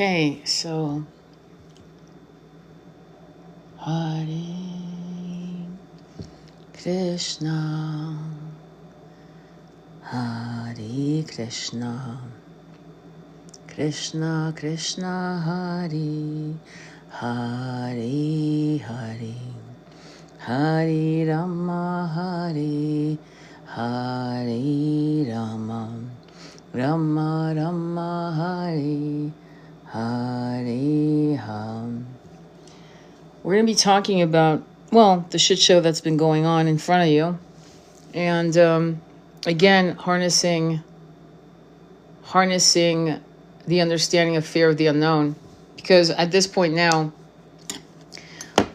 Okay, so Hare Krishna, Hare Krishna, Krishna Krishna, Hare Hare, Hare Hare Rama, Hare Hare Rama, Rama Rama, Hare Hare Ham. We're going to be talking about, well, the shit show that's been going on in front of you. And again, harnessing the understanding of fear of the unknown. Because at this point now,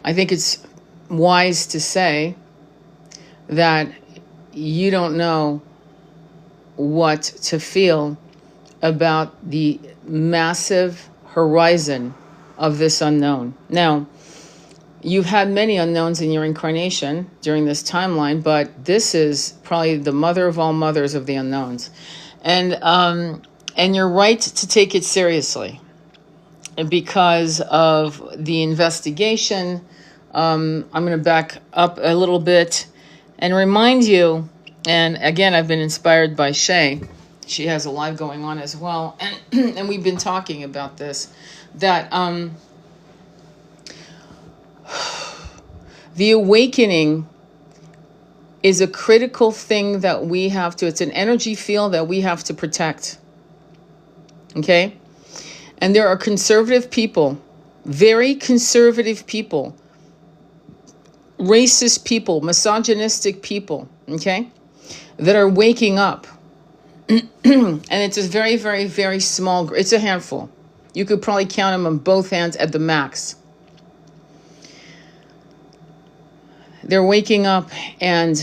I think it's wise to say that you don't know what to feel about the massive horizon of this unknown. Now, you've had many unknowns in your incarnation during this timeline, but this is probably the mother of all mothers of the unknowns. And you're right to take it seriously because of the investigation. I'm going to back up a little bit and remind you, and again, I've been inspired by Shay. She has a live going on as well. And we've been talking about this, that the awakening is a critical thing that we have to, it's an energy field that we have to protect. Okay? And there are conservative people, very conservative people, racist people, misogynistic people, okay, that are waking up. And it's a very, very, very small, it's a handful. You could probably count them on both hands at the max. They're waking up, and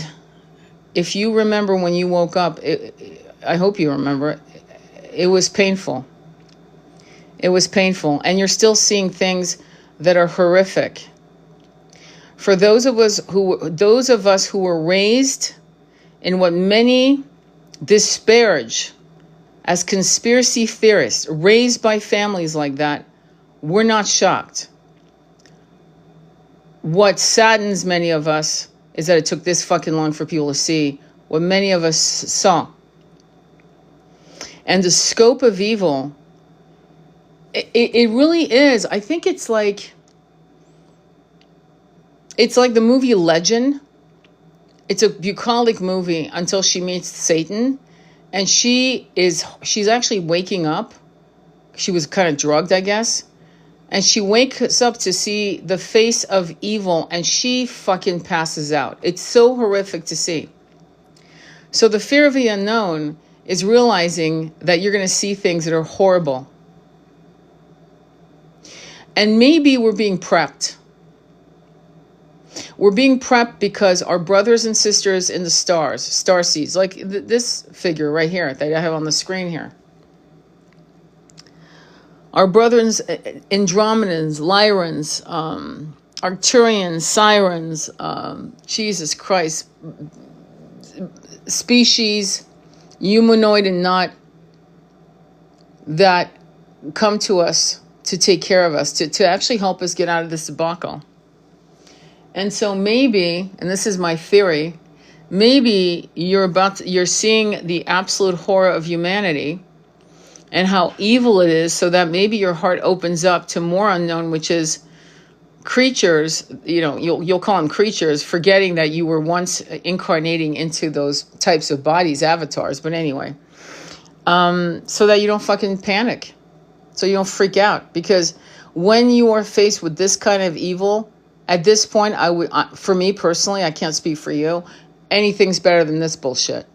if you remember when you woke up, I hope you remember, it was painful. It was painful, and you're still seeing things that are horrific. For those of us who were raised in what many disparage as conspiracy theorists, raised by families like that, we're not shocked. What saddens many of us is that it took this fucking long for people to see what many of us saw. And the scope of evil, it really is. I think it's like the movie Legend. It's a bucolic movie until she meets Satan, and she's actually waking up. She was kind of drugged, I guess. And she wakes up to see the face of evil, and she fucking passes out. It's so horrific to see. So the fear of the unknown is realizing that you're going to see things that are horrible. And maybe we're being prepped. We're being prepped because our brothers and sisters in the stars, star seeds, like this figure right here that I have on the screen here. Our brothers, Andromedans, Lyrans, Arcturians, Sirens, Jesus Christ, species, humanoid and not, that come to us to take care of us, to actually help us get out of this debacle. And so maybe, and this is my theory, maybe you're seeing the absolute horror of humanity and how evil it is, so that maybe your heart opens up to more unknown, which is creatures, you'll call them creatures, forgetting that you were once incarnating into those types of bodies, avatars, but anyway, so that you don't fucking panic, so you don't freak out. Because when you are faced with this kind of evil, at this point, for me personally, I can't speak for you, anything's better than this bullshit.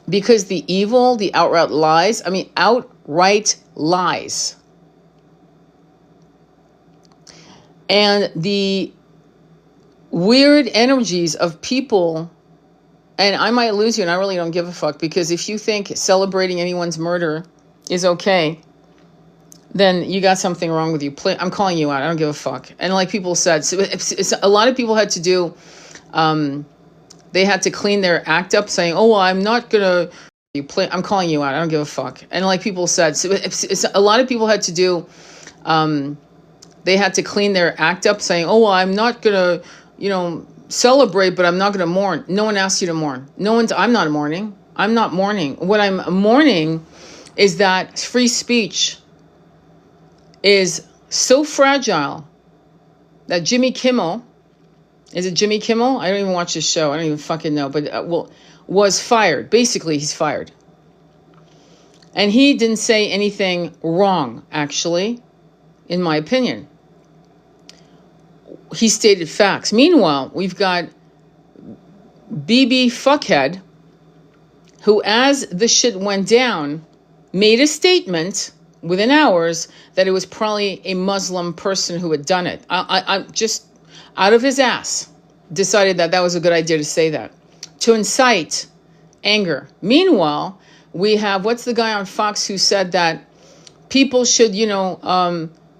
Because the evil, the outright lies, and the weird energies of people, and I might lose you, and I really don't give a fuck, because if you think celebrating anyone's murder is okay, then you got something wrong with you. I'm calling you out. I don't give a fuck. And like people said, a lot of people had to do, they had to clean their act up saying, oh, well, I'm not going to you play. I'm calling you out. I don't give a fuck. And like people said, so it's a lot of people had to do. They had to clean their act up, saying, "Oh, well, I'm not gonna, celebrate, but I'm not gonna mourn." No one asked you to mourn. I'm not mourning. I'm not mourning. What I'm mourning is that free speech is so fragile that Jimmy Kimmel, is it Jimmy Kimmel? I don't even watch his show. I don't even fucking know. But was fired. Basically, he's fired. And he didn't say anything wrong, actually, in my opinion. He stated facts. Meanwhile, we've got BB Fuckhead, who, as the shit went down, made a statement within hours that it was probably a Muslim person who had done it. I just, out of his ass, decided that was a good idea to say that, to incite anger. Meanwhile, we have, what's the guy on Fox who said that people should,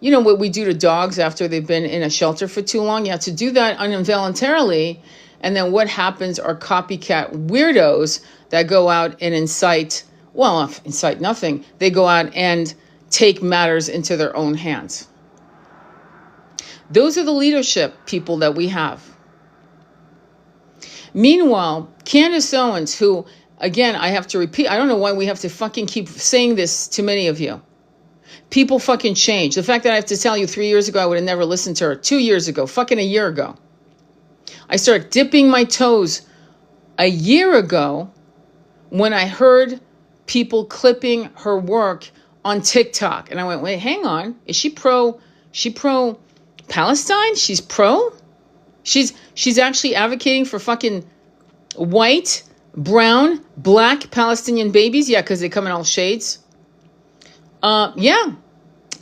what we do to dogs after they've been in a shelter for too long? You have to do that involuntarily. And then what happens are copycat weirdos that go out and incite nothing. They go out and take matters into their own hands. Those are the leadership people that we have. Meanwhile, Candace Owens, who, again, I have to repeat, I don't know why we have to fucking keep saying this to many of you. People fucking change. The fact that I have to tell you 3 years ago I would have never listened to her, 2 years ago, fucking a year ago. I started dipping my toes a year ago when I heard people clipping her work on TikTok. And I went, wait, hang on. Is she pro Palestine? She's pro? She's actually advocating for fucking white, brown, black Palestinian babies? Yeah, because they come in all shades. Yeah.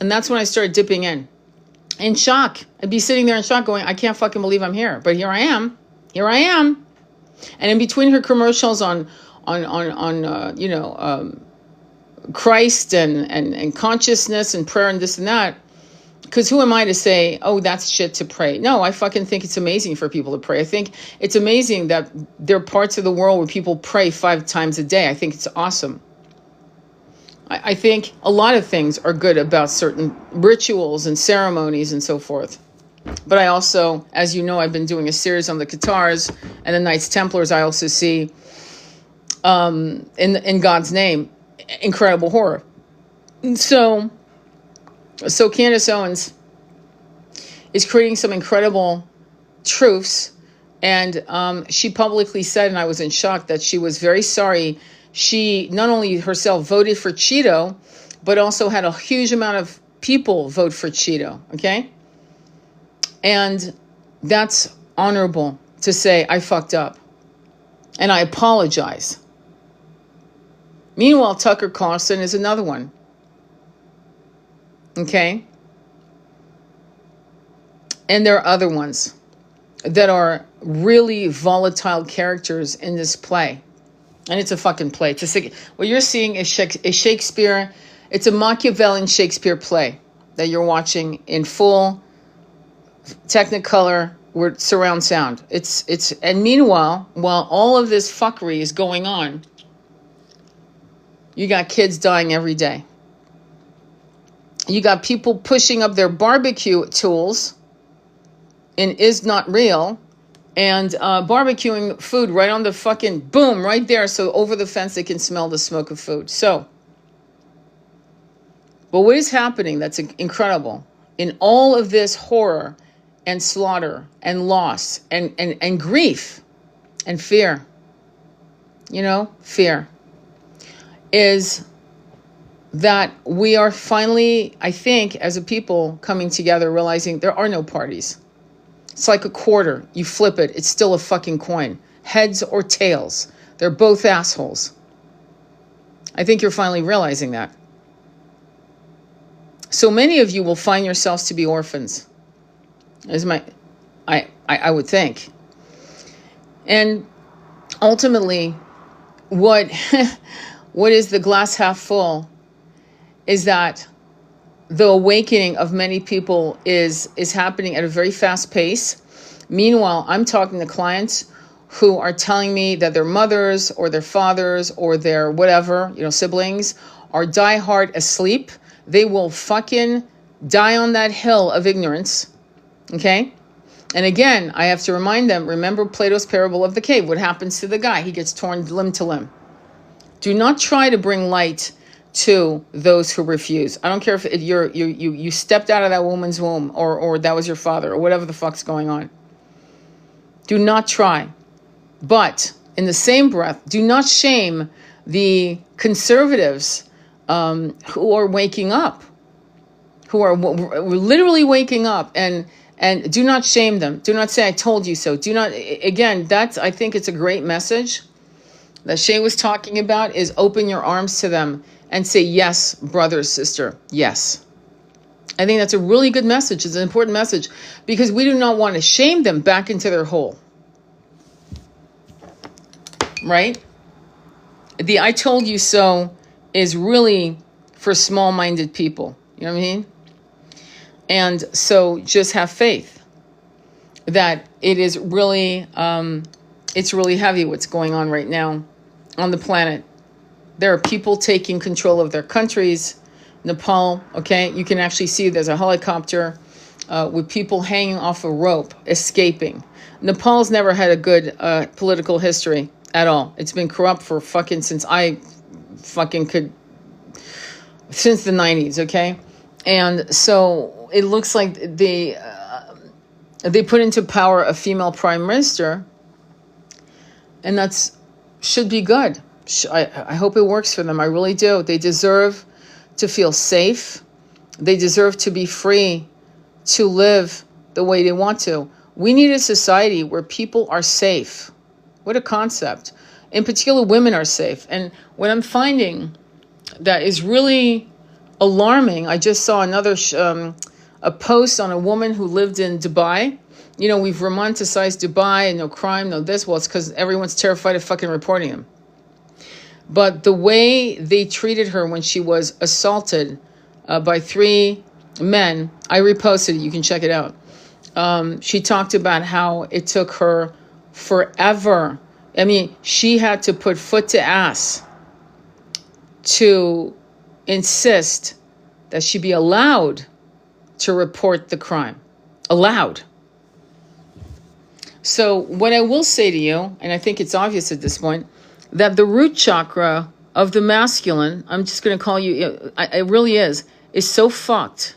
And that's when I started dipping in shock. I'd be sitting there in shock going, I can't fucking believe I'm here. But here I am. And in between her commercials on Christ and consciousness and prayer and this and that, because who am I to say, oh, that's shit to pray? No, I fucking think it's amazing for people to pray. I think it's amazing that there are parts of the world where people pray 5 times a day. I think it's awesome. I think a lot of things are good about certain rituals and ceremonies and so forth. But I also, as you know, I've been doing a series on the Cathars and the Knights Templars. I also see, in God's name, incredible horror. So Candace Owens is creating some incredible truths. And she publicly said, and I was in shock, that she was very sorry. She not only herself voted for Cheeto, but also had a huge amount of people vote for Cheeto, okay? And that's honorable to say, I fucked up. And I apologize. Meanwhile, Tucker Carlson is another one. Okay? And there are other ones that are really volatile characters in this play. And it's a fucking play. What you're seeing is Shakespeare. It's a Machiavellian Shakespeare play that you're watching in full Technicolor with surround sound. And meanwhile, while all of this fuckery is going on, you got kids dying every day. You got people pushing up their barbecue tools in Is Not Real and barbecuing food right on the fucking boom right there. So over the fence, they can smell the smoke of food. But what is happening that's incredible in all of this horror and slaughter and loss and grief and fear, fear, is that we are finally, I think, as a people coming together, realizing there are no parties. It's like a quarter. You flip it, it's still a fucking coin. Heads or tails. They're both assholes. I think you're finally realizing that. So many of you will find yourselves to be orphans. I would think. And ultimately, what is the glass half full is that the awakening of many people is happening at a very fast pace. Meanwhile, I'm talking to clients who are telling me that their mothers or their fathers or their whatever, siblings are diehard asleep. They will fucking die on that hill of ignorance. Okay? And again, I have to remind them, remember Plato's parable of the cave. What happens to the guy? He gets torn limb to limb. Do not try to bring light to those who refuse. I don't care if you stepped out of that woman's womb or that was your father or whatever the fuck's going on. Do not try. But in the same breath, do not shame the conservatives who are waking up, who are literally waking up, and do not shame them. Do not say, I told you so. Do not, again, I think it's a great message that Shay was talking about, is open your arms to them and say, yes, brother, sister, yes. I think that's a really good message. It's an important message because we do not want to shame them back into their hole. Right? The I told you so is really for small-minded people. You know what I mean? And so just have faith that it is really, it's really heavy what's going on right now on the planet. There are people taking control of their countries. Nepal, okay? You can actually see there's a helicopter with people hanging off a rope, escaping. Nepal's never had a good political history at all. It's been corrupt for since the 90s, okay? And so it looks like they put into power a female prime minister, and should be good. I hope it works for them. I really do. They deserve to feel safe. They deserve to be free to live the way they want to. We need a society where people are safe. What a concept. In particular, women are safe. And what I'm finding that is really alarming, I just saw another a post on a woman who lived in Dubai. We've romanticized Dubai and no crime, no this. Well, it's because everyone's terrified of fucking reporting them. But the way they treated her when she was assaulted by 3 men, I reposted it. You can check it out. She talked about how it took her forever. I mean, she had to put foot to ass to insist that she be allowed to report the crime. Allowed. So what I will say to you, and I think it's obvious at this point, that the root chakra of the masculine, I'm just going to call you, it really is so fucked.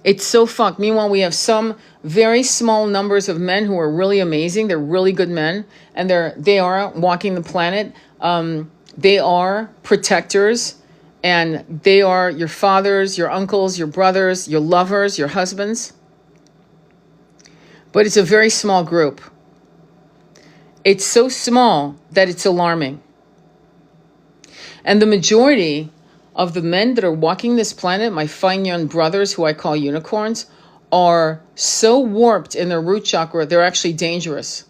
It's so fucked. Meanwhile, we have some very small numbers of men who are really amazing. They're really good men, and they are walking the planet. They are protectors, and they are your fathers, your uncles, your brothers, your lovers, your husbands. But it's a very small group. It's so small that it's alarming. And the majority of the men that are walking this planet, my fine young brothers who I call unicorns, are so warped in their root chakra, they're actually dangerous.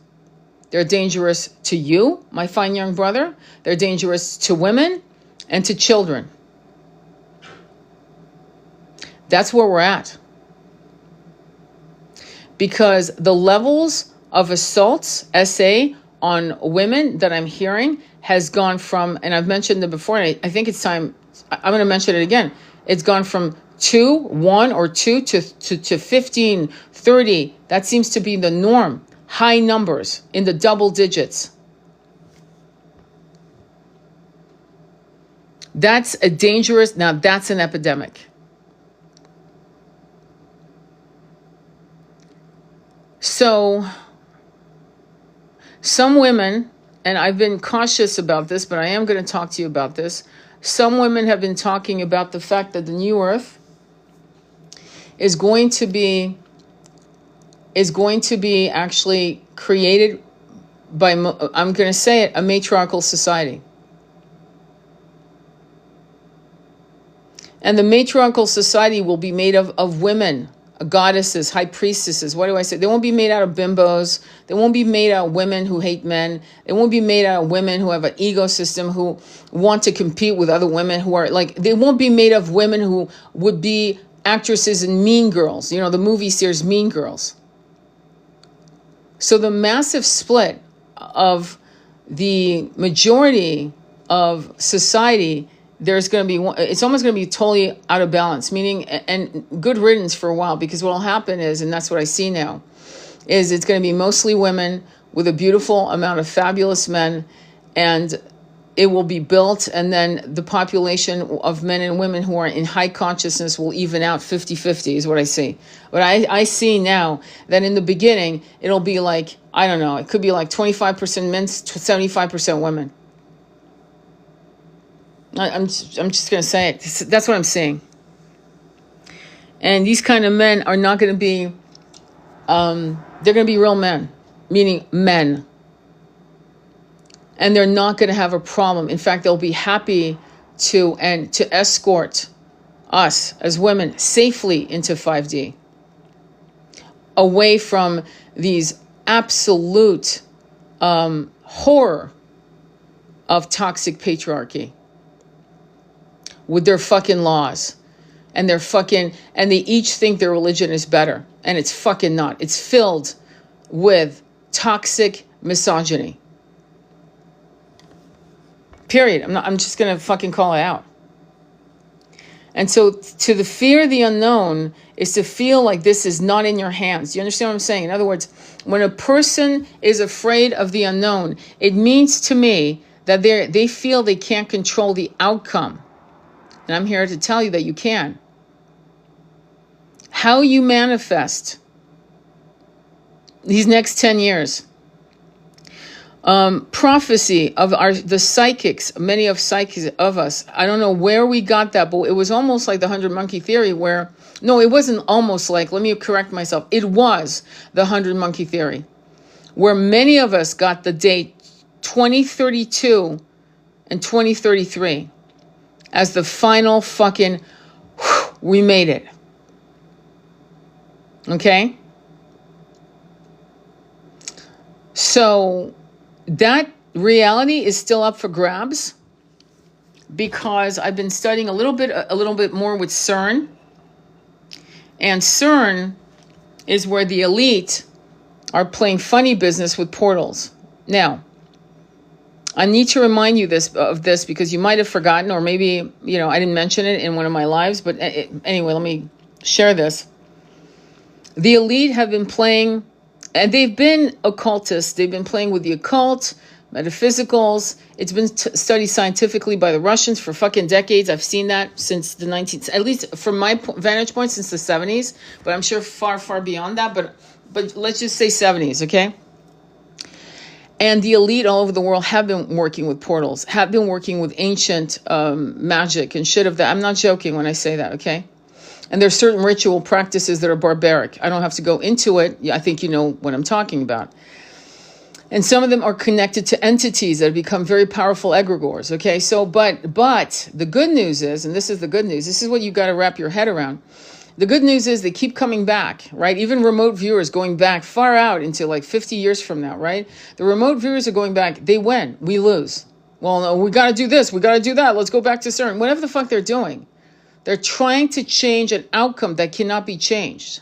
They're dangerous to you, my fine young brother. They're dangerous to women and to children. That's where we're at. Because the levels of assaults, SA, on women that I'm hearing has gone from, and I've mentioned it before, and I think it's time, I'm going to mention it again. It's gone from 1 or 2 to 15, 30. That seems to be the norm. High numbers in the double digits. That's that's an epidemic. So some women, and I've been cautious about this, but I am going to talk to you about this. Some women have been talking about the fact that the new earth is going to be actually created by, I'm going to say it, a matriarchal society. And the matriarchal society will be made of women, goddesses, high priestesses. What do I say? They won't be made out of bimbos. They won't be made out of women who hate men. They won't be made out of women who have an ego system, who want to compete with other women who are like, they won't be made of women who would be actresses in Mean Girls, the movie series Mean Girls. So the massive split of the majority of society, there's going to be, it's almost going to be totally out of balance, meaning, and good riddance for a while, because what will happen is, and that's what I see now, is it's going to be mostly women with a beautiful amount of fabulous men, and it will be built, and then the population of men and women who are in high consciousness will even out 50-50 is what I see. But I see now that in the beginning, it'll be like, I don't know, it could be like 25% men, 75% women. I'm just going to say it. That's what I'm seeing. And these kind of men are not going to be, they're going to be real men, meaning men. And they're not going to have a problem. In fact, they'll be happy to escort us as women safely into 5D, away from these absolute horror of toxic patriarchy with their fucking laws and and they each think their religion is better, and it's fucking not. It's filled with toxic misogyny. Period. I'm just going to fucking call it out. And so to the fear of the unknown is to feel like this is not in your hands. Do you understand what I'm saying? In other words, when a person is afraid of the unknown, it means to me that they feel they can't control the outcome. And I'm here to tell you that you can. How you manifest these next 10 years. Prophecy of the psychics, many of psychics of us. I don't know where we got that, but it was almost like the 100 monkey theory where, no, it wasn't almost like, let me correct myself. It was the 100 monkey theory where many of us got the date 2032 and 2033 as the final fucking, we made it. Okay? So that reality is still up for grabs because I've been studying a little bit more with CERN. And CERN is where the elite are playing funny business with portals. Now, I need to remind you of this because you might have forgotten, or maybe, I didn't mention it in one of my lives. But anyway, let me share this. The elite have been playing, and they've been occultists. They've been playing with the occult, metaphysicals. It's been studied scientifically by the Russians for fucking decades. I've seen that since the 19th, at least from my vantage point, since the 70s. But I'm sure far, far beyond that. But let's just say 70s, okay? And the elite all over the world have been working with portals, have been working with ancient magic and shit of that. I'm not joking when I say that, okay? And there's certain ritual practices that are barbaric. I don't have to go into it. I think you know what I'm talking about. And some of them are connected to entities that have become very powerful egregores, okay? So, but the good news is, and this is the good news, this is what you got to wrap your head around. The good news is they keep coming back, right? Even remote viewers going back far out into like 50 years from now, right? The remote viewers are going back. They win. We lose. Well, no, we got to do this. We got to do that. Let's go back to CERN. Whatever the fuck they're doing. They're trying to change an outcome that cannot be changed.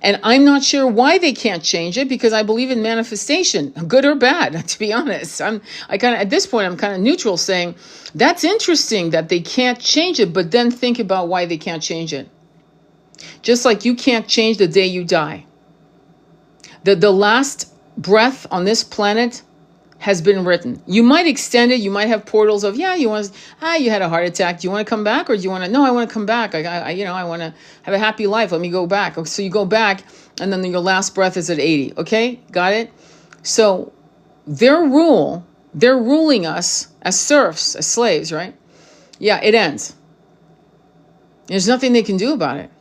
And I'm not sure why they can't change it because I believe in manifestation, good or bad, to be honest. At this point, I'm kind of neutral saying that's interesting that they can't change it, but then think about why they can't change it. Just like you can't change the day you die. The last breath on this planet has been written. You might extend it. You might have portals of, you had a heart attack. Do you want to come back? Or do you want to, no, I want to come back. I want to have a happy life. Let me go back. So you go back and then your last breath is at 80. Okay. Got it. So they're ruling us as serfs, as slaves, right? Yeah, it ends. There's nothing they can do about it.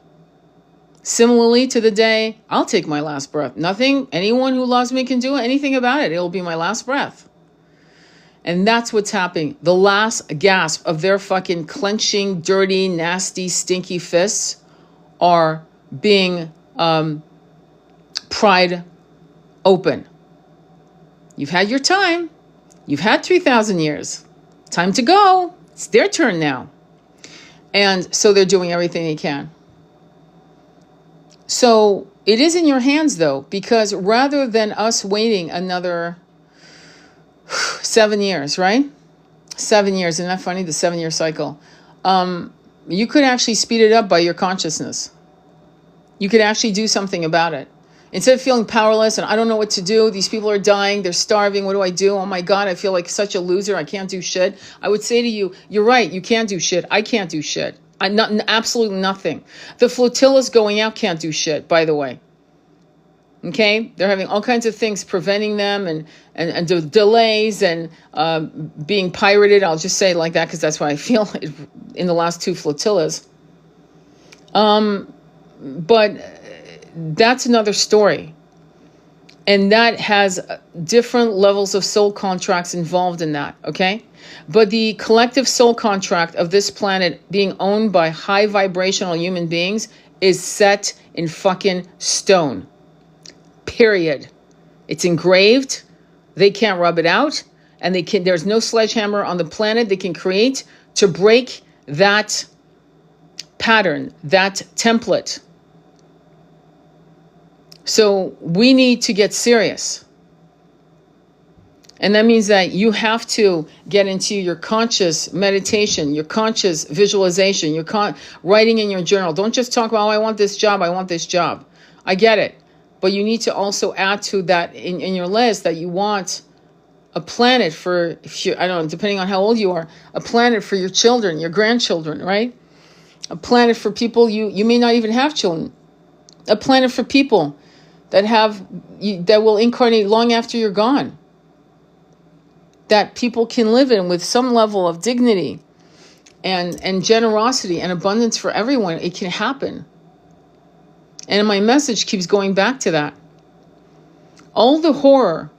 Similarly to the day I'll take my last breath. Nothing anyone who loves me can do anything about it. It'll be my last breath. And that's what's happening. The last gasp of their fucking clenching, dirty, nasty, stinky fists are being pried open. You've had your time. You've had 3,000 years. Time to go. It's their turn now. And so they're doing everything they can. So it is in your hands, though, because rather than us waiting another 7 years, right? 7 years. Isn't that funny? The 7-year cycle. You could actually speed it up by your consciousness. You could actually do something about it. Instead of feeling powerless and I don't know what to do, these people are dying, they're starving, what do I do? Oh my God, I feel like such a loser, I can't do shit. I would say to you, you're right, you can't do shit. I can't do shit. Absolutely nothing. The flotillas going out can't do shit, by the way. Okay? They're having all kinds of things preventing them and delays and being pirated. I'll just say it like that because that's what I feel in the last 2 flotillas. But that's another story. And that has different levels of soul contracts involved in that, okay? But the collective soul contract of this planet being owned by high vibrational human beings is set in fucking stone. Period. It's engraved. They can't rub it out. And there's no sledgehammer on the planet they can create to break that pattern, that template. So we need to get serious. And that means that you have to get into your conscious meditation, your conscious visualization, your writing in your journal. Don't just talk about, oh, I want this job, I want this job. I get it. But you need to also add to that in your list that you want a planet for, I don't know, depending on how old you are, a planet for your children, your grandchildren, right? A planet for people, you may not even have children. A planet for people that will incarnate long after you're gone. That people can live in with some level of dignity and generosity and abundance for everyone. It can happen. And my message keeps going back to that. All the horror,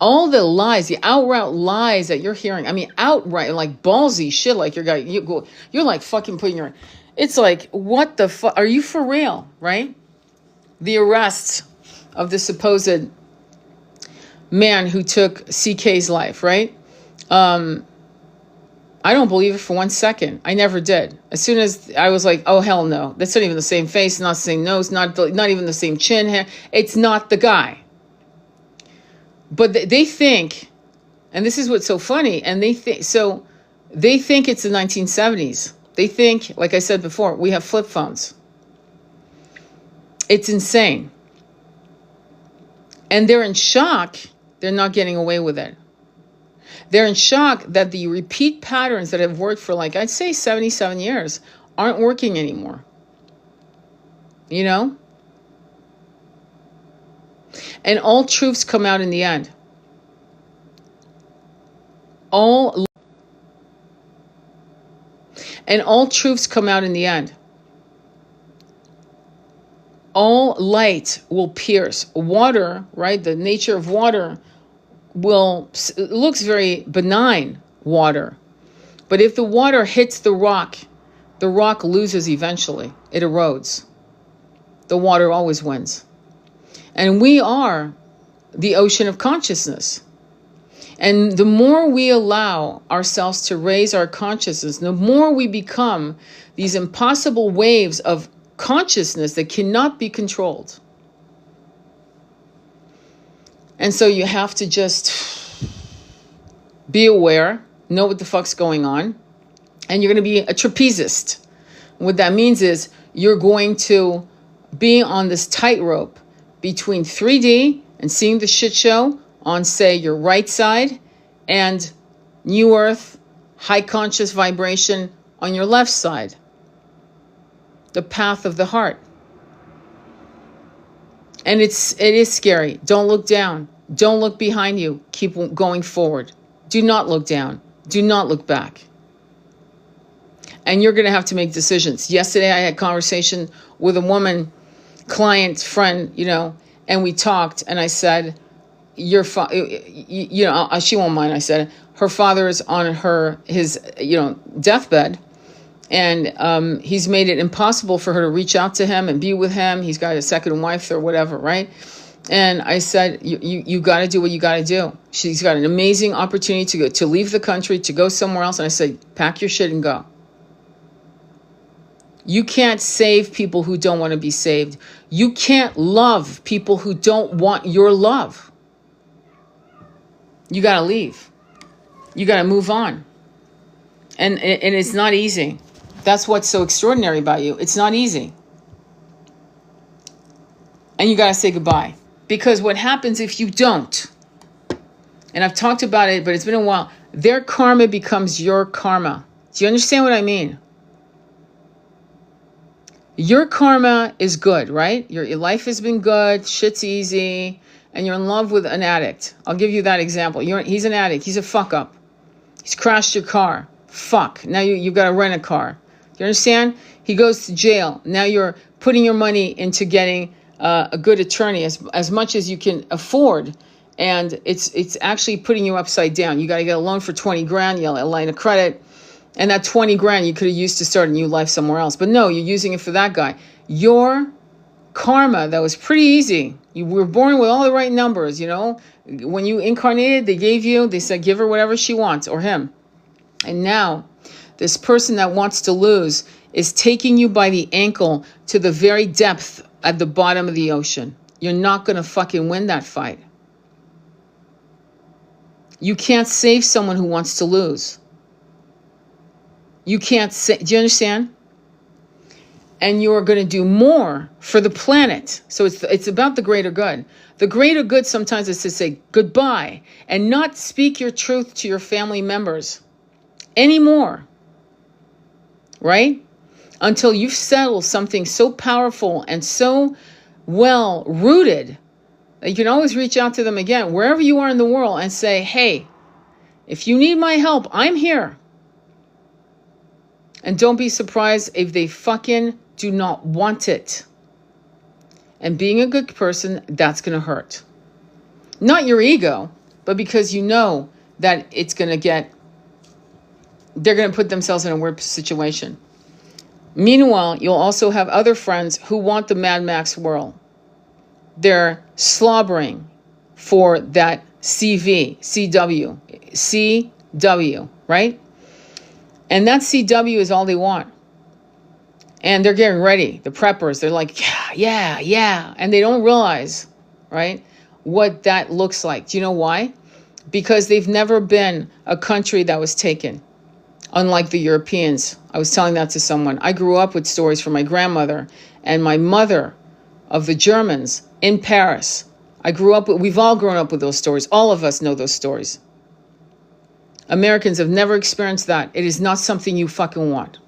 all the lies, the outright lies that you're hearing. I mean, outright, like ballsy shit, like you're like fucking putting your, it's like, what the fuck? Are you for real, right? The arrest of the supposed man who took CK's life, right? I don't believe it for 1 second. I never did. As soon as I was like, oh, hell no. That's not even the same face, not the same nose, not even the same chin hair. It's not the guy. But they think, and this is what's so funny, and they think it's the 1970s. They think, like I said before, we have flip phones. It's insane. And they're in shock they're not getting away with it. They're in shock that the repeat patterns that have worked for, like, I'd say 77 years aren't working anymore. You know? And all truths come out in the end. All truths come out in the end. All light will pierce. Water, right? The nature of water it looks very benign, water. But if the water hits the rock loses eventually. It erodes. The water always wins. And we are the ocean of consciousness. And the more we allow ourselves to raise our consciousness, the more we become these impossible waves of consciousness that cannot be controlled. And so you have to just be aware, know what the fuck's going on, and you're going to be a trapezist. What that means is you're going to be on this tightrope between 3D and seeing the shit show on, say, your right side, and New Earth, high conscious vibration on your left side. The path of the heart. And it is scary. Don't look down. Don't look behind you. Keep going forward. Do not look down. Do not look back. And you're going to have to make decisions. Yesterday I had a conversation with a woman, client, friend, and we talked, and I said, she won't mind. I said, her father is on his deathbed. And he's made it impossible for her to reach out to him and be with him. He's got a second wife or whatever, right? And I said, you got to do what you got to do. She's got an amazing opportunity to leave the country, to go somewhere else. And I said, pack your shit and go. You can't save people who don't want to be saved. You can't love people who don't want your love. You got to leave. You got to move on. And it's not easy. That's what's so extraordinary about you. It's not easy. And you got to say goodbye. Because what happens if you don't, and I've talked about it, but it's been a while, their karma becomes your karma. Do you understand what I mean? Your karma is good, right? Your life has been good, shit's easy, and you're in love with an addict. I'll give you that example. He's an addict. He's a fuck up. He's crashed your car. Fuck. Now you've got to rent a car. You understand? He goes to jail. Now you're putting your money into getting a good attorney as much as you can afford. And it's actually putting you upside down. You got to get a loan for 20 grand. You got a line of credit. And that 20 grand you could have used to start a new life somewhere else. But no, you're using it for that guy. Your karma, that was pretty easy. You were born with all the right numbers, you know. When you incarnated, they said, give her whatever she wants, or him. And now, this person that wants to lose is taking you by the ankle to the very depth at the bottom of the ocean. You're not going to fucking win that fight. You can't save someone who wants to lose. You can't say, do you understand? And you're going to do more for the planet. So it's about the greater good. The greater good sometimes is to say goodbye and not speak your truth to your family members anymore. Right? Until you've settled something so powerful and so well rooted that you can always reach out to them again, wherever you are in the world, and say, hey, if you need my help, I'm here. And don't be surprised if they fucking do not want it. And being a good person, that's going to hurt. Not your ego, but because you know that it's going to they're going to put themselves in a weird situation. Meanwhile, you'll also have other friends who want the Mad Max world. They're slobbering for that CW, right? And that CW is all they want. And they're getting ready. The preppers, they're like, yeah. And they don't realize, right, what that looks like. Do you know why? Because they've never been a country that was taken. Unlike the Europeans. I was telling that to someone. I grew up with stories from my grandmother and my mother of the Germans in Paris. We've all grown up with those stories. All of us know those stories. Americans have never experienced that. It is not something you fucking want.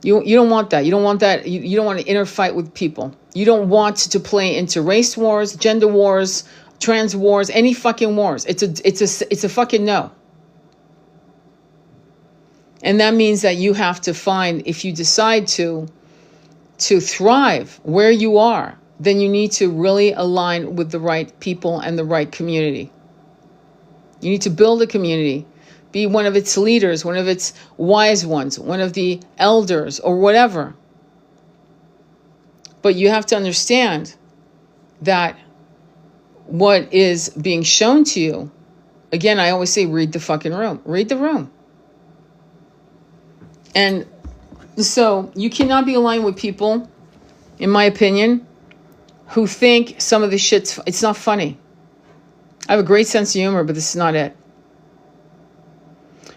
You don't want that. You don't want that. You don't want to interfight with people. You don't want to play into race wars, gender wars, trans wars, any fucking wars. It's a fucking no. And that means that you have to find, if you decide to thrive where you are, then you need to really align with the right people and the right community. You need to build a community, be one of its leaders, one of its wise ones, one of the elders or whatever. But you have to understand that what is being shown to you, again, I always say, read the fucking room. Read the room. And so you cannot be aligned with people, in my opinion, who think some of the shit's, it's not funny. I have a great sense of humor, but this is not it.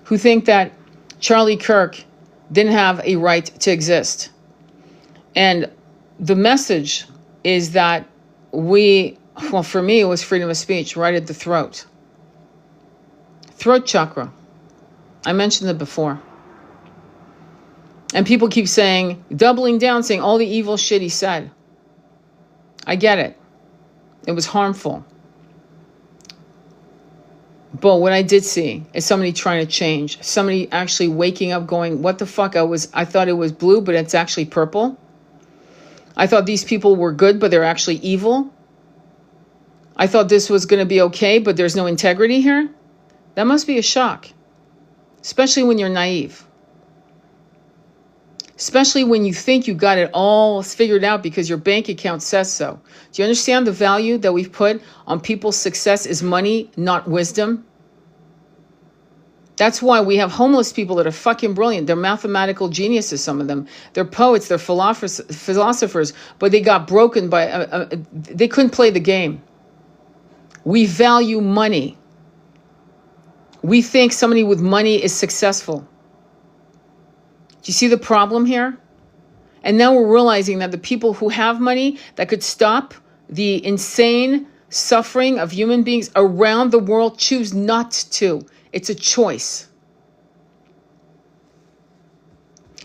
Who think that Charlie Kirk didn't have a right to exist. And the message is that for me, it was freedom of speech right at the throat. Throat chakra. I mentioned it before. And people keep doubling down, saying all the evil shit he said. I get it. It was harmful. But what I did see is somebody trying to change. Somebody actually waking up going, what the fuck? I thought it was blue, but it's actually purple. I thought these people were good, but they're actually evil. I thought this was going to be okay, but there's no integrity here. That must be a shock. Especially when you're naive. Especially when you think you got it all figured out because your bank account says so. Do you understand the value that we've put on people's success is money, not wisdom? That's why we have homeless people that are fucking brilliant. They're mathematical geniuses, some of them. They're poets, they're philosophers, but they got broken by, they couldn't play the game. We value money. We think somebody with money is successful. Do you see the problem here? And now we're realizing that the people who have money that could stop the insane suffering of human beings around the world choose not to. It's a choice.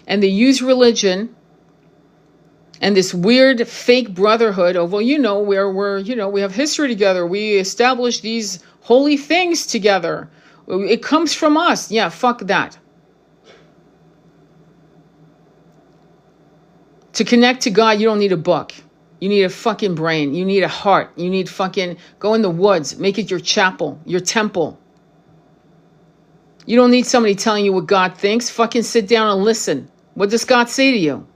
And they use religion and this weird fake brotherhood of, well, we have history together. We established these holy things together. It comes from us. Yeah, fuck that. To connect to God, you don't need a book. You need a fucking brain. You need a heart. You need fucking go in the woods. Make it your chapel, your temple. You don't need somebody telling you what God thinks. Fucking sit down and listen. What does God say to you?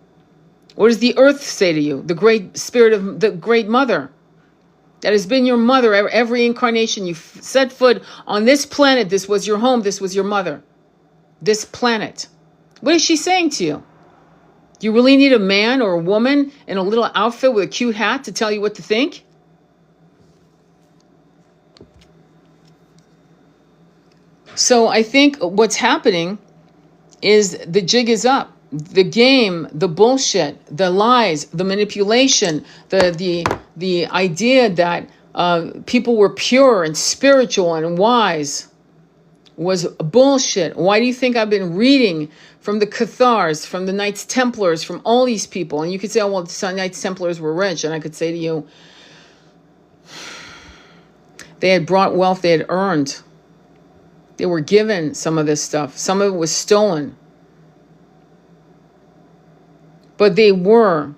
What does the earth say to you? The great spirit of the great mother that has been your mother every incarnation. You set foot on this planet. This was your home. This was your mother. This planet. What is she saying to you? Do you really need a man or a woman in a little outfit with a cute hat to tell you what to think? So I think what's happening is the jig is up. The game, the bullshit, the lies, the manipulation, the idea that people were pure and spiritual and wise was bullshit. Why do you think I've been reading from the Cathars, from the Knights Templars, from all these people? And you could say, oh, well, the Knights Templars were rich. And I could say to you, they had brought wealth they had earned. They were given some of this stuff. Some of it was stolen. But they were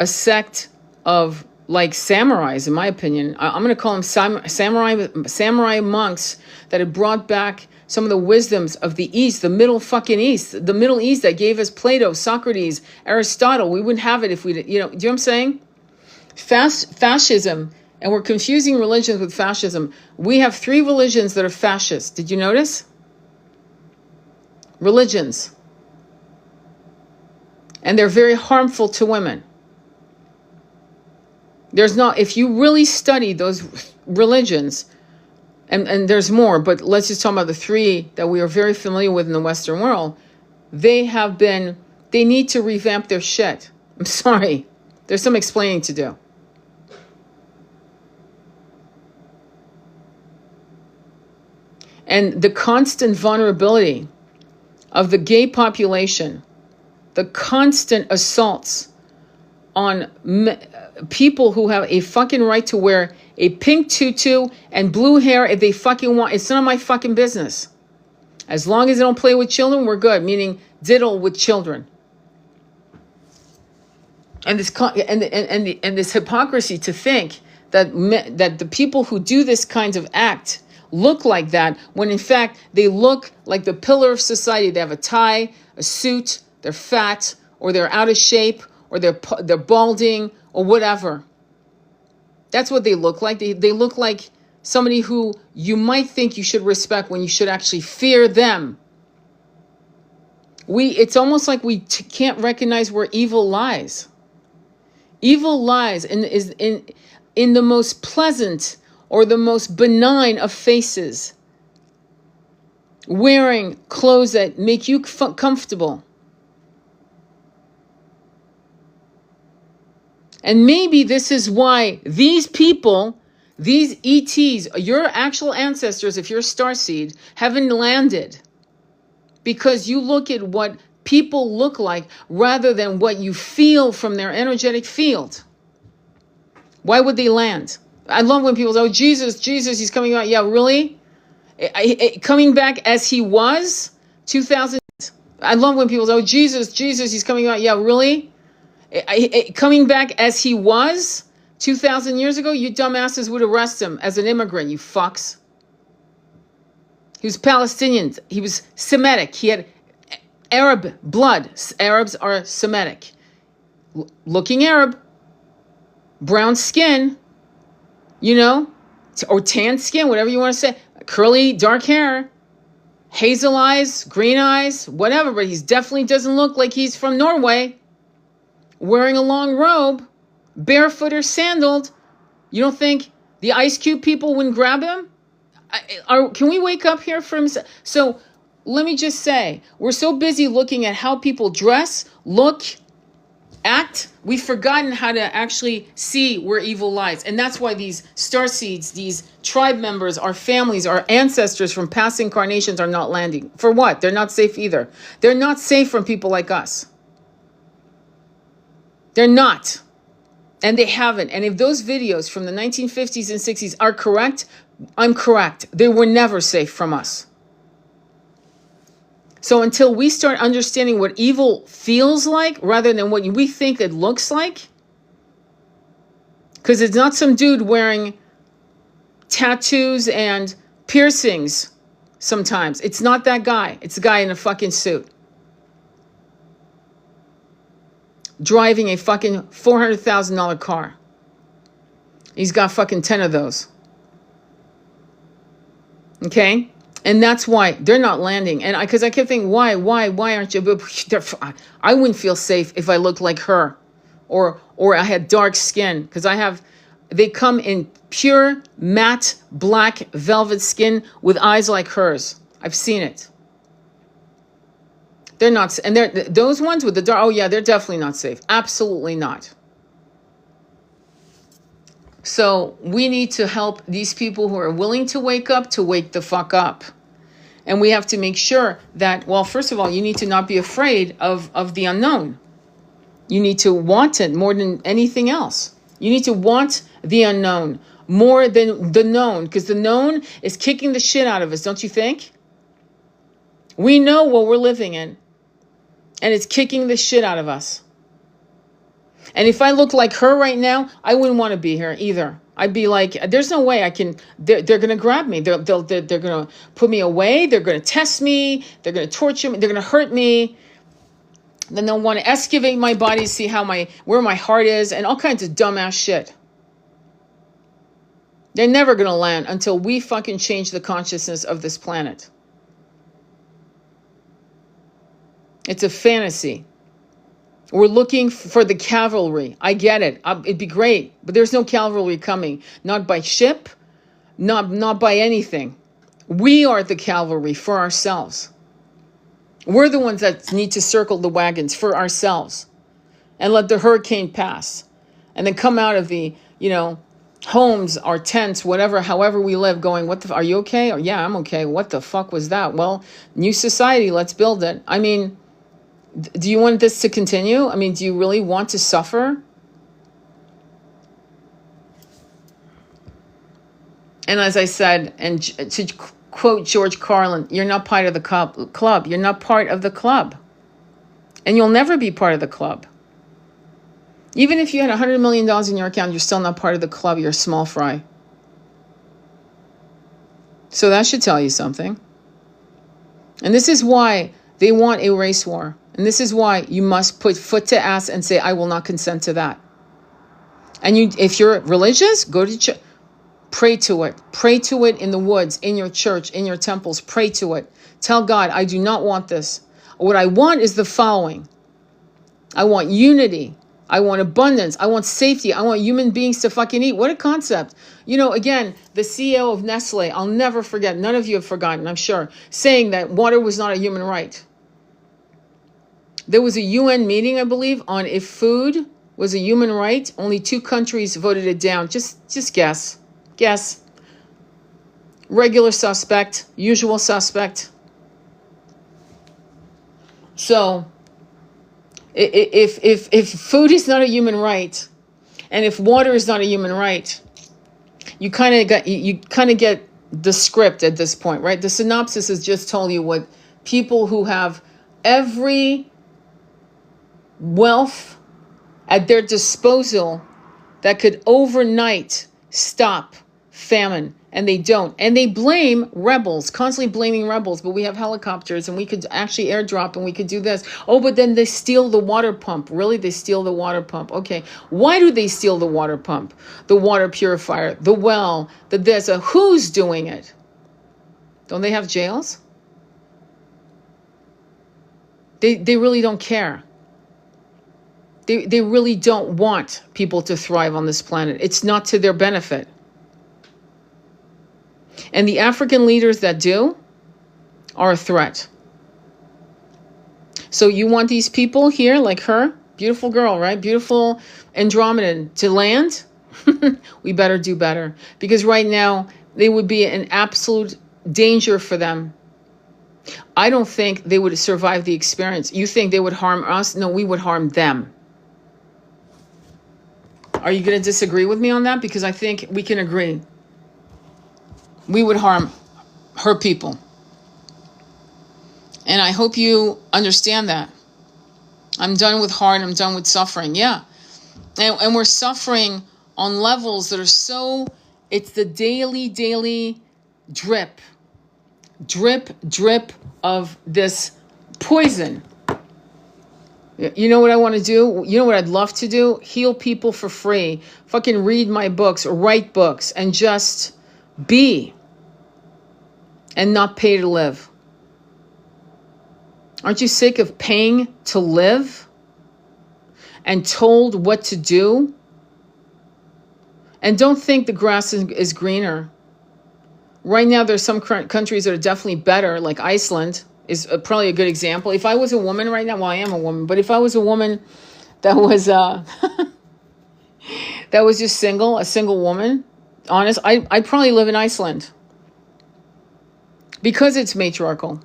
a sect of like samurais, in my opinion. I'm going to call them samurai monks that had brought back some of the wisdoms of the East, the Middle fucking East, the Middle East that gave us Plato, Socrates, Aristotle. We wouldn't have it if we, do you know what I'm saying? Fascism, and we're confusing religions with fascism. We have 3 religions that are fascist. Did you notice? Religions. And they're very harmful to women. If you really study those religions, and there's more, but let's just talk about the 3 that we are very familiar with in the Western world, they need to revamp their shit. I'm sorry. There's some explaining to do. And the constant vulnerability of the gay population, the constant assaults on people who have a fucking right to wear a pink tutu and blue hair if they fucking want. It's none of my fucking business. As long as they don't play with children, we're good. Meaning diddle with children. And this hypocrisy to think that the people who do this kind of act look like that, when in fact they look like the pillar of society. They have a tie, a suit, they're fat, or they're out of shape, or they're balding, or whatever. That's what they look like. They look like somebody who you might think you should respect when you should actually fear them. It's almost like we can't recognize where evil lies. Evil lies in the most pleasant or the most benign of faces. Wearing clothes that make you comfortable. And maybe this is why these people, these ETs, your actual ancestors, if you're a starseed, haven't landed. Because you look at what people look like rather than what you feel from their energetic field. Why would they land? I love when people say, oh, Jesus, he's coming back. Yeah, really? Coming back as he was 2,000. I love when people say, oh, Jesus, he's coming back. Yeah, really? Coming back as he was 2,000 years ago, you dumbasses would arrest him as an immigrant, you fucks. He was Palestinian. He was Semitic. He had Arab blood. Arabs are Semitic. Looking Arab. Brown skin. Or tan skin, whatever you want to say. Curly, dark hair. Hazel eyes, green eyes, whatever. But he definitely doesn't look like he's from Norway. Wearing a long robe, barefoot or sandaled. You don't think the Ice Cube people wouldn't grab him? Can we wake up here from? So let me just say, we're so busy looking at how people dress, look, act, we've forgotten how to actually see where evil lies. And that's why these starseeds, these tribe members, our families, our ancestors from past incarnations are not landing. For what? They're not safe either. They're not safe from people like us. They're not. And they haven't. And if those videos from the 1950s and 60s are correct, I'm correct. They were never safe from us. So until we start understanding what evil feels like rather than what we think it looks like, because it's not some dude wearing tattoos and piercings sometimes. It's not that guy. It's a guy in a fucking suit. Driving a fucking $400,000 car. He's got fucking 10 of those. Okay? And that's why they're not landing. And because I kept thinking, why aren't you? I wouldn't feel safe if I looked like her, or I had dark skin, because they come in pure matte black velvet skin with eyes like hers. I've seen it. They're not, and those ones with the dark. Oh yeah, they're definitely not safe. Absolutely not. So we need to help these people who are willing to wake up to wake the fuck up. And we have to make sure that, well, first of all, you need to not be afraid of the unknown. You need to want it more than anything else. You need to want the unknown more than the known, because the known is kicking the shit out of us, don't you think? We know what we're living in, and it's kicking the shit out of us. And if I look like her right now, I wouldn't want to be here either. I'd be like, there's no way I can. They're going to grab me. They're going to put me away. They're going to test me. They're going to torture me. They're going to hurt me. Then they'll want to excavate my body to see where my heart is, and all kinds of dumbass shit. They're never going to land until we fucking change the consciousness of this planet. It's a fantasy. We're looking for the cavalry. I get it. It'd be great. But there's no cavalry coming. Not by ship. Not by anything. We are the cavalry for ourselves. We're the ones that need to circle the wagons for ourselves. And let the hurricane pass. And then come out of the, homes, our tents, whatever, however we live, going, are you okay? Or, yeah, I'm okay. What the fuck was that? Well, new society, let's build it. I mean, do you want this to continue? I mean, do you really want to suffer? And as I said, and to quote George Carlin, you're not part of the club. You're not part of the club. And you'll never be part of the club. Even if you had $100 million in your account, you're still not part of the club. You're a small fry. So that should tell you something. And this is why they want a race war. And this is why you must put foot to ass and say, I will not consent to that. And if you're religious, go to church. Pray to it. Pray to it in the woods, in your church, in your temples. Pray to it. Tell God, I do not want this. What I want is the following. I want unity. I want abundance. I want safety. I want human beings to fucking eat. What a concept. Again, the CEO of Nestle, I'll never forget, none of you have forgotten, I'm sure, saying that water was not a human right. There was a UN meeting, I believe, on if food was a human right. Only 2 countries voted it down. Just guess. Guess. Regular suspect. Usual suspect. So, if food is not a human right, and if water is not a human right, you kind of get the script at this point, right? The synopsis has just told you what people who have every wealth at their disposal that could overnight stop famine, and they don't. And they blame rebels, constantly blaming rebels, but we have helicopters and we could actually airdrop and we could do this. Oh, but then they steal the water pump. Really? They steal the water pump. Okay. Why do they steal the water pump? The water purifier, the well, the this, who's doing it? Don't they have jails? They really don't care. They really don't want people to thrive on this planet. It's not to their benefit. And the African leaders that do are a threat. So you want these people here, like her, beautiful girl, right? Beautiful Andromedan, to land? We better do better. Because right now, they would be an absolute danger for them. I don't think they would survive the experience. You think they would harm us? No, we would harm them. Are you going to disagree with me on that? Because I think we can agree. We would harm her people. And I hope you understand that. I'm done with hard. I'm done with suffering. Yeah. And we're suffering on levels that are so, it's the daily drip of this poison. You know what I want to do? You know what I'd love to do? Heal people for free. Fucking read my books or write books and just be and not pay to live. Aren't you sick of paying to live and told what to do? And don't think the grass is greener. Right now, there's some countries that are definitely better, like Iceland is probably a good example. If I was a woman right now, well, I am a woman, but if I was a woman that was that was just a single woman, honest, I'd probably live in Iceland. Because it's matriarchal.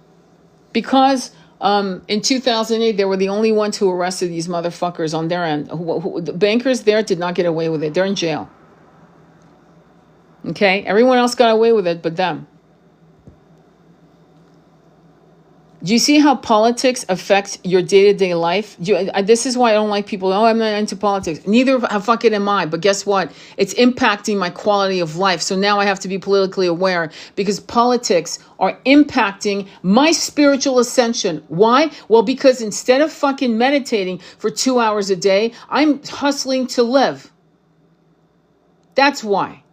Because in 2008, they were the only ones who arrested these motherfuckers on their end. The bankers there did not get away with it. They're in jail. Okay? Everyone else got away with it but them. Do you see how politics affects your day-to-day life? This is why I don't like people. Oh, I'm not into politics. Neither fucking am I. But guess what? It's impacting my quality of life. So now I have to be politically aware because politics are impacting my spiritual ascension. Why? Well, because instead of fucking meditating for 2 hours a day, I'm hustling to live. That's why.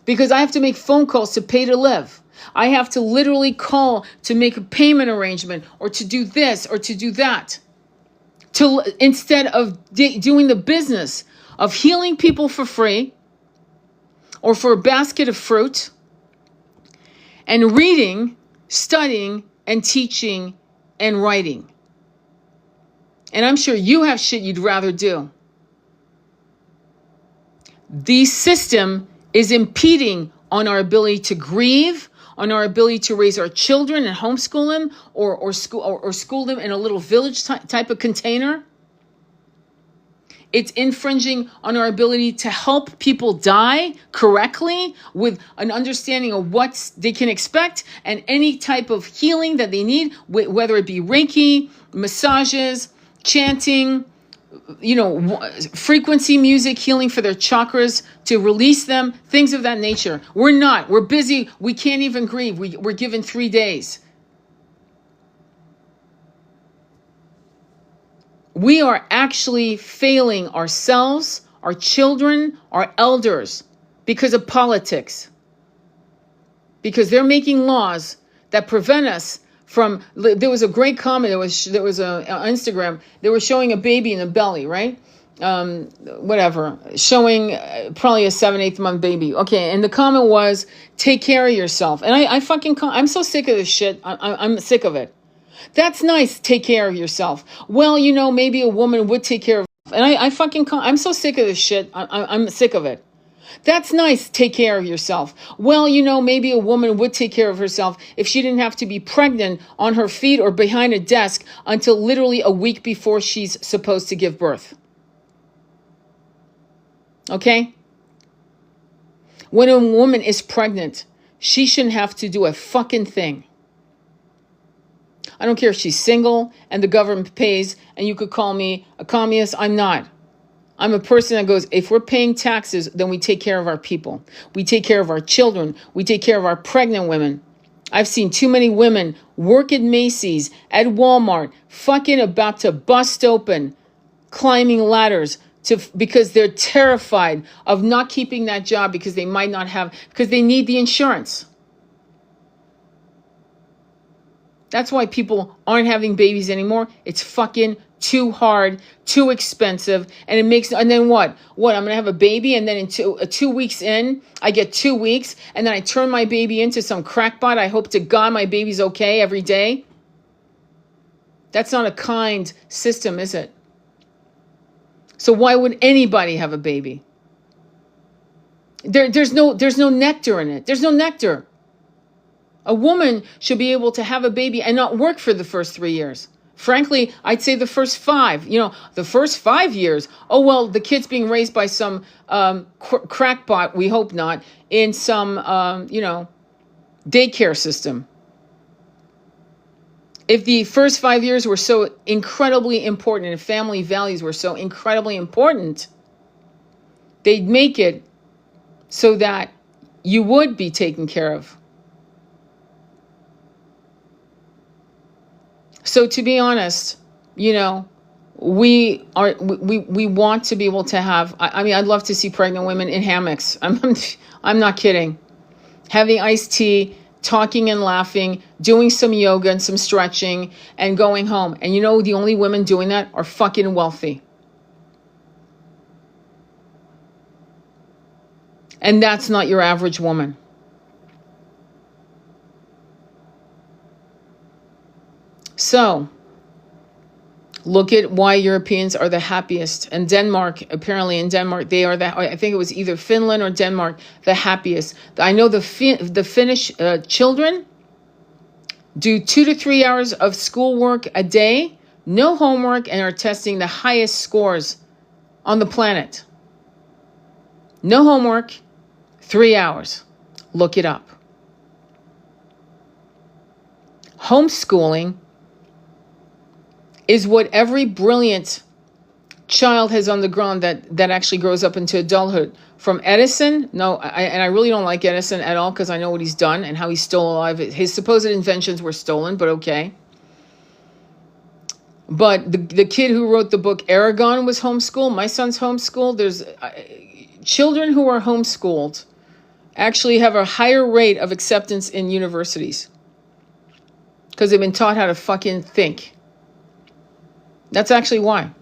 Because I have to make phone calls to pay to live. I have to literally call to make a payment arrangement or to do this or to do that. Instead of doing the business of healing people for free or for a basket of fruit and reading, studying, and teaching and writing. And I'm sure you have shit you'd rather do. The system is impeding on our ability to grieve, on our ability to raise our children and homeschool them or school them in a little village type of container. It's infringing on our ability to help people die correctly with an understanding of what they can expect and any type of healing that they need, whether it be Reiki, massages, chanting, frequency music, healing for their chakras, to release them, things of that nature. We're busy. We can't even grieve. We're given 3 days. We are actually failing ourselves, our children, our elders because of politics. Because they're making laws that prevent us from, there was a great comment, there was on Instagram, they were showing a baby in the belly, right? Showing probably a 7-8 month baby. Okay, and the comment was, take care of yourself. And I'm so sick of this shit. I'm sick of it. That's nice, take care of yourself. Well, maybe a woman would take care of, and I'm so sick of this shit. I'm sick of it. That's nice, take care of yourself. Well, maybe a woman would take care of herself if she didn't have to be pregnant on her feet or behind a desk until literally a week before she's supposed to give birth. Okay? When a woman is pregnant, she shouldn't have to do a fucking thing. I don't care if she's single and the government pays, and you could call me a communist. I'm not. I'm a person that goes, if we're paying taxes, then we take care of our people. We take care of our children. We take care of our pregnant women. I've seen too many women work at Macy's, at Walmart, fucking about to bust open, climbing ladders because they're terrified of not keeping that job because they might not have, because they need the insurance. That's why people aren't having babies anymore. It's fucking too hard, too expensive, and it makes. And then what? What? I'm gonna have a baby, and then in 2 weeks in, I get 2 weeks, and then I turn my baby into some crackpot. I hope to God my baby's okay every day. That's not a kind system, is it? So why would anybody have a baby? There's no nectar in it. There's no nectar. A woman should be able to have a baby and not work for the first 3 years. Frankly, I'd say the first 5. The first 5 years. Oh, well, the kid's being raised by some crackpot, we hope not, in some, daycare system. If the first 5 years were so incredibly important and family values were so incredibly important, they'd make it so that you would be taken care of. So to be honest, we want to be able to have, I'd love to see pregnant women in hammocks. I'm not kidding. Having iced tea, talking and laughing, doing some yoga and some stretching, and going home. And the only women doing that are fucking wealthy. And that's not your average woman. So, look at why Europeans are the happiest. And apparently in Denmark, they are I think it was either Finland or Denmark, the happiest. I know the Finnish children do 2 to 3 hours of schoolwork a day, no homework, and are testing the highest scores on the planet. No homework, 3 hours. Look it up. Homeschooling is what every brilliant child has undergone that actually grows up into adulthood. From Edison, and I really don't like Edison at all because I know what he's done and how he's still alive. His supposed inventions were stolen, but okay. But the kid who wrote the book Aragon was homeschooled. My son's homeschooled. There's children who are homeschooled actually have a higher rate of acceptance in universities because they've been taught how to fucking think. That's actually why.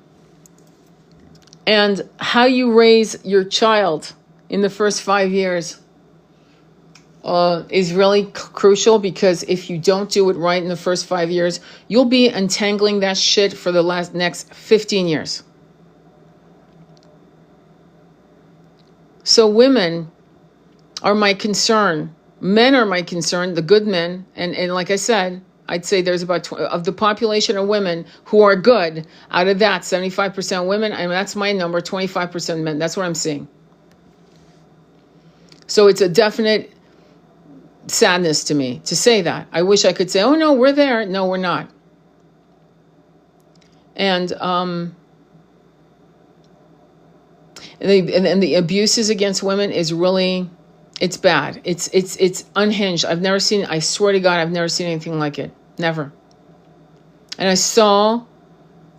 And how you raise your child in the first 5 years is really crucial, because if you don't do it right in the first 5 years, you'll be untangling that shit for the next 15 years. So women are my concern. Men are my concern, the good men. And like I said, I'd say there's about of the population of women who are good. Out of that, 75% women, that's my number, 25% men. That's what I'm seeing. So it's a definite sadness to me to say that. I wish I could say, oh no, we're there. No, we're not. And the abuses against women is really, it's bad. It's unhinged. I swear to God, I've never seen anything like it. Never. And I saw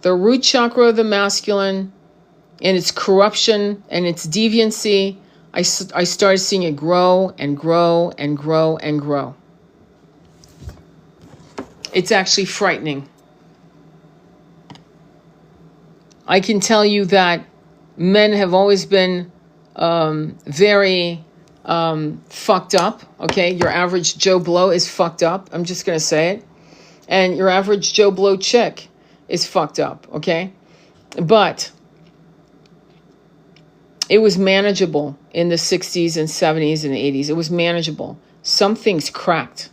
the root chakra of the masculine and its corruption and its deviancy. I started seeing it grow and grow and grow and grow. It's actually frightening. I can tell you that men have always been very fucked up, okay? Your average Joe Blow is fucked up. I'm just going to say it. And your average Joe Blow chick is fucked up, okay? But it was manageable in the 60s and 70s and 80s. It was manageable. Some things cracked.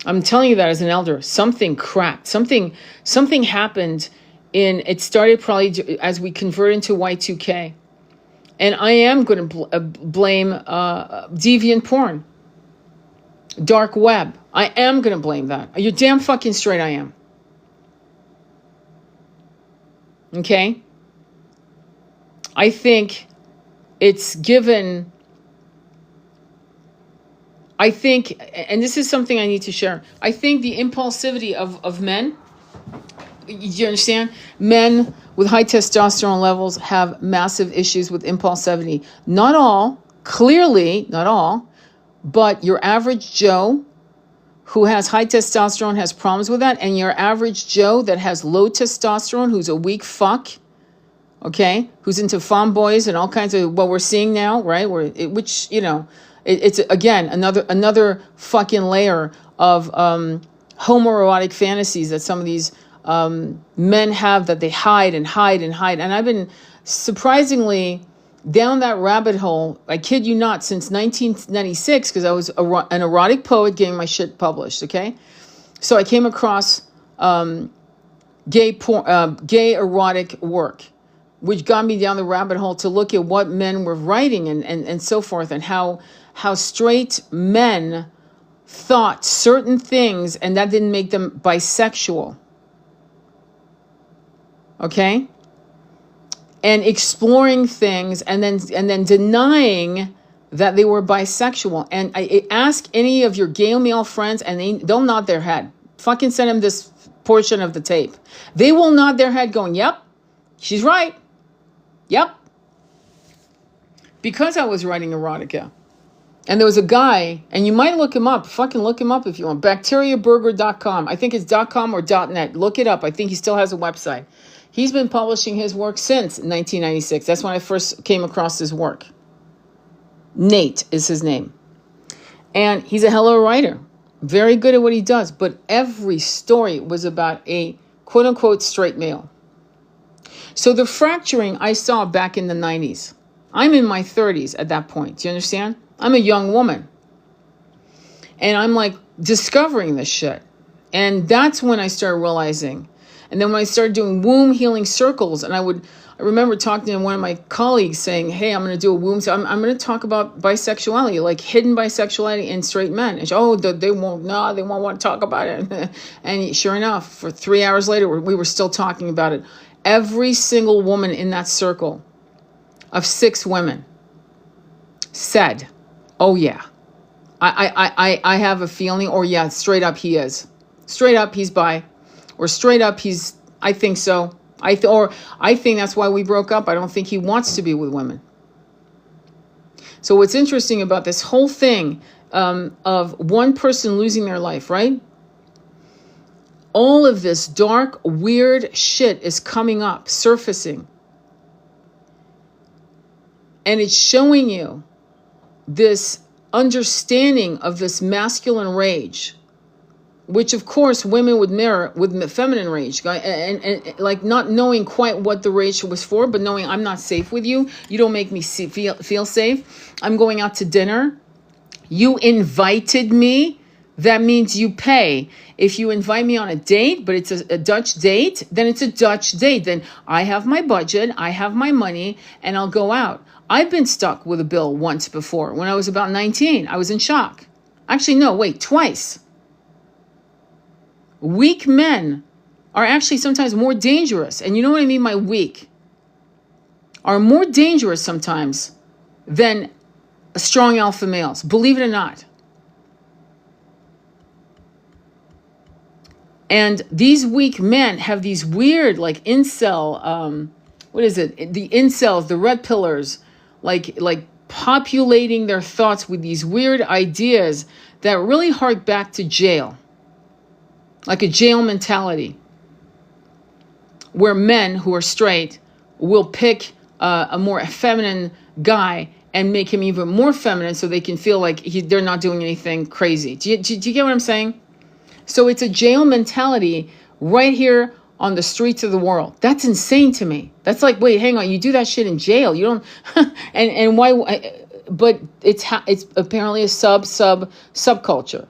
I'm telling you that as an elder. Something cracked. Something happened it started probably as we converted into Y2K. And I am going to blame deviant porn, dark web. I am going to blame that. You're damn fucking straight I am. Okay? I think it's given... I think, and this is something I need to share, I think the impulsivity of men, you understand? Men with high testosterone levels have massive issues with impulsivity. Not all, clearly not all, but your average Joe who has high testosterone has problems with that, and your average Joe that has low testosterone, who's a weak fuck, okay, who's into femboys and all kinds of what we're seeing now, right? Which it's again another fucking layer of homoerotic fantasies that some of these men have that they hide and hide and hide. And I've been surprisingly down that rabbit hole, I kid you not, since 1996, because I was an erotic poet getting my shit published, okay? So I came across gay erotic work, which got me down the rabbit hole to look at what men were writing and so forth, and how straight men thought certain things, and that didn't make them bisexual. Okay? And exploring things and then denying that they were bisexual. And I ask any of your gay male friends, and they'll nod their head. Fucking send them this portion of the tape. They will nod their head going, yep, she's right. Yep. Because I was writing erotica. And there was a guy, and you might look him up. Fucking look him up if you want. Bacteriaburger.com. I think it's .com or .net. Look it up. I think he still has a website. He's been publishing his work since 1996. That's when I first came across his work. Nate is his name. And he's a hell of a writer. Very good at what he does. But every story was about a quote-unquote straight male. So the fracturing I saw back in the 90s. I'm in my 30s at that point. Do you understand? I'm a young woman. And I'm like discovering this shit. And that's when I started realizing. And then when I started doing womb healing circles, and I remember talking to one of my colleagues saying, hey, I'm going to do a womb. So I'm going to talk about bisexuality, like hidden bisexuality in straight men. And they won't want to talk about it. And sure enough, for 3 hours later, we were still talking about it. Every single woman in that circle of 6 women said, oh yeah, I have a feeling, or yeah, straight up he is. Straight up he's bi. Or straight up, I think so. I think that's why we broke up. I don't think he wants to be with women. So what's interesting about this whole thing of one person losing their life, right? All of this dark, weird shit is coming up, surfacing. And it's showing you this understanding of this masculine rage, which of course women would mirror with feminine rage, and like not knowing quite what the rage was for, but knowing I'm not safe with you. You don't make me feel safe. I'm going out to dinner. You invited me. That means you pay. If you invite me on a date, but it's a Dutch date, then it's a Dutch date. Then I have my budget, I have my money, and I'll go out. I've been stuck with a bill once before. When I was about 19, I was in shock. Actually, no, wait, twice. Weak men are actually sometimes more dangerous. And you know what I mean by weak? Are more dangerous sometimes than strong alpha males. Believe it or not. And these weak men have these weird, like incel, what is it? The incels, the red pillars, like populating their thoughts with these weird ideas that really hark back to jail. Like a jail mentality, where men who are straight will pick a more feminine guy and make him even more feminine so they can feel like they're not doing anything crazy. Do you get what I'm saying? So it's a jail mentality right here on the streets of the world. That's insane to me. That's like, wait, hang on, you do that shit in jail. You don't, and why? But it's apparently a subculture.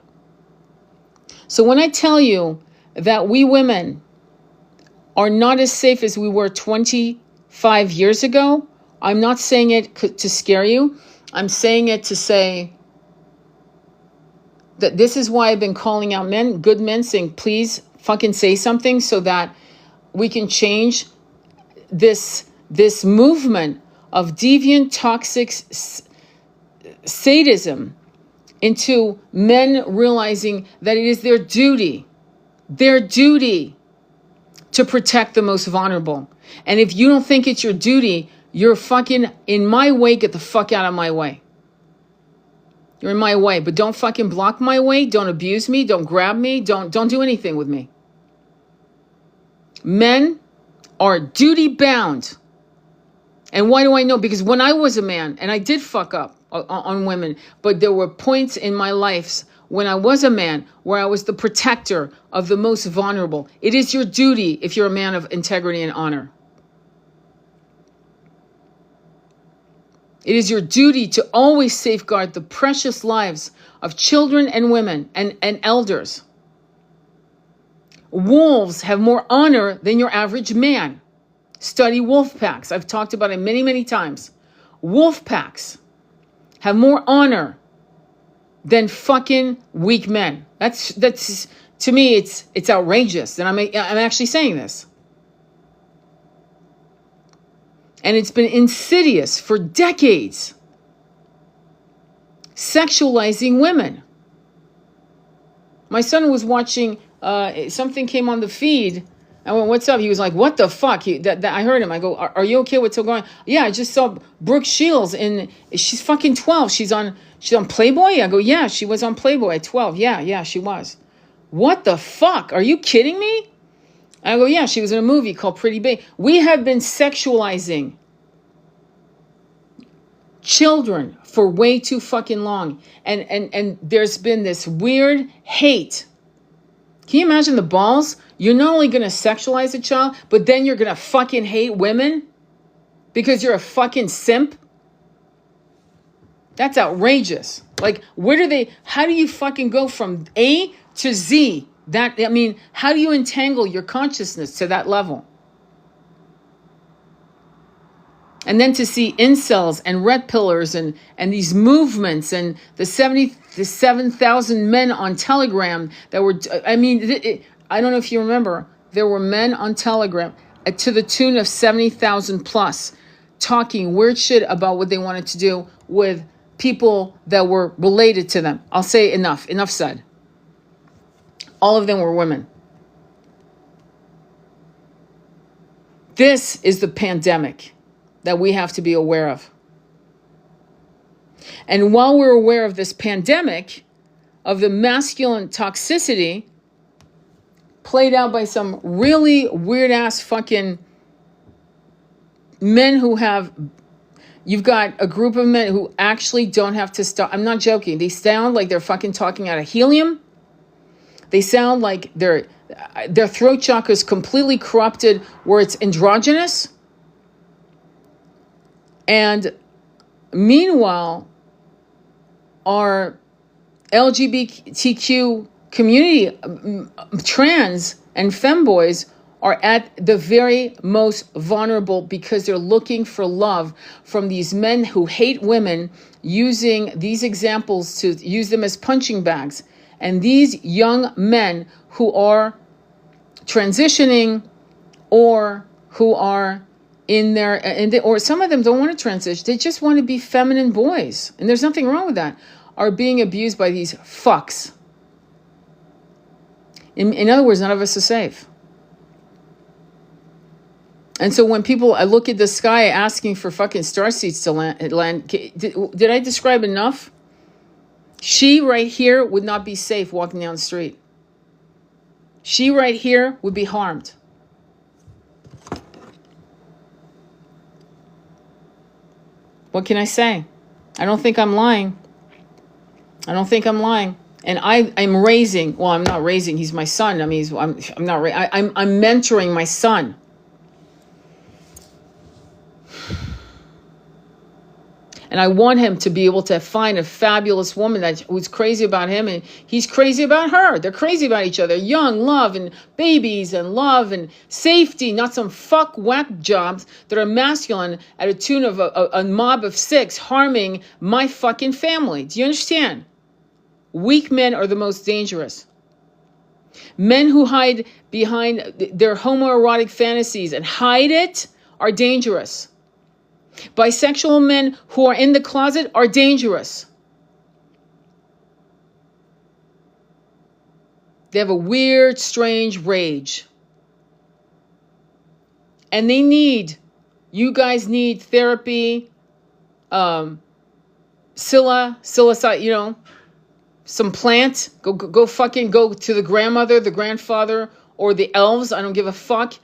So when I tell you that we women are not as safe as we were 25 years ago, I'm not saying it to scare you. I'm saying it to say that this is why I've been calling out men, good men, saying, please fucking say something so that we can change this movement of deviant, toxic sadism into men realizing that it is their duty to protect the most vulnerable. And if you don't think it's your duty, you're fucking in my way, get the fuck out of my way. You're in my way, but don't fucking block my way. Don't abuse me. Don't grab me. Don't do anything with me. Men are duty bound. And why do I know? Because when I was a man, and I did fuck up on women, but there were points in my life when I was a man where I was the protector of the most vulnerable. It is your duty if you're a man of integrity and honor. It is your duty to always safeguard the precious lives of children and women and elders. Wolves have more honor than your average man. Study wolf packs. I've talked about it many, many times. Wolf packs have more honor than fucking weak men. That's to me, it's outrageous. And I'm actually saying this. And it's been insidious for decades. Sexualizing women. My son was watching, something came on the feed. I went, what's up? He was like, what the fuck? I heard him. I go, are you okay? What's going on? Yeah, I just saw Brooke Shields she's fucking 12. She's on Playboy? I go, yeah, she was on Playboy at 12. Yeah, she was. What the fuck? Are you kidding me? I go, yeah, she was in a movie called Pretty Baby. We have been sexualizing children for way too fucking long. And there's been this weird hate. Can you imagine the balls? You're not only going to sexualize a child, but then you're going to fucking hate women because you're a fucking simp? That's outrageous. Like, how do you fucking go from A to Z? How do you entangle your consciousness to that level? And then to see incels and red pillars and these movements and the 77,000 men on Telegram that were, I don't know if you remember, there were men on Telegram to the tune of 70,000 plus talking weird shit about what they wanted to do with people that were related to them. I'll say enough said. All of them were women. This is the pandemic that we have to be aware of. And while we're aware of this pandemic, of the masculine toxicity played out by some really weird ass fucking men you've got a group of men who actually don't have to stop. I'm not joking. They sound like they're fucking talking out of helium. They sound like their throat chakra is completely corrupted where it's androgynous. And meanwhile, our LGBTQ community, trans and femboys, are at the very most vulnerable because they're looking for love from these men who hate women, using these examples to use them as punching bags. And these young men who are transitioning or who are or some of them don't want to transition. They just want to be feminine boys. And there's nothing wrong with that. Are being abused by these fucks. In other words, none of us are safe. And so when I look at the sky asking for fucking star seeds to land, did I describe enough? She right here would not be safe walking down the street. She right here would be harmed. What can I say? I don't think I'm lying. And I'm raising. Well, I'm not raising. He's my son. I'm mentoring my son. And I want him to be able to find a fabulous woman who's crazy about him and he's crazy about her. They're crazy about each other. Young, love, and babies, and love, and safety, not some whack jobs that are masculine at a tune of a mob of 6 harming my fucking family. Do you understand? Weak men are the most dangerous. Men who hide behind their homoerotic fantasies and hide it are dangerous. Bisexual men who are in the closet are dangerous. They have a weird, strange rage. And you guys need therapy, psilocybin, some plant. Go fucking go to the grandmother, the grandfather, or the elves. I don't give a fuck.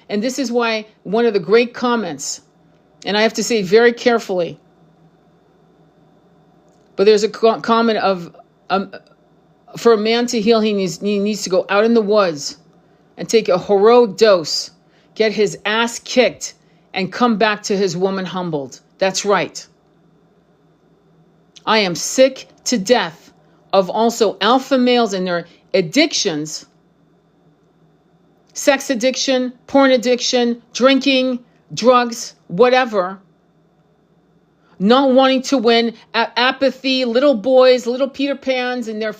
And this is why one of the great comments, and I have to say it very carefully, but there's a comment of, for a man to heal, he needs to go out in the woods and take a heroic dose, get his ass kicked, and come back to his woman humbled. That's right. I am sick to death of also alpha males and their addictions, sex addiction, porn addiction, drinking, drugs, whatever, not wanting to win, apathy, little boys, little Peter Pans, and their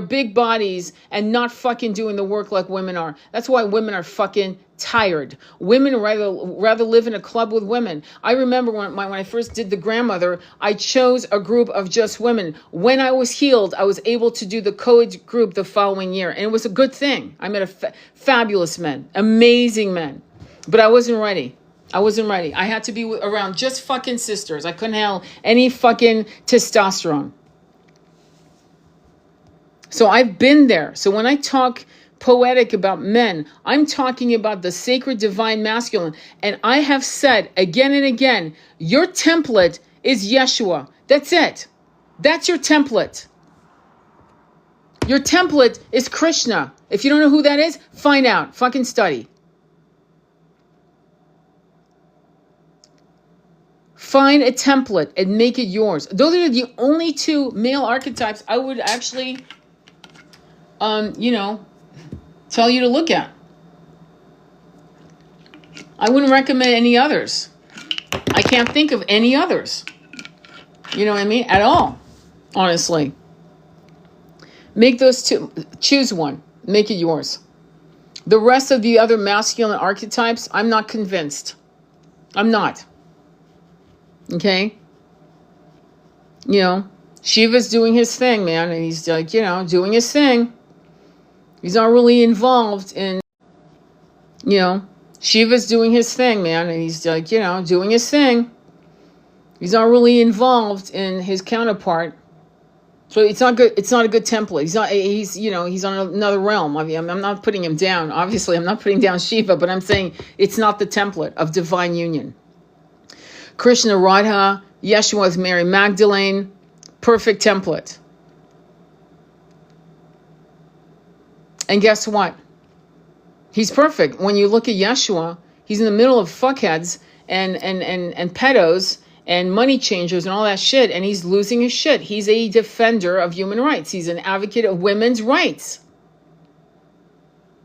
big bodies, and not fucking doing the work like women are. That's why women are fucking tired. Women rather live in a club with women. I remember when I first did the grandmother, I chose a group of just women. When I was healed, I was able to do the co-ed group the following year, and it was a good thing. I met fabulous men, amazing men, but I wasn't ready. I had to be around just fucking sisters. I couldn't handle any fucking testosterone. So I've been there. So when I talk poetic about men, I'm talking about the sacred divine masculine. And I have said again and again, your template is Yeshua. That's it. That's your template. Your template is Krishna. If you don't know who that is, find out. Fucking study. Find a template and make it yours. Those are the only two male archetypes I would actually, tell you to look at. I wouldn't recommend any others. I can't think of any others. You know what I mean? At all. Honestly. Make those two. Choose one. Make it yours. The rest of the other masculine archetypes, I'm not convinced. I'm not. Okay? Shiva's doing his thing, man. And he's like, doing his thing. He's not really involved in, Shiva's doing his thing, man. And he's like, doing his thing. He's not really involved in his counterpart. So it's not good. It's not a good template. He's on another realm. I mean, I'm not putting him down. Obviously, I'm not putting down Shiva, but I'm saying it's not the template of divine union. Krishna, Radha, Yeshua's Mary Magdalene, perfect template. And guess what? He's perfect. When you look at Yeshua, he's in the middle of fuckheads and pedos and money changers and all that shit, and he's losing his shit. He's a defender of human rights. He's an advocate of women's rights.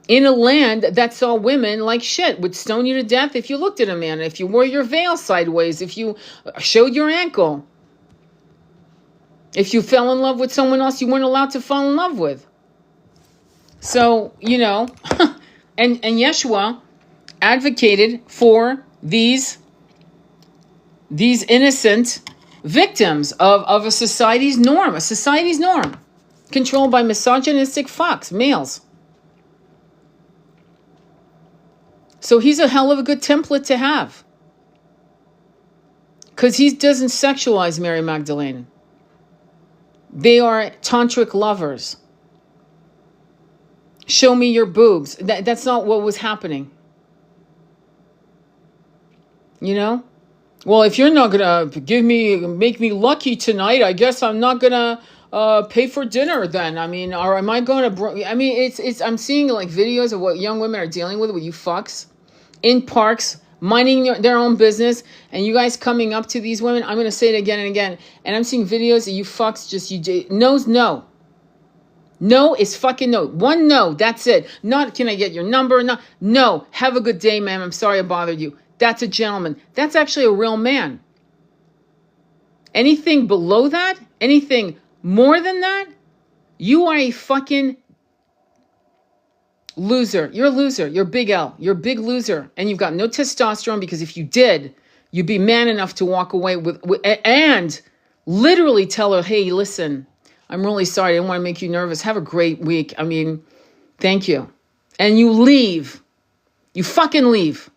In a land that saw women like shit, would stone you to death if you looked at a man, if you wore your veil sideways, if you showed your ankle, if you fell in love with someone else you weren't allowed to fall in love with. So, and Yeshua advocated for these innocent victims of a society's norm, controlled by misogynistic fucks, males. So he's a hell of a good template to have. Because he doesn't sexualize Mary Magdalene. They are tantric lovers. Show me your boobs. That's not what was happening. Well, if you're not going to make me lucky tonight, I guess I'm not going to pay for dinner then. I mean, or am I going to... I'm seeing like videos of what young women are dealing with you fucks in parks, minding their own business, and you guys coming up to these women. I'm going to say it again and again. And I'm seeing videos of you fucks no. No is fucking no. One no, that's it. Not, can I get your number? No, have a good day, ma'am. I'm sorry I bothered you. That's a gentleman. That's actually a real man. Anything below that, anything more than that, you are a fucking loser. You're a loser. You're big L. You're a big loser. And you've got no testosterone, because if you did, you'd be man enough to walk away with and literally tell her, hey, listen, I'm really sorry. I didn't want to make you nervous. Have a great week. I mean, thank you. And you leave. You fucking leave.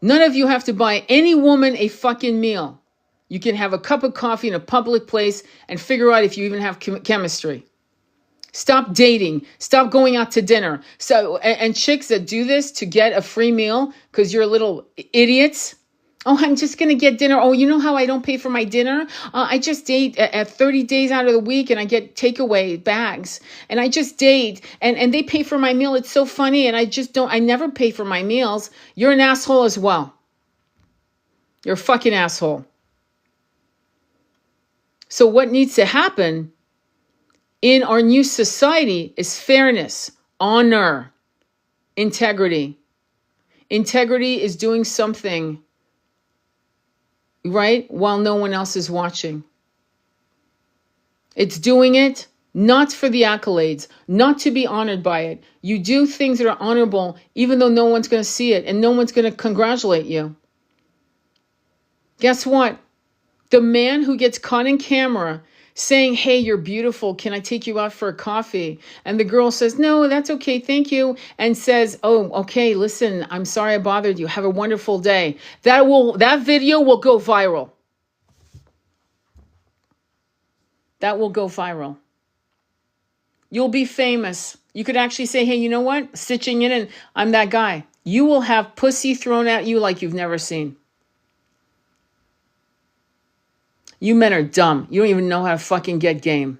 None of you have to buy any woman a fucking meal. You can have a cup of coffee in a public place and figure out if you even have chemistry. Stop dating. Stop going out to dinner. So, and chicks that do this to get a free meal because you're little idiots. Oh, I'm just going to get dinner. Oh, you know how I don't pay for my dinner? I just date at 30 days out of the week and I get takeaway bags. And I just date and they pay for my meal. It's so funny. And I never pay for my meals. You're an asshole as well. You're a fucking asshole. So what needs to happen in our new society is fairness, honor, integrity. Integrity is doing something right while no one else is watching. It's doing it not for the accolades, not to be honored by it. You do things that are honorable even though no one's going to see it and no one's going to congratulate you. Guess what? The man who gets caught in camera saying, hey, you're beautiful, can I take you out for a coffee? And the girl says, no, that's okay, thank you. And says, oh, okay, listen, I'm sorry I bothered you. Have a wonderful day. That video will go viral. That will go viral. You'll be famous. You could actually say, hey, you know what? Stitching it in, I'm that guy. You will have pussy thrown at you like you've never seen. You men are dumb. You don't even know how to fucking get game.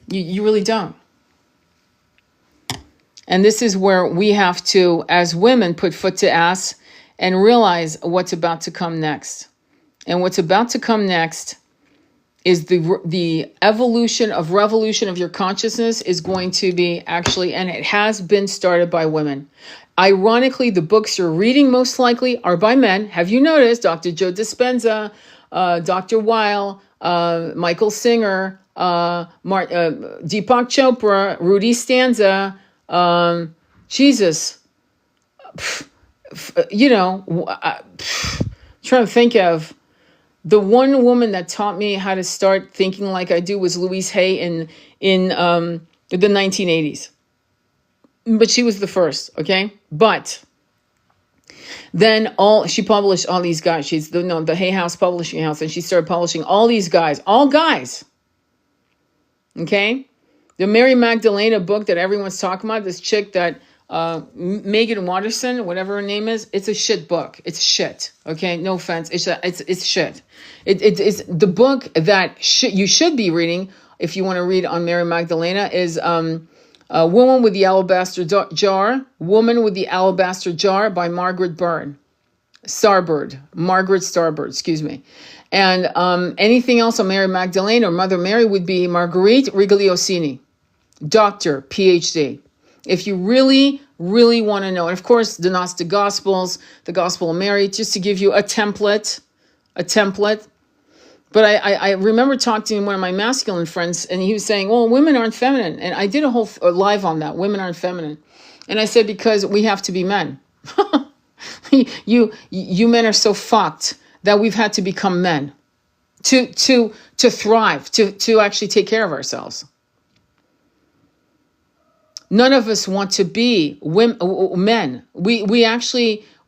You really don't. And this is where we have to, as women, put foot to ass and realize what's about to come next. And what's about to come next is the revolution of your consciousness is going to be actually, and it has been started by women. Ironically, the books you're reading most likely are by men. Have you noticed? Dr. Joe Dispenza, Dr. Weil, Michael Singer, Deepak Chopra, Rudy Stanza, Jesus. Trying to think of the one woman that taught me how to start thinking like I do was Louise Hay in the 1980s. But she was the first, okay? But then she published all these guys. She's the Hay House Publishing House, and she started publishing all these guys, all guys. Okay? The Mary Magdalena book that everyone's talking about, this chick that Megan Watterson, whatever her name is, it's a shit book. It's shit. Okay? No offense. It's shit. It's the book that you should be reading if you want to read on Mary Magdalena is Woman with the Alabaster Jar, Woman with the Alabaster Jar by Margaret Starbird, excuse me. And anything else on Mary Magdalene or Mother Mary would be Marguerite Rigogliosini, doctor, PhD. If you really, really want to know. And of course, the Gnostic Gospels, the Gospel of Mary, just to give you a template. But I remember talking to one of my masculine friends, and he was saying, well, women aren't feminine. And I did a whole live on that. Women aren't feminine. And I said, because we have to be men. You men are so fucked that we've had to become men to thrive, to actually take care of ourselves. None of us want to be men.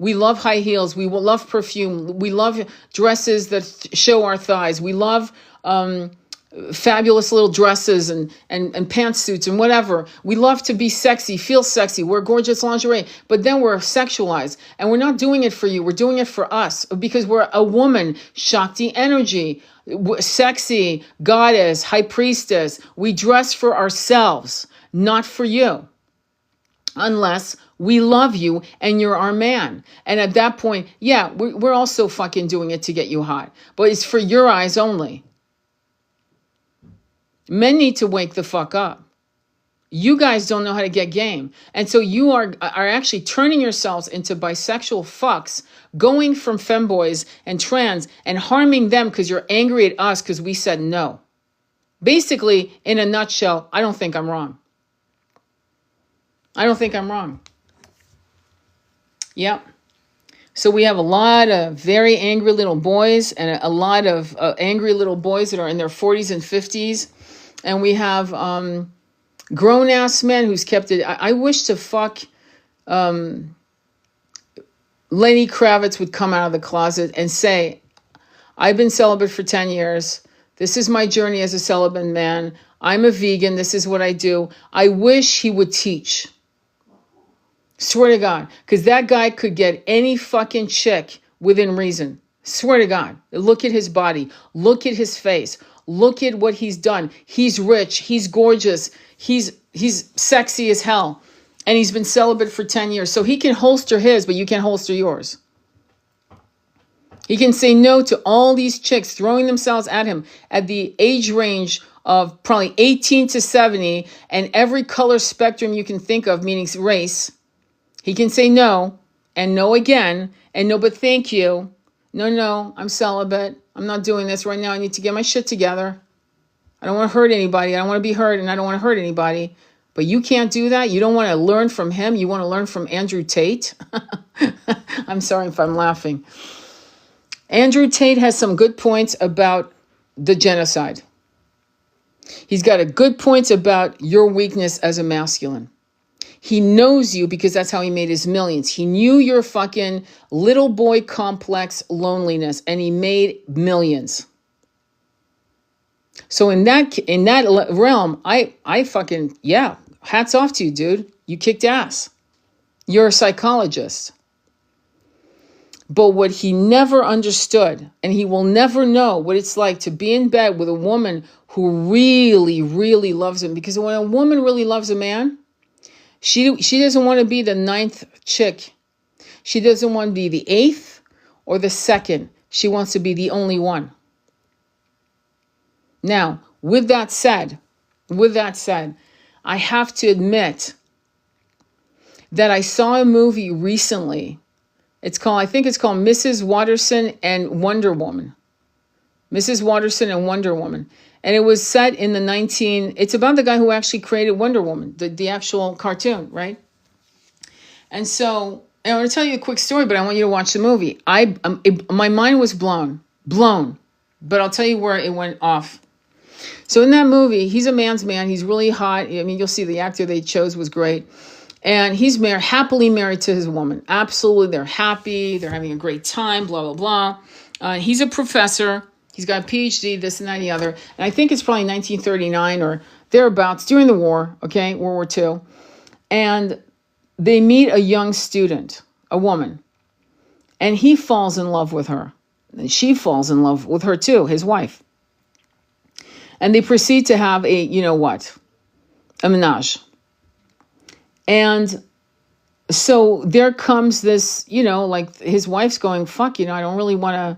We love high heels. We love perfume. We love dresses that show our thighs. We love fabulous little dresses and pantsuits and whatever. We love to be sexy, feel sexy, wear gorgeous lingerie, but then we're sexualized. And we're not doing it for you. We're doing it for us because we're a woman, Shakti energy, sexy, goddess, high priestess. We dress for ourselves, not for you. Unless we love you and you're our man. And at that point, yeah, we're also fucking doing it to get you hot. But it's for your eyes only. Men need to wake the fuck up. You guys don't know how to get game. And so you are actually turning yourselves into bisexual fucks, going from femboys and trans and harming them because you're angry at us because we said no. Basically, in a nutshell, I don't think I'm wrong. Yep. So we have a lot of very angry little boys and a lot of angry little boys that are in their 40s and 50s. And we have grown-ass men who's kept it. I wish to fuck Lenny Kravitz would come out of the closet and say, I've been celibate for 10 years. This is my journey as a celibate man. I'm a vegan. This is what I do. I wish he would teach. Swear to God. Because that guy could get any fucking chick within reason. Swear to God. Look at his body. Look at his face. Look at what he's done. He's rich. He's gorgeous. He's sexy as hell. And he's been celibate for 10 years. So he can holster his, but you can't holster yours. He can say no to all these chicks throwing themselves at him at the age range of probably 18 to 70 and every color spectrum you can think of, meaning race. He can say no and no again and no, but thank you. No, I'm celibate. I'm not doing this right now. I need to get my shit together. I don't want to hurt anybody. I don't want to be hurt and I don't want to hurt anybody. But you can't do that. You don't want to learn from him. You want to learn from Andrew Tate. I'm sorry if I'm laughing. Andrew Tate has some good points about the genocide. He's got a good points about your weakness as a masculine. He knows you because that's how he made his millions. He knew your fucking little boy complex loneliness and he made millions. So in that realm, I fucking, yeah, hats off to you, dude. You kicked ass. You're a psychologist. But what he never understood, and he will never know what it's like to be in bed with a woman who really, really loves him. Because when a woman really loves a man, she doesn't want to be the 9th chick. She doesn't want to be the 8th or the 2nd. She wants to be the only one. Now, with that said, I have to admit that I saw a movie recently. I think it's called Mrs. Watterson and Wonder Woman. Mrs. Watterson and Wonder Woman. And it was set in it's about the guy who actually created Wonder Woman, the actual cartoon, right? And so, and I want to tell you a quick story, but I want you to watch the movie. My mind was blown, but I'll tell you where it went off. So in that movie, he's a man's man. He's really hot. I mean, you'll see the actor they chose was great. And he's happily married to his woman. Absolutely. They're happy. They're having a great time, blah, blah, blah. He's a professor. He's got a PhD, this and that and the other. And I think it's probably 1939 or thereabouts during the war, okay, World War II. And they meet a young student, a woman. And he falls in love with her. And she falls in love with her too, his wife. And they proceed to have a ménage. And so there comes this, like his wife's going, fuck, I don't really want to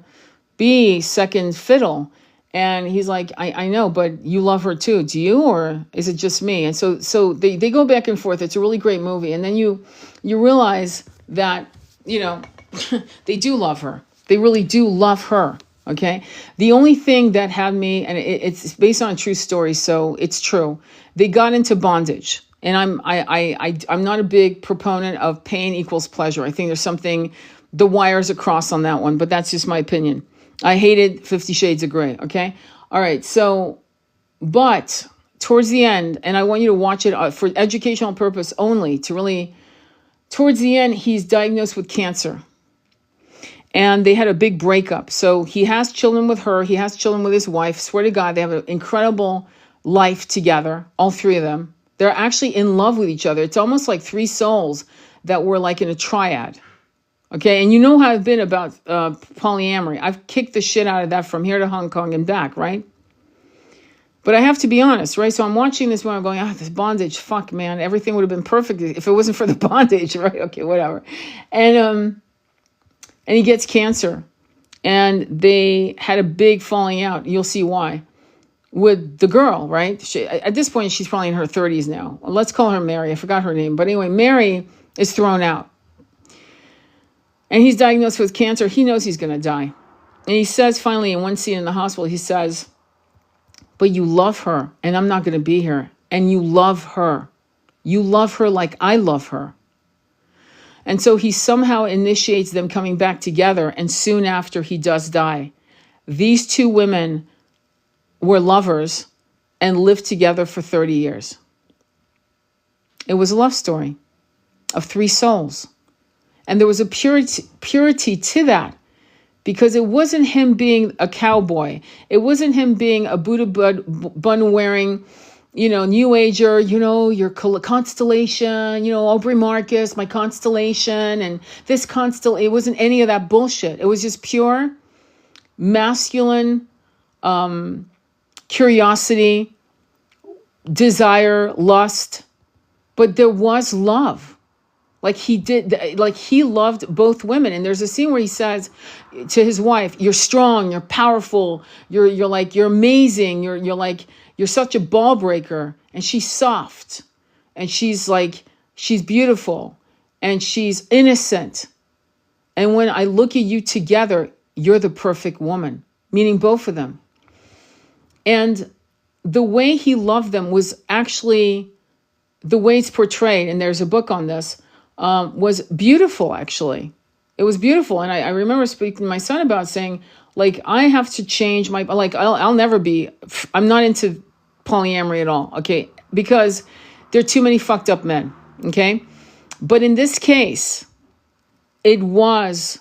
be second fiddle. And he's like, I know, but you love her too. Do you, or is it just me? And so they go back and forth. It's a really great movie. And then you realize that, they do love her. They really do love her. Okay. The only thing that had me, and it's based on a true story, so it's true. They got into bondage. And I'm not a big proponent of pain equals pleasure. I think there's something, the wires are crossed on that one, but that's just my opinion. I hated 50 Shades of Grey. Okay. All right. So, but towards the end, and I want you to watch it for educational purpose only towards the end, he's diagnosed with cancer. And they had a big breakup. So he has children with her. He has children with his wife. Swear to God, they have an incredible life together, all three of them. They're actually in love with each other. It's almost like three souls that were like in a triad. Okay, and you know how I've been about polyamory. I've kicked the shit out of that from here to Hong Kong and back, right? But I have to be honest, right? So I'm watching this one, I'm going, this bondage, fuck, man. Everything would have been perfect if it wasn't for the bondage, right? Okay, whatever. And he gets cancer. And they had a big falling out. You'll see why. With the girl, right? At this point, she's probably in her 30s now. Let's call her Mary. I forgot her name. But anyway, Mary is thrown out. And he's diagnosed with cancer. He knows he's going to die. And he says finally in one scene in the hospital, he says, but you love her and I'm not going to be here. And you love her. You love her like I love her. And so he somehow initiates them coming back together. And soon after he does die, these two women were lovers and lived together for 30 years. It was a love story of three souls. And there was a purity to that, because it wasn't him being a cowboy. It wasn't him being a Buddha bun wearing, New Ager, your constellation, Aubrey Marcus, my constellation, and this constellation. It wasn't any of that bullshit. It was just pure masculine curiosity, desire, lust. But there was love. Like he loved both women. And there's a scene where he says to his wife, "You're strong, you're powerful, you're amazing, you're such a ball breaker." And she's soft, and she's beautiful, and she's innocent. And when I look at you together, you're the perfect woman, meaning both of them. And the way he loved them was actually the way it's portrayed. And there's a book on this. Was beautiful, actually. It was beautiful. And I remember speaking to my son about saying, I have to change my, I'll never be, I'm not into polyamory at all, okay? Because there are too many fucked up men, okay? But in this case, it was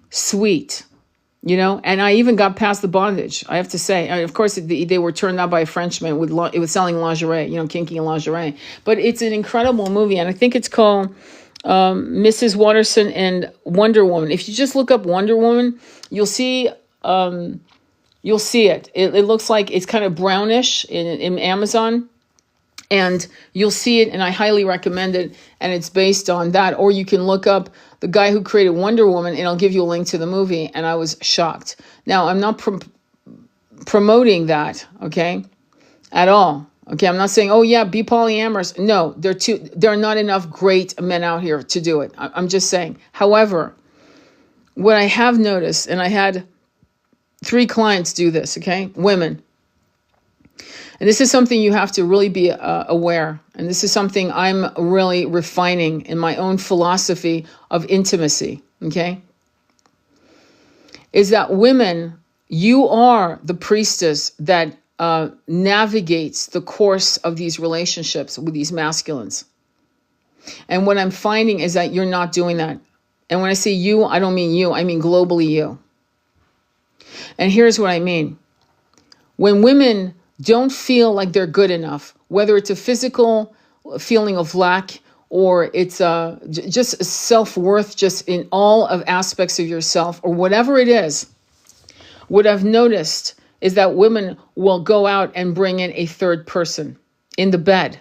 sweet, and I even got past the bondage, I have to say. Of course, they were turned on by a Frenchman with selling lingerie, kinky and lingerie. But it's an incredible movie, and I think it's called Mrs. Watterson and Wonder Woman. If you just look up Wonder Woman, you'll see it. It looks like it's kind of brownish in Amazon, and you'll see it, and I highly recommend it. And it's based on that. Or you can look up the guy who created Wonder Woman, and I'll give you a link to the movie. And I was shocked. Now, I'm not promoting that, okay, at all. Okay, I'm not saying, oh yeah, be polyamorous. No, there are not enough great men out here to do it. I'm just saying. However, what I have noticed, and I had 3 clients do this, okay, women. And this is something you have to really be aware. And this is something I'm really refining in my own philosophy of intimacy, okay? Is that women, you are the priestess that navigates the course of these relationships with these masculines. And what I'm finding is that you're not doing that. And when I say you, I don't mean you, I mean globally you. And here's what I mean. When women don't feel like they're good enough, whether it's a physical feeling of lack or it's just self-worth, just in all of aspects of yourself, or whatever it is, what I've noticed is that women will go out and bring in a third person in the bed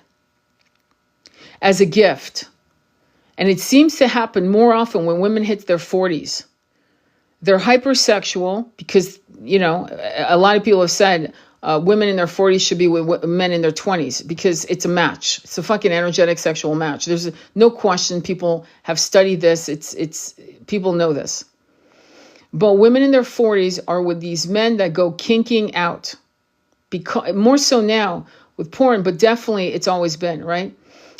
as a gift. And it seems to happen more often when women hit their 40s. They're hypersexual because, a lot of people have said women in their 40s should be with men in their 20s because it's a match. It's a fucking energetic sexual match. There's no question. People have studied this. It's people know this. But women in their 40s are with these men that go kinking out, because more so now with porn, but definitely it's always been, right?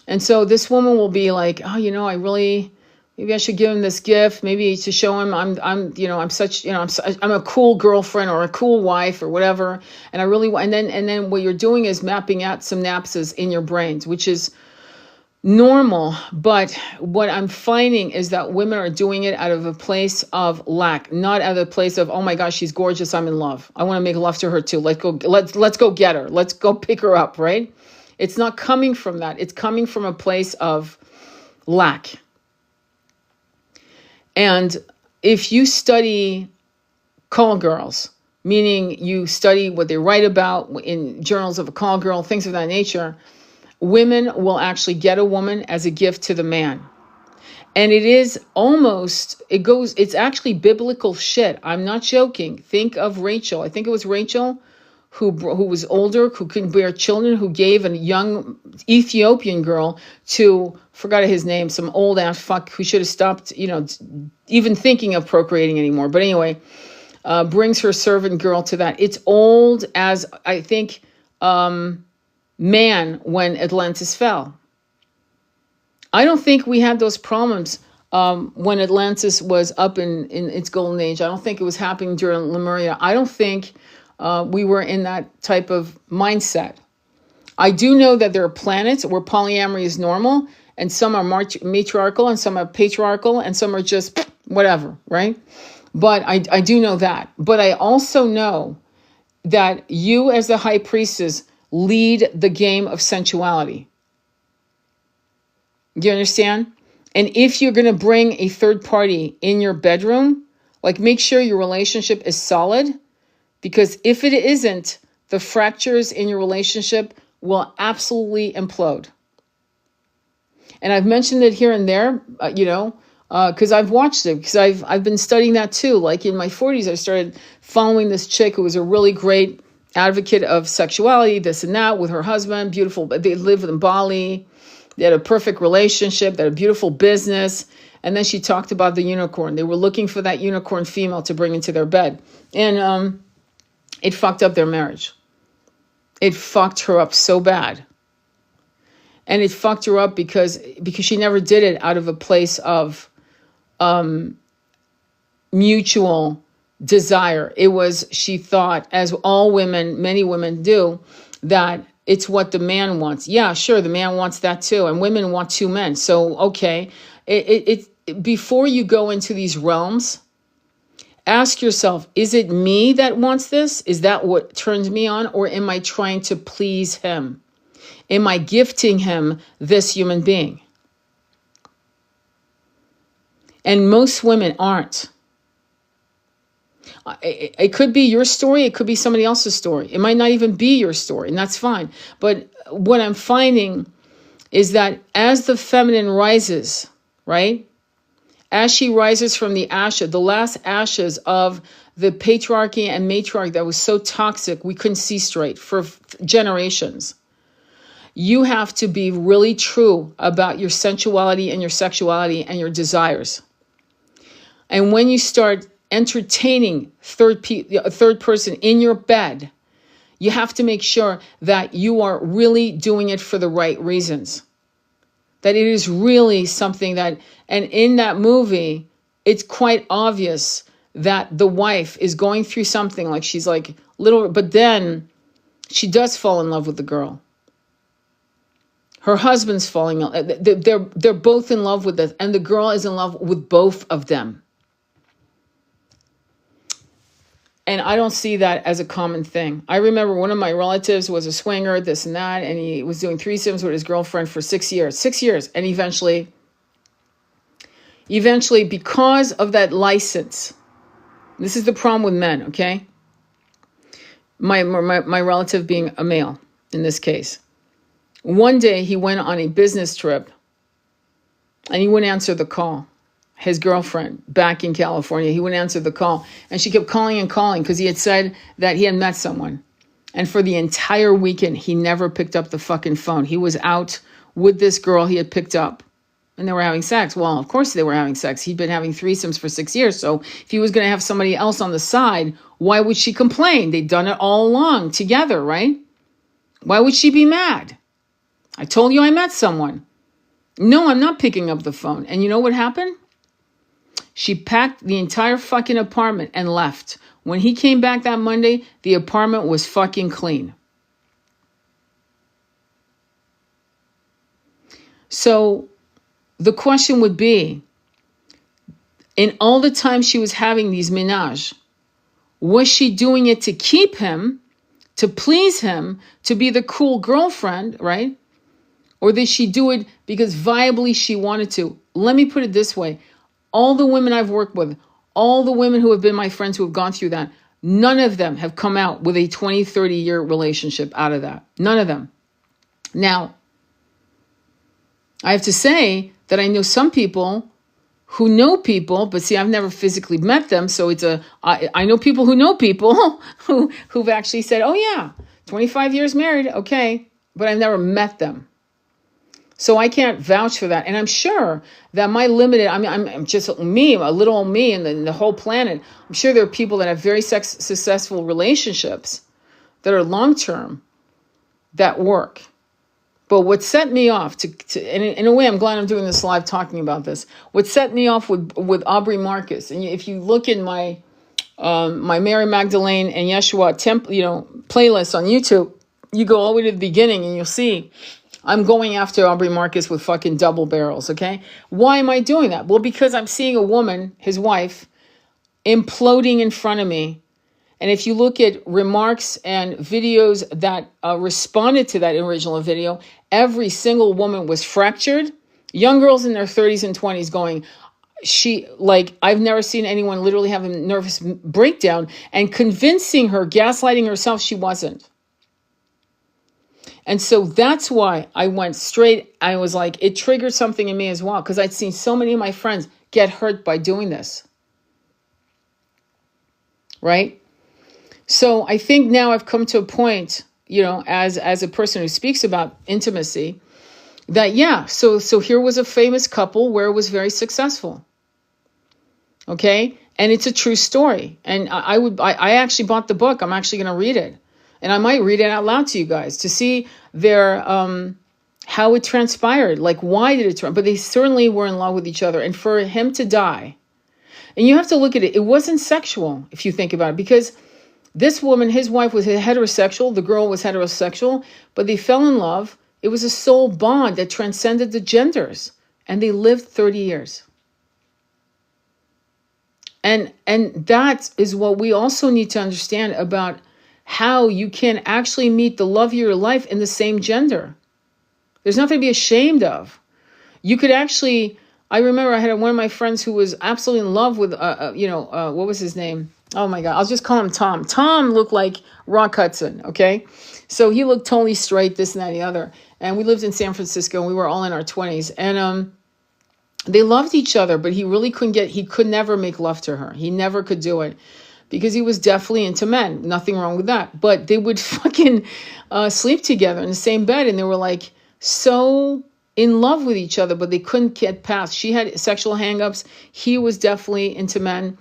And so this woman will be like, oh, maybe I should give him this gift, maybe to show him I'm a cool girlfriend or a cool wife or whatever. And I really want, and then what you're doing is mapping out synapses in your brains, which is normal. But what I'm finding is that women are doing it out of a place of lack, not out of a place of, oh my gosh, she's gorgeous, I'm in love, I want to make love to her too, let's go get her, let's go pick her up, right? It's not coming from that. It's coming from a place of lack. And if you study call girls, meaning you study what they write about in journals of a call girl, things of that nature, women will actually get a woman as a gift to the man. And it's actually biblical shit. I'm not joking. Think of Rachel. I think it was Rachel who was older, who couldn't bear children, who gave a young Ethiopian girl to, forgot his name, some old ass fuck who should have stopped, even thinking of procreating anymore. But anyway, brings her servant girl to that. It's old as, I think, man when Atlantis fell. I don't think we had those problems when Atlantis was up in its golden age. I don't think it was happening during Lemuria. I don't think we were in that type of mindset. I do know that there are planets where polyamory is normal, and some are matriarchal, and some are patriarchal, and some are just whatever, right? But I do know that. But I also know that you as the high priestess lead the game of sensuality. Do you understand? And if you're going to bring a third party in your bedroom, like make sure your relationship is solid, because if it isn't, the fractures in your relationship will absolutely implode. And I've mentioned it here and there, because I've watched it, because I've been studying that too. Like in my 40s, I started following this chick who was a really great advocate of sexuality, this and that, with her husband, beautiful. They lived in Bali. They had a perfect relationship. They had a beautiful business. And then she talked about the unicorn. They were looking for that unicorn female to bring into their bed. And it fucked up their marriage. It fucked her up so bad. And it fucked her up because she never did it out of a place of mutual desire. It was, she thought, as all women, many women do, that it's what the man wants. Yeah, sure, the man wants that too. And women want two men. So, okay, before you go into these realms, ask yourself, is it me that wants this? Is that what turns me on? Or am I trying to please him? Am I gifting him this human being? And most women aren't. It could be your story. It could be somebody else's story. It might not even be your story, and that's fine. But what I'm finding is that as the feminine rises, right? As she rises from the ashes, the last ashes of the patriarchy and matriarchy that was so toxic, we couldn't see straight for generations. You have to be really true about your sensuality and your sexuality and your desires. And when you start entertaining a third person in your bed, you have to make sure that you are really doing it for the right reasons. That it is really something that, and in that movie, it's quite obvious that the wife is going through something, like she's like little, but then she does fall in love with the girl. Her husband's falling in love. They're both in love with it, and the girl is in love with both of them. And I don't see that as a common thing. I remember one of my relatives was a swinger, this and that, and he was doing threesomes with his girlfriend for 6 years. 6 years. And eventually, because of that license, this is the problem with men, okay? My relative being a male in this case. One day he went on a business trip and he wouldn't answer the call. His girlfriend back in California, he wouldn't answer the call. And she kept calling and calling because he had said that he had met someone. And for the entire weekend, he never picked up the fucking phone. He was out with this girl he had picked up. And they were having sex. Well, of course they were having sex. He'd been having threesomes for 6 years. So if he was going to have somebody else on the side, why would she complain? They'd done it all along together, right? Why would she be mad? I told you I met someone. No, I'm not picking up the phone. And you know what happened? She packed the entire fucking apartment and left. When he came back that Monday, the apartment was fucking clean. So the question would be, in all the time she was having these ménage, was she doing it to keep him, to please him, to be the cool girlfriend, right? Or did she do it because viably she wanted to? Let me put it this way. All the women I've worked with, all the women who have been my friends who have gone through that, none of them have come out with a 20, 30-year relationship out of that. None of them. Now, I have to say that I know some people who know people, but see, I've never physically met them. So I know people who know people who've actually said, oh yeah, 25 years married, okay, but I've never met them. So I can't vouch for that. And I'm sure that my limited, I'm just me, a little old me and the whole planet. I'm sure there are people that have very successful relationships that are long-term that work. But what set me off and in a way, I'm glad I'm doing this live talking about this. What set me off with Aubrey Marcus, and if you look in my Mary Magdalene and Yeshua playlist on YouTube, you go all the way to the beginning and you'll see I'm going after Aubrey Marcus with fucking double barrels, okay? Why am I doing that? Well, because I'm seeing a woman, his wife, imploding in front of me. And if you look at remarks and videos that responded to that original video, every single woman was fractured. Young girls in their 30s and 20s going, I've never seen anyone literally have a nervous breakdown, and convincing her, gaslighting herself she wasn't. And so that's why I went straight. I was like, it triggered something in me as well, because I'd seen so many of my friends get hurt by doing this. Right? So I think now I've come to a point, as a person who speaks about intimacy, that so here was a famous couple where it was very successful. Okay? And it's a true story. And I actually bought the book. I'm actually going to read it. And I might read it out loud to you guys to see their how it transpired. Like, why did it transpire? But they certainly were in love with each other. And for him to die, and you have to look at it, it wasn't sexual, if you think about it, because this woman, his wife, was heterosexual. The girl was heterosexual, but they fell in love. It was a soul bond that transcended the genders, and they lived 30 years. And that is what we also need to understand about how you can actually meet the love of your life in the same gender. There's nothing to be ashamed of. You could actually, I remember I had one of my friends who was absolutely in love with, what was his name? Oh my God, I'll just call him Tom. Tom looked like Rock Hudson, okay? So he looked totally straight, this and that and the other. And we lived in San Francisco, and we were all in our 20s. And they loved each other, but he could never make love to her. He never could do it because he was definitely into men. Nothing wrong with that. But they would fucking sleep together in the same bed, and they were like so in love with each other, but they couldn't get past. She had sexual hangups. He was definitely into men.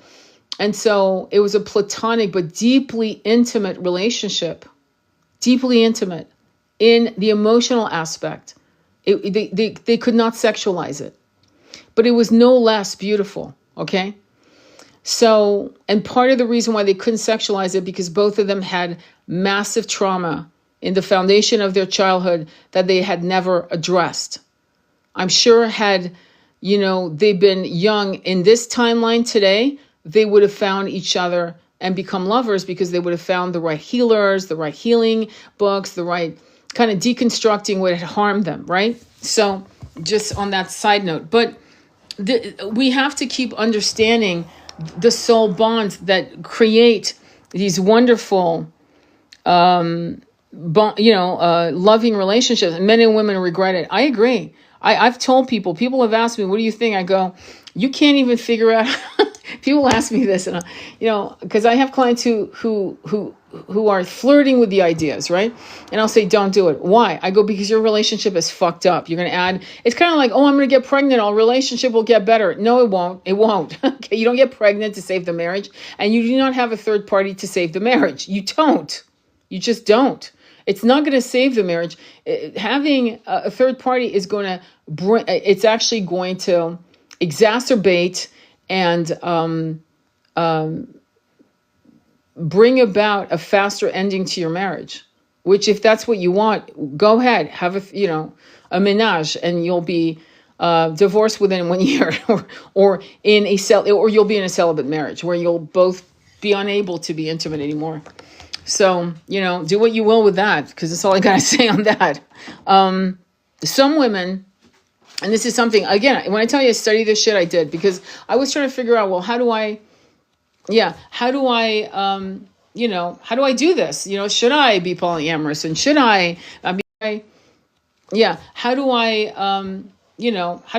And so it was a platonic but deeply intimate relationship, deeply intimate in the emotional aspect. They could not sexualize it, but it was no less beautiful, okay? So, and part of the reason why they couldn't sexualize it, because both of them had massive trauma in the foundation of their childhood that they had never addressed. I'm sure had, they been young in this timeline today, they would have found each other and become lovers, because they would have found the right healers, the right healing books, the right kind of deconstructing what had harmed them, right? So just on that side note, but we have to keep understanding the soul bonds that create these wonderful, loving relationships. Men and women regret it. I agree. I've told people have asked me, what do you think? I go, you can't even figure out. People ask me this, and because I have clients who are flirting with the ideas, right? And I'll say, don't do it. Why? I go, because your relationship is fucked up. You're going to add, it's kind of like, oh, I'm going to get pregnant. Our relationship will get better. No, it won't. It won't. Okay. You don't get pregnant to save the marriage, and you do not have a third party to save the marriage. You don't. You just don't. It's not going to save the marriage. Having a third party is going to bring, it's actually going to exacerbate and bring about a faster ending to your marriage, which, if that's what you want, go ahead, have a ménage, and you'll be divorced within 1 year, or you'll be in a celibate marriage where you'll both be unable to be intimate anymore. So, do what you will with that, because that's all I got to say on that. Some women, and this is something, again, when I tell you I study this shit, I did, because I was trying to figure out, well, how do I do this? Should I be polyamorous, and should I how do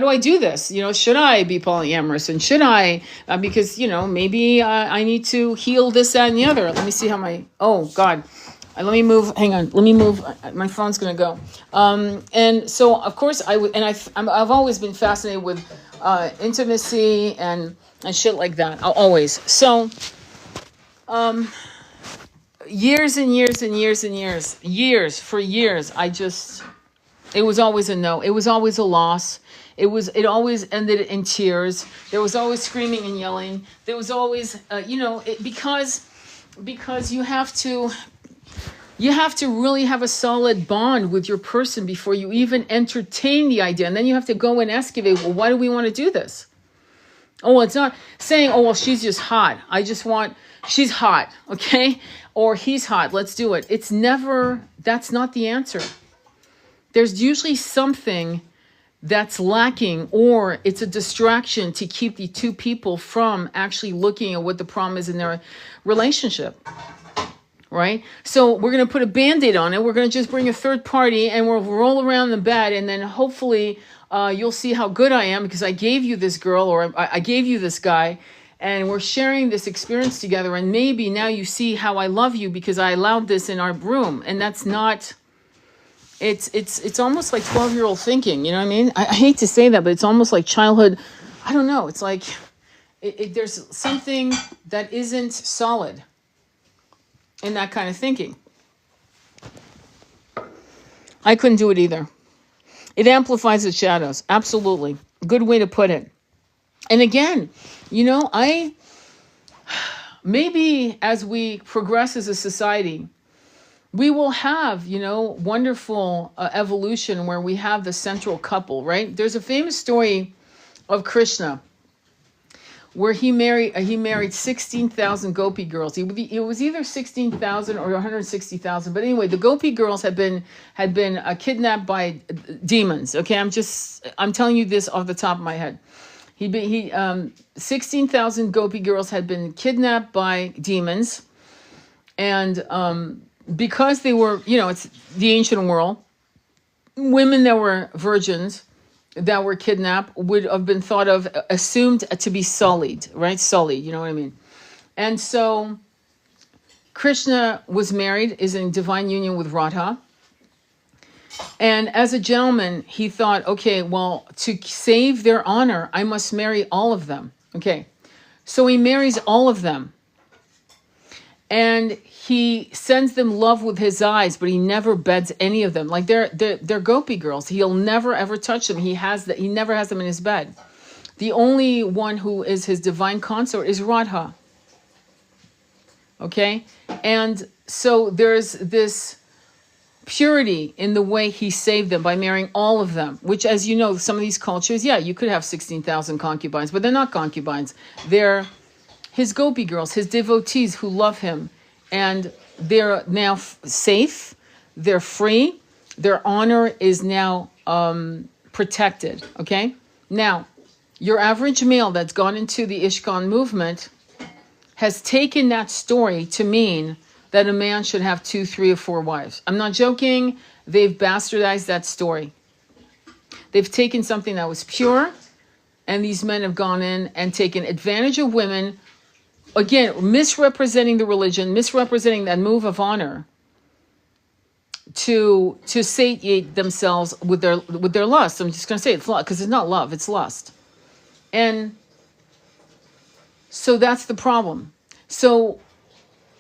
I do this? Should I be polyamorous, and should I, because, maybe I need to heal this, that, and the other. Let me see how oh God. Let me move. Hang on. Let me move. My phone's going to go. And so, of course, I've always been fascinated with intimacy and shit like that. Always. So, years and years and years and years, it was always a no. It was always a loss. It always ended in tears. There was always screaming and yelling. There was always, because you have to You have to really have a solid bond with your person before you even entertain the idea. And then you have to go and excavate, well, why do we want to do this? Oh, well, it's not saying, oh, well, she's just hot. She's hot, okay? Or he's hot, let's do it. It's never, that's not the answer. There's usually something that's lacking, or it's a distraction to keep the two people from actually looking at what the problem is in their relationship. Right? So we're going to put a Band-Aid on it. We're going to just bring a third party and we'll roll around the bed, and then hopefully you'll see how good I am because I gave you this girl, or I gave you this guy, and we're sharing this experience together, and maybe now you see how I love you because I allowed this in our room. And that's not, it's almost like 12-year-old thinking, you know what I mean? I hate to say that, but it's almost like childhood. I don't know. It's like there's something that isn't solid in that kind of thinking. I couldn't do it either. It amplifies the shadows. Absolutely. Good way to put it. And again, you know, maybe as we progress as a society, we will have, you know, wonderful evolution where we have the central couple, right? There's a famous story of Krishna where he married 16,000 gopi girls. It was either 16,000 or 160,000. But anyway, the gopi girls had been kidnapped by demons. Okay, I'm telling you this off the top of my head. 16,000 gopi girls had been kidnapped by demons, and because they were, you know, it's the ancient world, women that were virgins that were kidnapped would have been assumed to be sullied, right? Sullied, you know what I mean? And so Krishna was married, is in divine union with Radha. And as a gentleman, he thought, okay, well, to save their honor, I must marry all of them. Okay. So he marries all of them. And he sends them love with his eyes, but he never beds any of them. Like they're gopi girls. He'll never ever touch them. He never has them in his bed. The only one who is his divine consort is Radha. Okay? And so there's this purity in the way he saved them by marrying all of them, which, as you know, some of these cultures, yeah, you could have 16,000 concubines, but they're not concubines. They're his gopi girls, his devotees who love him, and they're now safe, they're free, their honor is now protected, okay? Now, your average male that's gone into the ISKCON movement has taken that story to mean that a man should have 2, 3, or 4 wives. I'm not joking. They've bastardized that story. They've taken something that was pure, and these men have gone in and taken advantage of women, again, misrepresenting the religion, misrepresenting that move of honor to satiate themselves with their lust. I'm just going to say it's lust, because it's not love, it's lust. And so that's the problem. So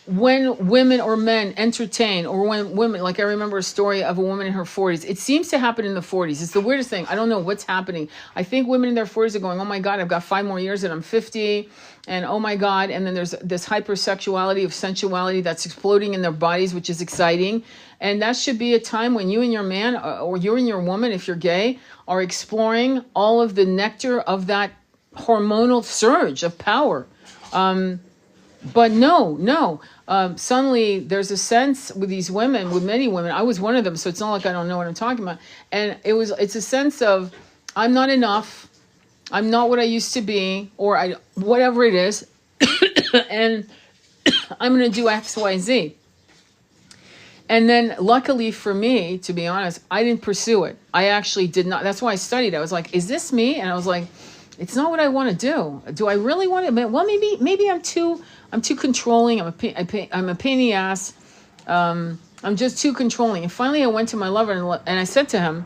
when women or men entertain, or when women, like I remember a story of a woman in her 40s. It seems to happen in the 40s. It's the weirdest thing. I don't know what's happening. I think women in their 40s are going, oh my God, I've got 5 more years and I'm 50. And oh my God. And then there's this hypersexuality of sensuality that's exploding in their bodies, which is exciting. And that should be a time when you and your man, or you and your woman, if you're gay, are exploring all of the nectar of that hormonal surge of power. But no. Suddenly there's a sense with these women, with many women. I was one of them, so it's not like I don't know what I'm talking about. And it's a sense of, I'm not enough. I'm not what I used to be, or whatever it is. And I'm going to do X, Y, Z. And then luckily for me, to be honest, I didn't pursue it. I actually did not. That's why I studied. I was like, is this me? And I was like, it's not what I want to do. Do I really want to? Well, maybe I'm too controlling. I'm a pain in the ass. I'm just too controlling. And finally I went to my lover and I said to him,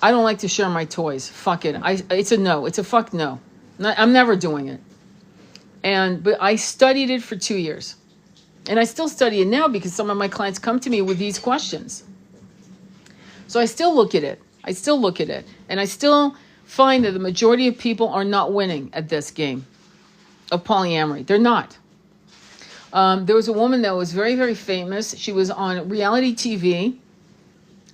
I don't like to share my toys. Fuck it. It's a no. It's a fuck no. I'm never doing it. But I studied it for 2 years. And I still study it now because some of my clients come to me with these questions. So I still look at it. And I still find that the majority of people are not winning at this game of polyamory. They're not. There was a woman that was very, very famous. She was on reality TV.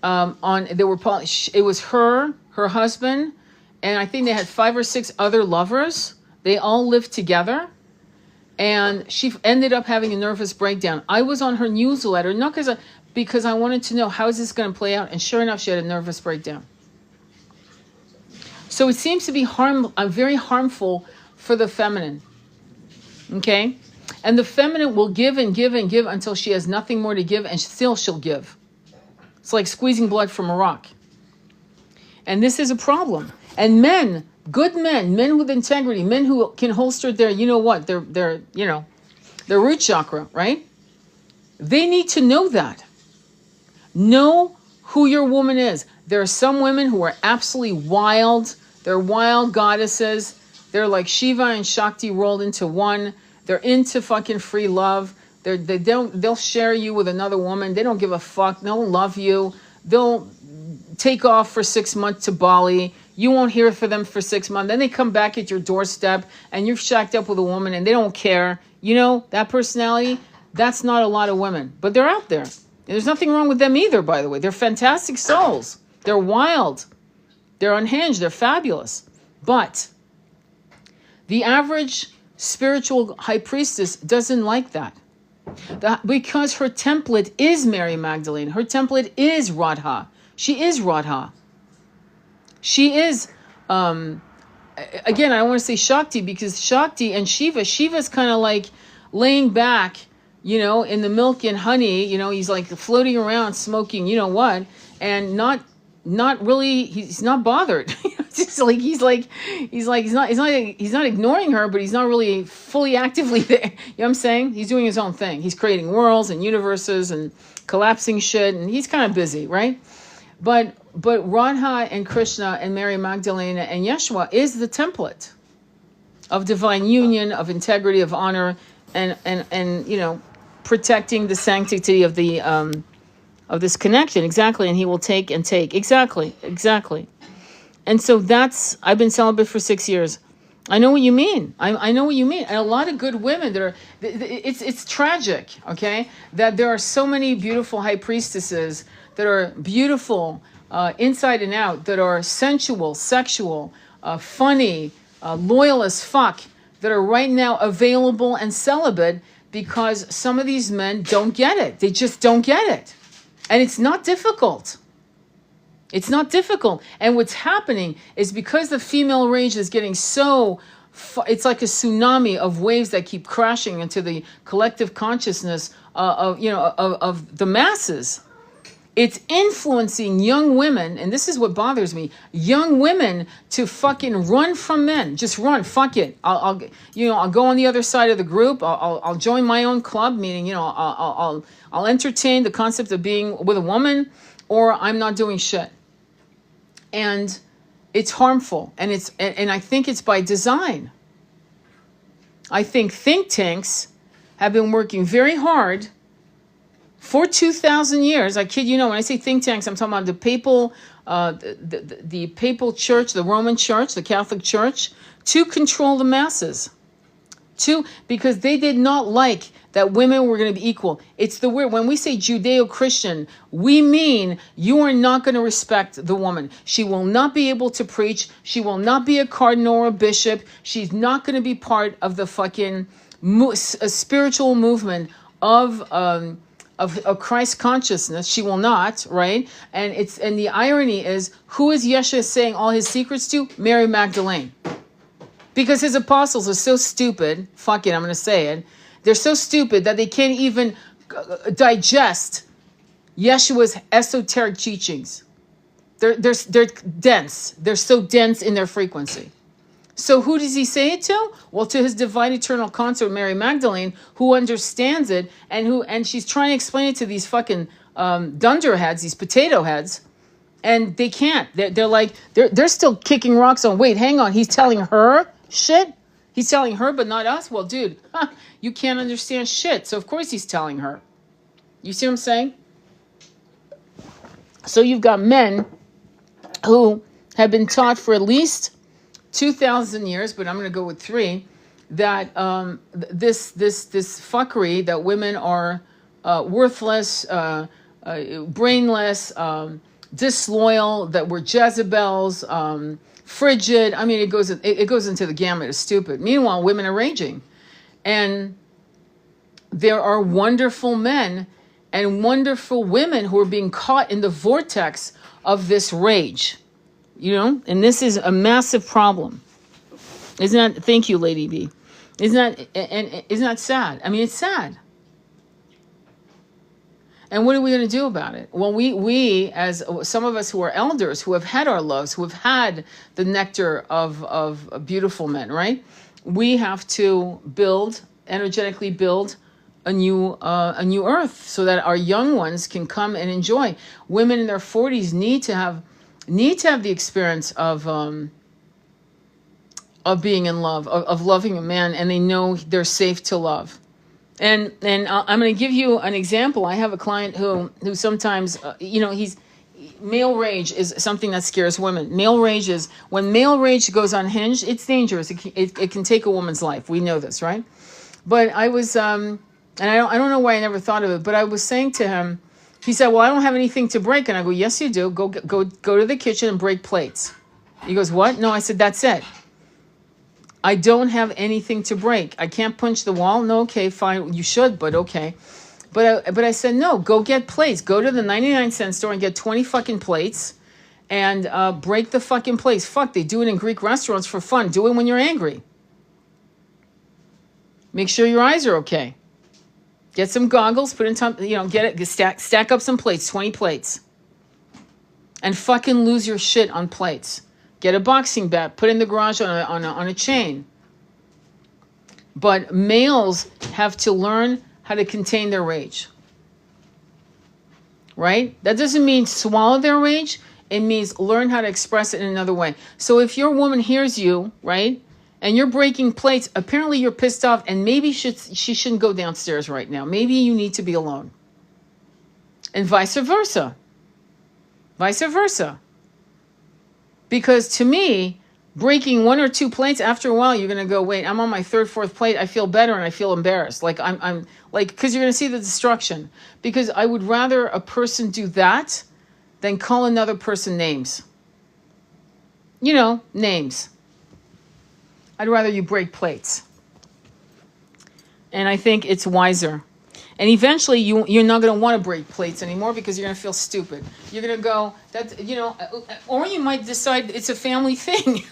It was her husband, and I think they had 5 or 6 other lovers. They all lived together, and she ended up having a nervous breakdown. I was on her newsletter, not because I wanted to know how is this going to play out, and sure enough, she had a nervous breakdown. So it seems to be very harmful for the feminine. Okay? And the feminine will give and give and give until she has nothing more to give, and still she'll give. It's like squeezing blood from a rock. And this is a problem. And men, good men with integrity, men who can holster their, their root chakra, right? They need to know that. Know who your woman is. There are some women who are absolutely wild. They're wild goddesses. They're like Shiva and Shakti rolled into one. They're into fucking free love. They'll share you with another woman. They don't give a fuck. They'll love you. They'll take off for 6 months to Bali. You won't hear from them for 6 months. Then they come back at your doorstep and you're shacked up with a woman and they don't care. You know, that personality, that's not a lot of women. But they're out there. And there's nothing wrong with them either, by the way. They're fantastic souls. They're wild. They're unhinged. They're fabulous. But the average spiritual high priestess doesn't like that. Because her template is Mary Magdalene. Her template is Radha. She is Radha. She is, again, I don't want to say Shakti because Shakti and Shiva's kind of like laying back, in the milk and honey, he's like floating around smoking, and not really, he's not bothered. It's just he's not ignoring her, but he's not really fully actively there. You know what I'm saying? He's doing his own thing. He's creating worlds and universes and collapsing shit, and he's kind of busy, right? But Radha and Krishna and Mary Magdalene and Yeshua is the template of divine union, of integrity, of honor, and protecting the sanctity of the of this connection. Exactly. And he will take and take. Exactly. And so I've been celibate for 6 years. I know what you mean. I know what you mean. And a lot of good women it's tragic, okay, that there are so many beautiful high priestesses that are beautiful inside and out, that are sensual, sexual, funny, loyal as fuck, that are right now available and celibate because some of these men don't get it. They just don't get it. And it's not difficult. It's not difficult. And what's happening is because the female rage is getting so, it's like a tsunami of waves that keep crashing into the collective consciousness of the masses. It's influencing young women, and this is what bothers me, young women to fucking run from men. Just run, fuck it. I'll go on the other side of the group. I'll join my own club, meaning, I'll entertain the concept of being with a woman, or I'm not doing shit. And it's harmful, and I think it's by design. I think think tanks have been working very hard for 2,000 years. I kid you not. When I say think tanks, I'm talking about the papal, the papal church, the Roman church, the Catholic church, to control the masses. Because they did not like that women were going to be equal. It's the word, when we say Judeo-Christian, we mean you are not going to respect the woman. She will not be able to preach. She will not be a cardinal or a bishop. She's not going to be part of the fucking spiritual movement of Christ consciousness. She will not, right? And the irony is, who is Yeshua saying all his secrets to? Mary Magdalene. Because his apostles are so stupid, fuck it, I'm going to say it, they're so stupid that they can't even digest Yeshua's esoteric teachings. They're dense. They're so dense in their frequency. So who does he say it to? Well, to his divine eternal consort, Mary Magdalene, who understands it, and she's trying to explain it to these fucking dunderheads, these potato heads, and they can't. They're still kicking rocks on. Wait, hang on. He's telling her shit. He's telling her, but not us. Well, dude, you can't understand shit. So of course he's telling her. You see what I'm saying? So you've got men who have been taught for at least 2,000 years, but I'm going to go with 3, that this fuckery that women are worthless, brainless, disloyal, that we're Jezebels, frigid. I mean, it goes into the gamut of stupid. Meanwhile, women are raging, and there are wonderful men and wonderful women who are being caught in the vortex of this rage, and this is a massive problem. Isn't that, thank you, Lady B. Isn't that sad? I mean, it's sad. And what are we going to do about it? Well, we, as some of us who are elders, who have had our loves, who have had the nectar of beautiful men, right? We have to energetically build a new earth, so that our young ones can come and enjoy. Women in their 40s need to have the experience of being in love, of loving a man, and they know they're safe to love. And I'm going to give you an example. I have a client who sometimes, male rage is something that scares women. Male rage is, when male rage goes unhinged, it's dangerous. It can take a woman's life. We know this, right? But I was, and I don't know why I never thought of it, but I was saying to him, he said, well, I don't have anything to break. And I go, yes, you do. Go to the kitchen and break plates. He goes, what? No, I said, that's it. I don't have anything to break. I can't punch the wall. No, okay, fine. You should, but okay. But I said, no, go get plates. Go to the 99-cent store and get 20 fucking plates and break the fucking plates. Fuck, they do it in Greek restaurants for fun. Do it when you're angry. Make sure your eyes are okay. Get some goggles, put in top, stack up some plates, 20 plates. And fucking lose your shit on plates. Get a boxing bat, put in the garage on a chain. But males have to learn how to contain their rage. Right? That doesn't mean swallow their rage. It means learn how to express it in another way. So if your woman hears you, right, and you're breaking plates, apparently you're pissed off, and maybe she shouldn't go downstairs right now. Maybe you need to be alone. And vice versa. Vice versa. Because to me, breaking one or two plates, after a while, you're going to go, wait, I'm on my third, fourth plate. I feel better and I feel embarrassed. Like I'm like, because you're going to see the destruction. Because I would rather a person do that than call another person names. Names. I'd rather you break plates. And I think it's wiser. And eventually you're not going to want to break plates anymore because you're going to feel stupid. You're going to go, or you might decide it's a family thing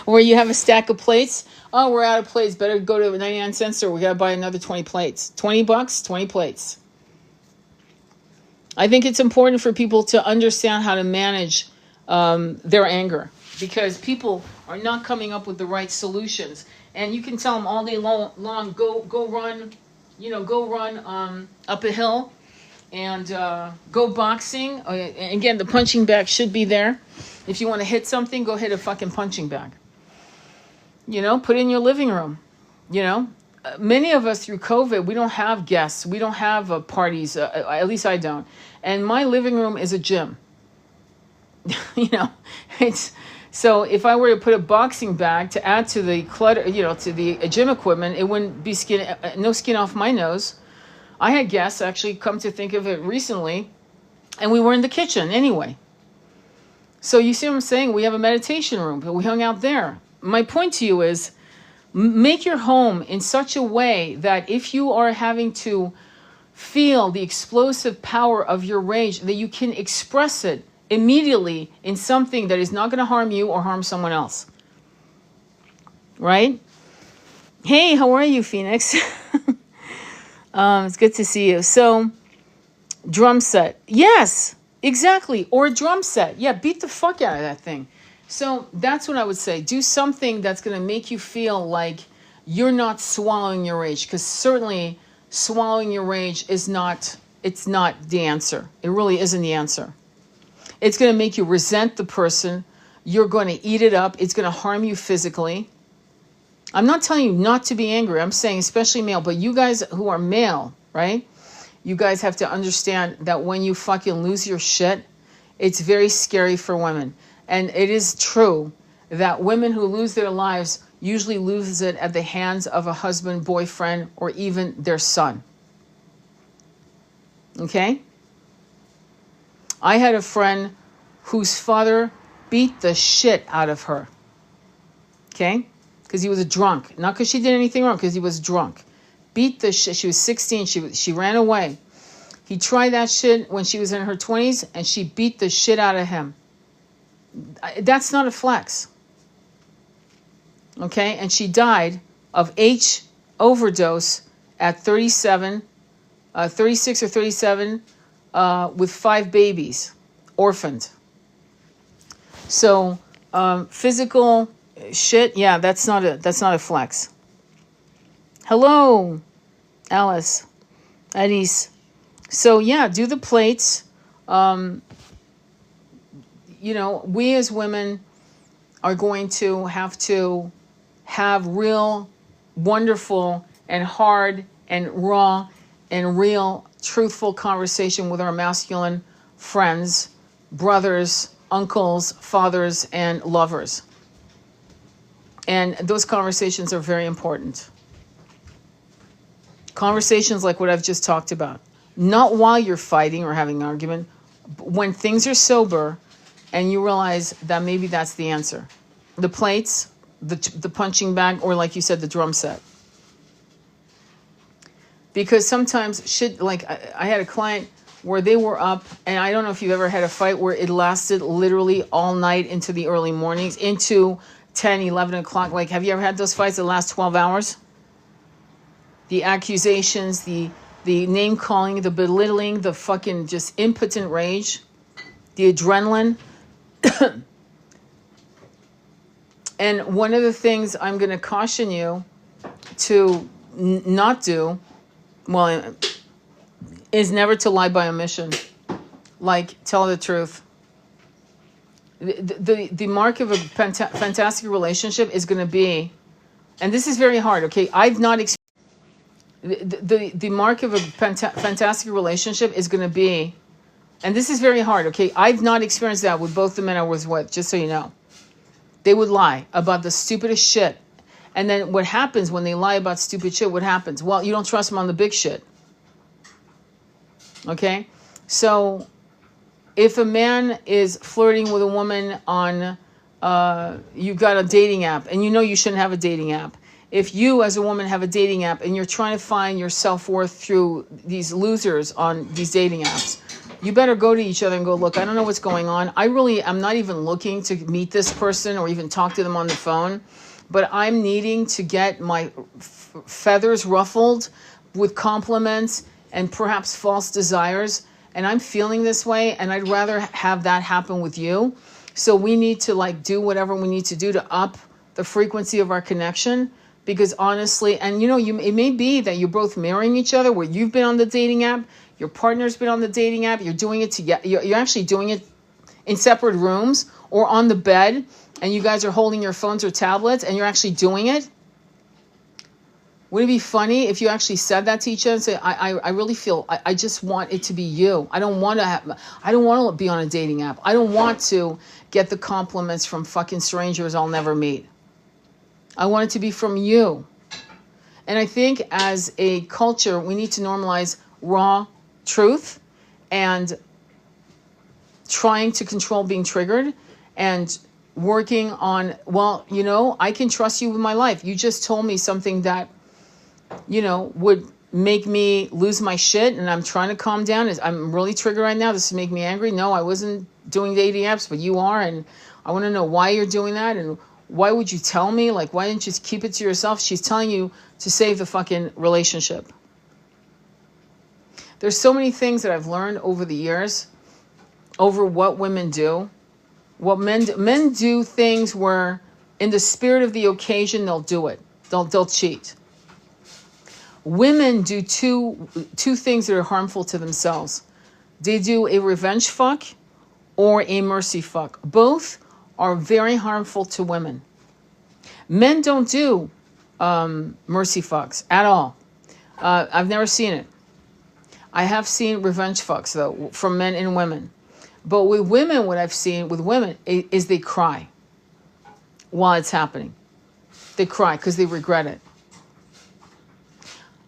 where you have a stack of plates. Oh, we're out of plates. Better go to a 99-cent store. We got to buy another 20 plates. $20, 20 plates. I think it's important for people to understand how to manage their anger, because people are not coming up with the right solutions. And you can tell them all day long, go run. Go run up a hill and go boxing. Again, the punching bag should be there. If you want to hit something, go hit a fucking punching bag. Put it in your living room. Many of us through COVID, we don't have guests. We don't have parties. At least I don't. And my living room is a gym. It's... So if I were to put a boxing bag to add to the clutter, to the gym equipment, it wouldn't be no skin off my nose. I had guests, actually, come to think of it recently, and we were in the kitchen anyway. So you see what I'm saying? We have a meditation room, but we hung out there. My point to you is, make your home in such a way that if you are having to feel the explosive power of your rage, that you can express it immediately in something that is not going to harm you or harm someone else. Right? Hey, how are you, Phoenix? It's good to see you. So, drum set. Yes, exactly. Or a drum set. Yeah, beat the fuck out of that thing. So, that's what I would say. Do something that's going to make you feel like you're not swallowing your rage. Because certainly, swallowing your rage it's not the answer. It really isn't the answer. It's going to make you resent the person. You're going to eat it up. It's going to harm you physically. I'm not telling you not to be angry. I'm saying especially male. But you guys who are male, right? You guys have to understand that when you fucking lose your shit, it's very scary for women. And it is true that women who lose their lives usually loses it at the hands of a husband, boyfriend, or even their son. Okay? I had a friend whose father beat the shit out of her. Okay? Because he was a drunk. Not because she did anything wrong, because he was drunk. Beat the shit. She was 16. She ran away. He tried that shit when she was in her 20s, and she beat the shit out of him. That's not a flex. Okay? And she died of H overdose at 36 or 37, with 5 babies, orphaned. So physical shit, yeah, that's not a flex. Hello, Alice, Alice. So yeah, do the plates. We as women are going to have real, wonderful, and hard, and raw, and real, truthful conversation with our masculine friends, brothers, uncles, fathers, and lovers. And those conversations are very important. Conversations like what I've just talked about. Not while you're fighting or having an argument, but when things are sober and you realize that maybe that's the answer. The plates, the punching bag, or like you said, the drum set. Because sometimes shit, like I had a client where they were up, and I don't know if you've ever had a fight where it lasted literally all night into the early mornings, into 10, 11 o'clock. Like, have you ever had those fights that last 12 hours? The accusations, the name calling, the belittling, the fucking just impotent rage, the adrenaline. And one of the things I'm going to caution you to not do, well, is never to lie by omission. Like, tell the truth. The mark of a fantastic relationship is going to be, and this is very hard, okay? I've not experienced, the mark of a fantastic relationship is going to be, and this is very hard, okay? I've not experienced that with both the men I was with, just so you know. They would lie about the stupidest shit. And then what happens when they lie about stupid shit, what happens? Well, you don't trust them on the big shit. Okay? So if a man is flirting with a woman on, you've got a dating app, and you know you shouldn't have a dating app. If you as a woman have a dating app and you're trying to find your self-worth through these losers on these dating apps, you better go to each other and go, look, I don't know what's going on. I'm not even looking to meet this person or even talk to them on the phone, but I'm needing to get my feathers ruffled with compliments and perhaps false desires. And I'm feeling this way, and I'd rather have that happen with you. So we need to do whatever we need to do to up the frequency of our connection. Because honestly, and it may be that you're both marrying each other, where you've been on the dating app, your partner's been on the dating app, you're doing it together, you're actually doing it in separate rooms or on the bed, and you guys are holding your phones or tablets and you're actually doing it. Wouldn't it be funny if you actually said that to each other and say, I really feel, I just want it to be you. I don't want to be on a dating app. I don't want to get the compliments from fucking strangers I'll never meet. I want it to be from you. And I think as a culture, we need to normalize raw truth and trying to control being triggered and working on, I can trust you with my life. You just told me something that, would make me lose my shit, and I'm trying to calm down. I'm really triggered right now. This is making me angry. No, I wasn't doing dating apps, but you are, and I want to know why you're doing that, and why would you tell me? Why didn't you just keep it to yourself? She's telling you to save the fucking relationship. There's so many things that I've learned over the years, over what women do. What men do things where, in the spirit of the occasion, they'll do it. They'll cheat. Women do two things that are harmful to themselves. They do a revenge fuck or a mercy fuck. Both are very harmful to women. Men don't do mercy fucks at all. I've never seen it. I have seen revenge fucks, though, from men and women. But with women, what I've seen with women is they cry while it's happening. They cry because they regret it.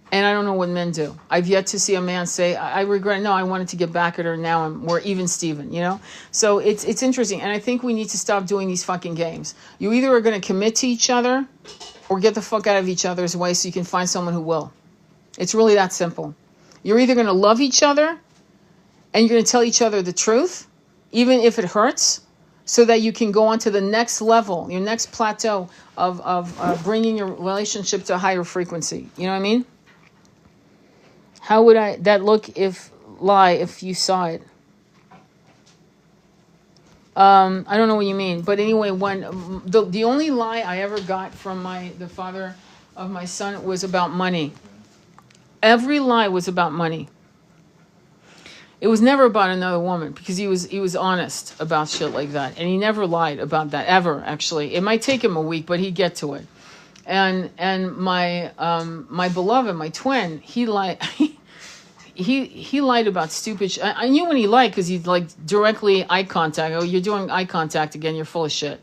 And I don't know what men do. I've yet to see a man say, I regret, no, I wanted to get back at her now and we're even Steven, you know? So it's interesting. And I think we need to stop doing these fucking games. You either are going to commit to each other or get the fuck out of each other's way so you can find someone who will. It's really that simple. You're either going to love each other and you're going to tell each other the truth, even if it hurts, so that you can go on to the next level, your next plateau of bringing your relationship to a higher frequency. You know what I mean? How would that look lie if you saw it? I don't know what you mean, but anyway, when the only lie I ever got from the father of my son was about money. Every lie was about money. It was never about another woman because he was honest about shit like that, and he never lied about that ever. Actually, it might take him a week, but he'd get to it. And my beloved, my twin, he lied. He lied about stupid shit. I knew when he lied because he'd like directly eye contact. Oh, you're doing eye contact again. You're full of shit.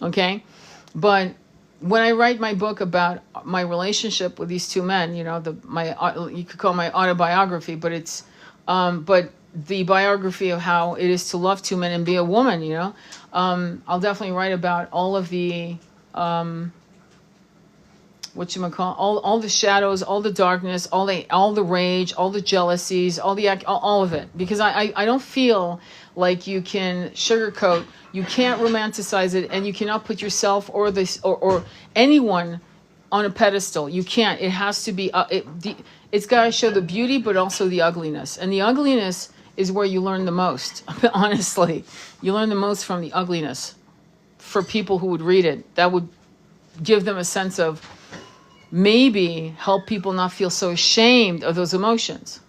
Okay, but when I write my book about my relationship with these two men, you know, you could call my autobiography, but it's but the biography of how it is to love two men and be a woman. You know, I'll definitely write about all of the all the shadows, all the darkness, all the rage, all the jealousies, all of it, because I don't feel like you can sugarcoat, you can't romanticize it, and you cannot put yourself or anyone on a pedestal. You can't. It has to be it's got to show the beauty but also the ugliness, and the ugliness is where you learn the most. Honestly, you learn the most from the ugliness. For people who would read it, that would give them a sense of, maybe help people not feel so ashamed of those emotions.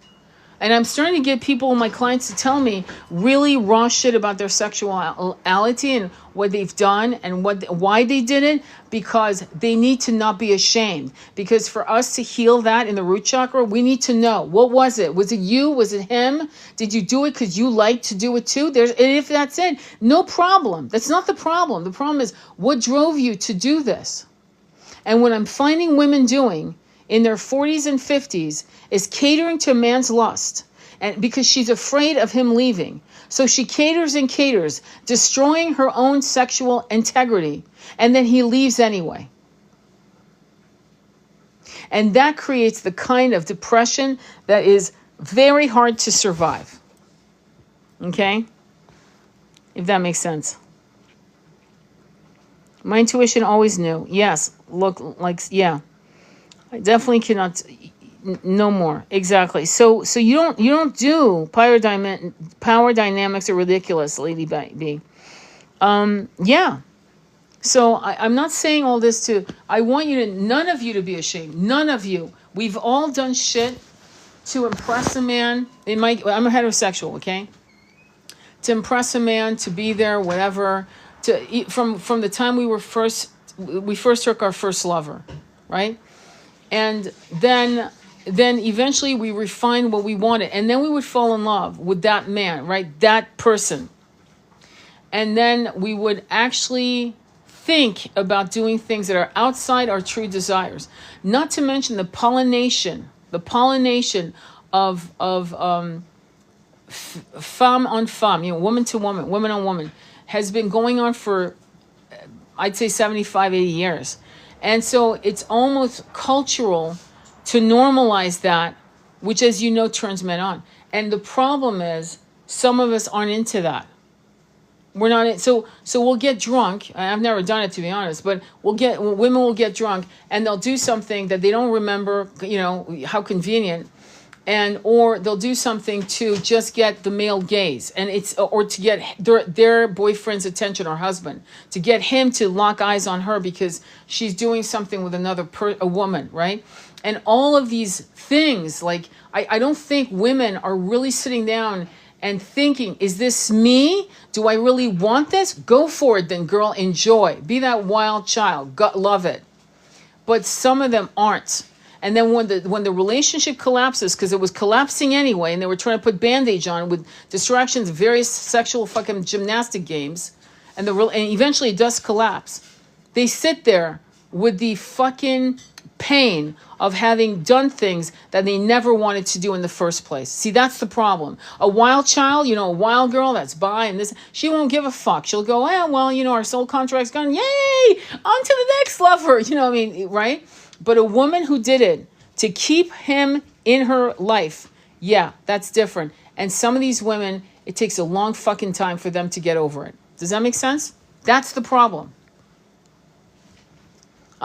And I'm starting to get people, my clients, to tell me really raw shit about their sexuality and what they've done and why they did it, because they need to not be ashamed. Because for us to heal that in the root chakra, we need to know, what was it? Was it you? Was it him? Did you do it because you like to do it too? And if that's it, no problem. That's not the problem. The problem is, what drove you to do this? And what I'm finding women doing in their 40s and 50s is catering to a man's lust, and because she's afraid of him leaving. So she caters and caters, destroying her own sexual integrity, and then he leaves anyway. And that creates the kind of depression that is very hard to survive. Okay? If that makes sense. My intuition always knew. Yes, look like, yeah. I definitely cannot. No more. Exactly. So you don't do power dynamics are ridiculous, Lady B. Yeah. So I'm not saying all this I want none of you to be ashamed. None of you. We've all done shit to impress a man. I'm a heterosexual, okay? To impress a man, to be there, whatever. From the time we first took our first lover, right? And then eventually we refined what we wanted, and then we would fall in love with that man, right? That person. And then we would actually think about doing things that are outside our true desires. Not to mention the pollination of femme on femme, you know, woman to woman, woman on woman, has been going on for, I'd say, 75, 80 years. And so it's almost cultural to normalize that, which, as you know, turns men on. And the problem is, some of us aren't into that. We're not. So we'll get drunk. I've never done it, to be honest, but women will get drunk and they'll do something that they don't remember, you know, how convenient. Or they'll do something to just get the male gaze, or to get their boyfriend's attention, or husband, to get him to lock eyes on her because she's doing something with a woman, right? And all of these things, like, I don't think women are really sitting down and thinking, is this me? Do I really want this? Go for it then, girl. Enjoy. Be that wild child. Love it. But some of them aren't. And then when the relationship collapses, because it was collapsing anyway, and they were trying to put bandage on with distractions, various sexual fucking gymnastic games, and eventually it does collapse. They sit there with the fucking pain of having done things that they never wanted to do in the first place. See, that's the problem. A wild child, a wild girl that's bi and this, she won't give a fuck. She'll go, our soul contract's gone. Yay! On to the next lover. Right? But a woman who did it to keep him in her life, yeah, that's different. And some of these women, it takes a long fucking time for them to get over it. Does that make sense? That's the problem.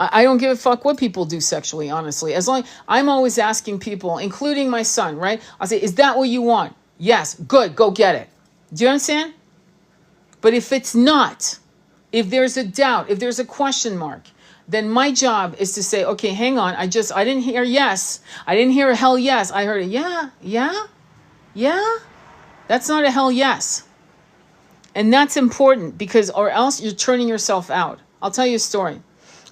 I don't give a fuck what people do sexually, honestly. As long I'm always asking people, including my son, right? I'll say, is that what you want? Yes, good, go get it. Do you understand? But if it's not, if there's a doubt, if there's a question mark, then my job is to say, okay, hang on, I didn't hear yes. I didn't hear a hell yes. I heard a yeah. That's not a hell yes. And that's important because, or else you're turning yourself out. I'll tell you a story.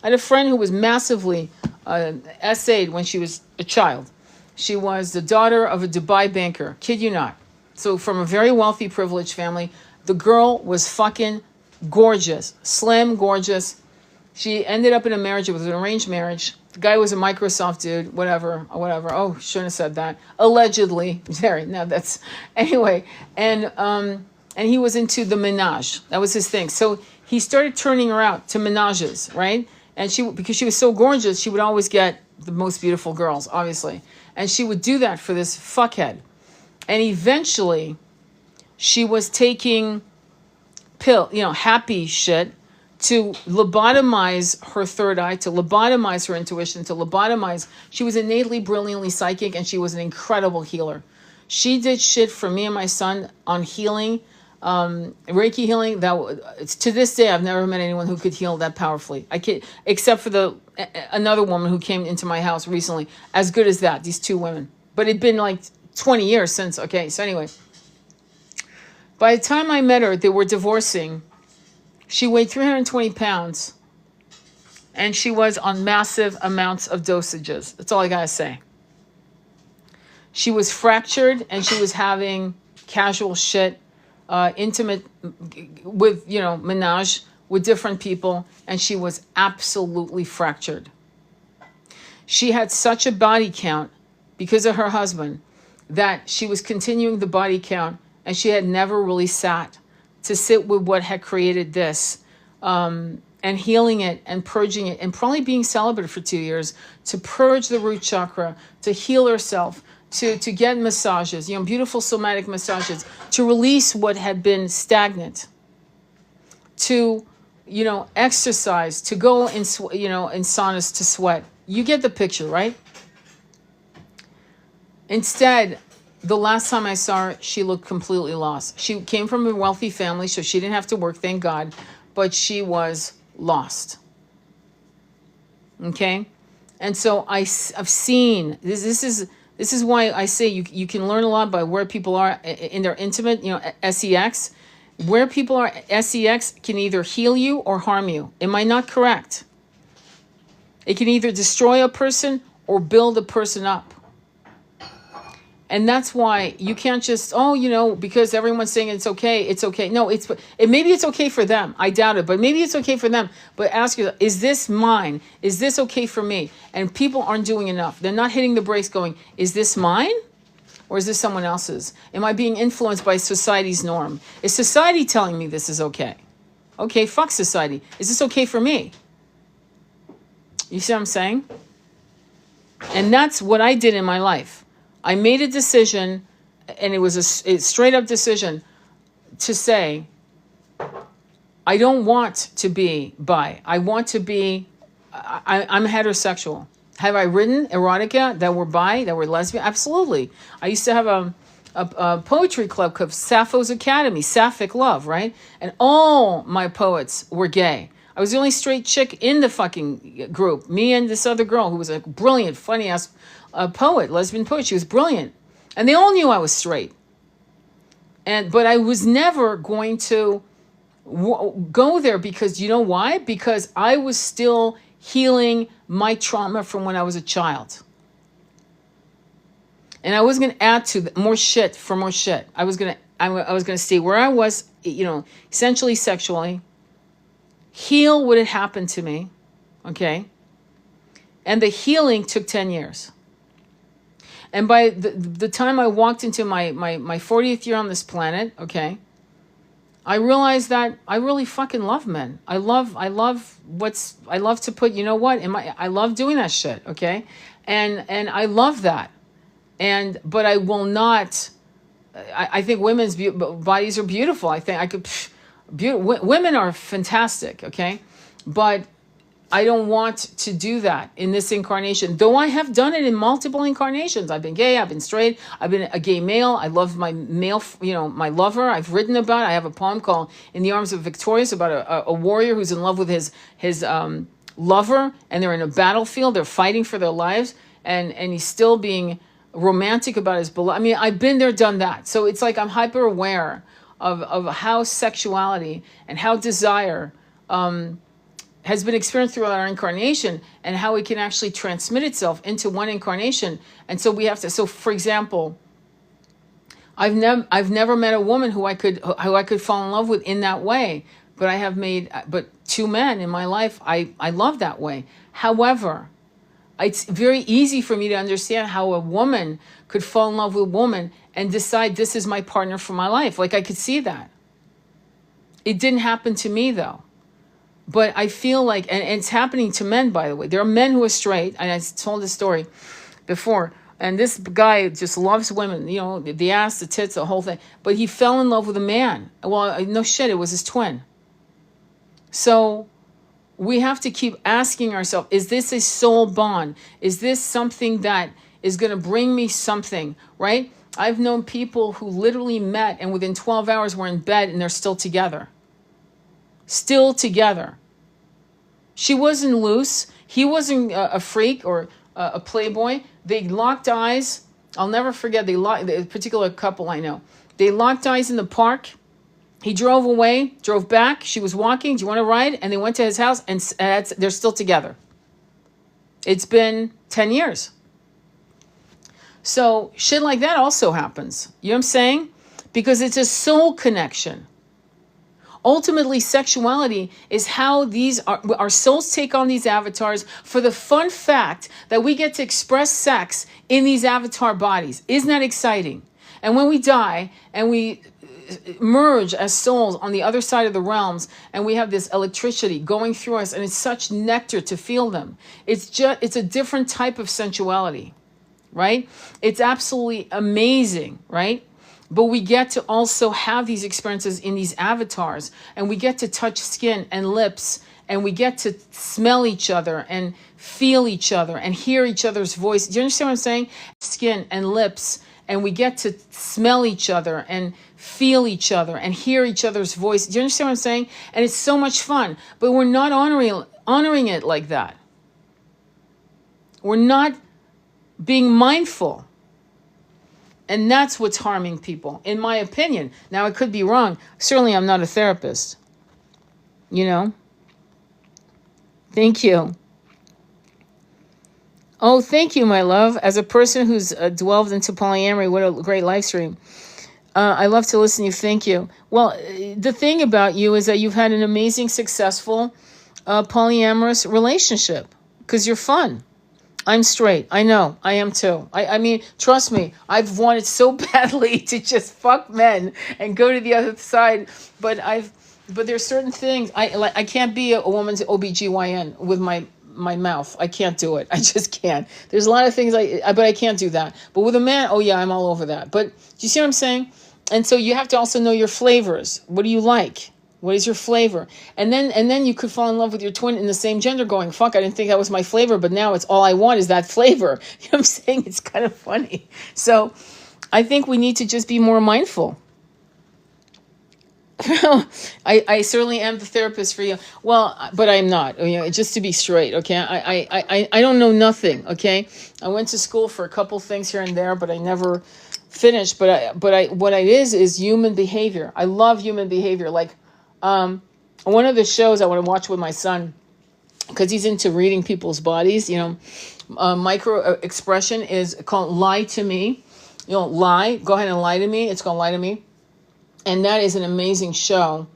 I had a friend who was massively essayed when she was a child. She was the daughter of a Dubai banker. Kid you not. So from a very wealthy, privileged family. The girl was fucking gorgeous. Slim, gorgeous. She ended up in a marriage. It was an arranged marriage. The guy was a Microsoft dude. Whatever. Oh, shouldn't have said that. Allegedly. Anyway. And he was into the ménage. That was his thing. So he started turning her out to ménages, right? And because she was so gorgeous, she would always get the most beautiful girls, obviously. And she would do that for this fuckhead. And eventually, she was taking happy shit to lobotomize her third eye, to lobotomize her intuition, she was innately, brilliantly psychic, and she was an incredible healer. She did shit for me and my son on healing, Reiki healing. To this day, I've never met anyone who could heal that powerfully. I can't, except for another woman who came into my house recently, as good as that. These two women, but it'd been like 20 years since. Okay, so anyway, by the time I met her, they were divorcing. She weighed 320 pounds, and she was on massive amounts of dosages. That's all I gotta say. She was fractured, and she was having casual shit, intimate with, ménage with different people, and she was absolutely fractured. She had such a body count because of her husband that she was continuing the body count, and she had never really sat to sit with what had created this, and healing it and purging it, and probably being celibate for 2 years to purge the root chakra, to heal herself, to get massages, beautiful somatic massages, to release what had been stagnant, to, exercise, to go in, in saunas to sweat. You get the picture, right? Instead, the last time I saw her, she looked completely lost. She came from a wealthy family, so she didn't have to work, thank God, but she was lost. Okay? And so I've seen, this is why I say you can learn a lot by where people are in their intimate, sex. Where people are sex can either heal you or harm you. Am I not correct? It can either destroy a person or build a person up. And that's why you can't just, because everyone's saying it's okay. No, maybe it's okay for them. I doubt it, but maybe it's okay for them. But ask yourself, is this mine? Is this okay for me? And people aren't doing enough. They're not hitting the brakes going, is this mine? Or is this someone else's? Am I being influenced by society's norm? Is society telling me this is okay? Okay, fuck society. Is this okay for me? You see what I'm saying? And that's what I did in my life. I made a decision, and it was a straight up decision to say, I don't want to be bi. I want to be, I'm heterosexual. Have I written erotica that were bi, that were lesbian? Absolutely. I used to have a poetry club called Sappho's Academy, Sapphic Love, right? And all my poets were gay. I was the only straight chick in the fucking group. Me and this other girl who was a brilliant, funny-ass poet, lesbian poet. She was brilliant. And they all knew I was straight. But I was never going to go there because, you know why? Because I was still healing my trauma from when I was a child. And I was going to add to more shit for more shit. I was going to stay where I was, essentially sexually, heal what had happened to me, okay? And the healing took 10 years. And by the time I walked into my 40th year on this planet, okay, I realized that I really fucking love men. I love to put, you know what, I love doing that shit, okay? And I love that. But I will not, I think women's bodies are beautiful. I think I could, women are fantastic, okay? But I don't want to do that in this incarnation, though I have done it in multiple incarnations. I've been gay, I've been straight, I've been a gay male. I love my male, my lover. I've written about it. I have a poem called In the Arms of Victorious about a warrior who's in love with his lover, and they're in a battlefield. They're fighting for their lives, and he's still being romantic about his beloved. I mean, I've been there, done that. So it's like I'm hyper aware of how sexuality and how desire has been experienced throughout our incarnation, and how it can actually transmit itself into one incarnation. And so we have to. So, for example, I've never met a woman who I could fall in love with in that way. But I have made two men in my life I love that way. However, it's very easy for me to understand how a woman could fall in love with a woman and decide this is my partner for my life. Like, I could see that. It didn't happen to me though. But I feel like, and it's happening to men, by the way. There are men who are straight, and I told this story before, and this guy just loves women, the ass, the tits, the whole thing. But he fell in love with a man. Well, no shit, it was his twin. So we have to keep asking ourselves, is this a soul bond? Is this something that is going to bring me something, right? I've known people who literally met, and within 12 hours were in bed, and they're still together. Still together. She wasn't loose. He wasn't a freak or a playboy. They locked eyes. I'll never forget. A particular couple I know. They locked eyes in the park. He drove away, drove back. She was walking. Do you want to ride? And they went to his house, and they're still together. It's been 10 years. So shit like that also happens. You know what I'm saying? Because it's a soul connection. Ultimately, sexuality is how our souls take on these avatars for the fun fact that we get to express sex in these avatar bodies. Isn't that exciting? And when we die and we merge as souls on the other side of the realms, and we have this electricity going through us, and it's such nectar to feel them. It's a different type of sensuality, right? It's absolutely amazing, right? But we get to also have these experiences in these avatars, and we get to touch skin and lips, and we get to smell each other and feel each other and hear each other's voice. Do you understand what I'm saying? Skin and lips, and we get to smell each other and feel each other and hear each other's voice. Do you understand what I'm saying? And it's so much fun, but we're not honoring it like that. We're not being mindful. And that's what's harming people, in my opinion. Now, I could be wrong. Certainly, I'm not a therapist. Thank you. Oh, thank you, my love. As a person who's delved into polyamory, what a great live stream. I love to listen to you. Thank you. Well, the thing about you is that you've had an amazing, successful polyamorous relationship because you're fun. I'm straight. I know. I am too. I mean, trust me, I've wanted so badly to just fuck men and go to the other side, but there's certain things I can't be a woman's OBGYN with my mouth. I can't do it. I just can't. There's a lot of things but I can't do that. But with a man, oh yeah, I'm all over that. But do you see what I'm saying? And so you have to also know your flavors. What do you like? What is your flavor? And then you could fall in love with your twin in the same gender going, fuck, I didn't think that was my flavor, but now it's all I want is that flavor. You know what I'm saying? It's kind of funny. So I think we need to just be more mindful. I certainly am the therapist for you. Well, but I'm not, just to be straight. Okay. I don't know nothing. Okay. I went to school for a couple things here and there, but I never finished. But what it is human behavior. I love human behavior. Like, one of the shows I want to watch with my son, because he's into reading people's bodies, micro expression is called Lie to Me. Lie, go ahead and lie to me. It's called Lie to Me. And that is an amazing show.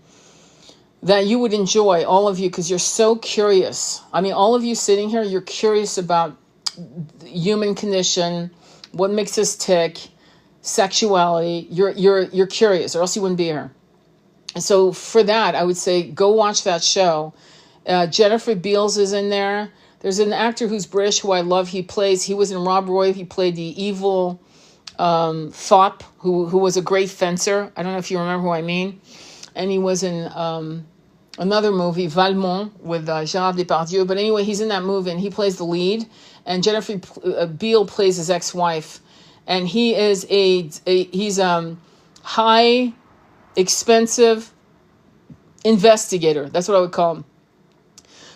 that you would enjoy, all of you, because you're so curious. I mean, all of you sitting here, you're curious about the human condition, what makes us tick, sexuality. You're curious, or else you wouldn't be here. And so for that, I would say go watch that show. Jennifer Beals is in there. There's an actor who's British who I love. He was in Rob Roy. He played the evil fop who was a great fencer. I don't know if you remember who I mean. And he was in another movie, Valmont, with Gérard Depardieu. But anyway, he's in that movie and he plays the lead. And Jennifer Beal plays his ex-wife. And he is he's high, expensive investigator. That's what I would call him.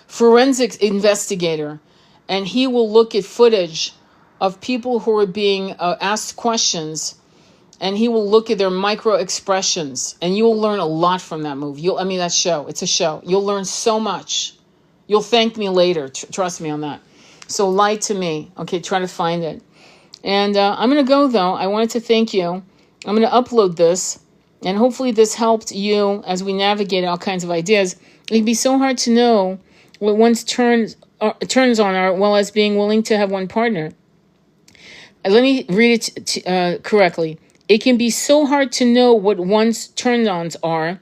Forensic investigator. And he will look at footage of people who are being asked questions, and he will look at their micro expressions, and you will learn a lot from that movie. That show. It's a show. You'll learn so much. You'll thank me later. Trust me on that. So lie to me. Okay, try to find it. And I'm going to go, though. I wanted to thank you. I'm going to upload this, and hopefully this helped you as we navigate all kinds of ideas. It can be so hard to know what one's turns on are, well as being willing to have one partner. Let me read it correctly. It can be so hard to know what one's turn-ons are,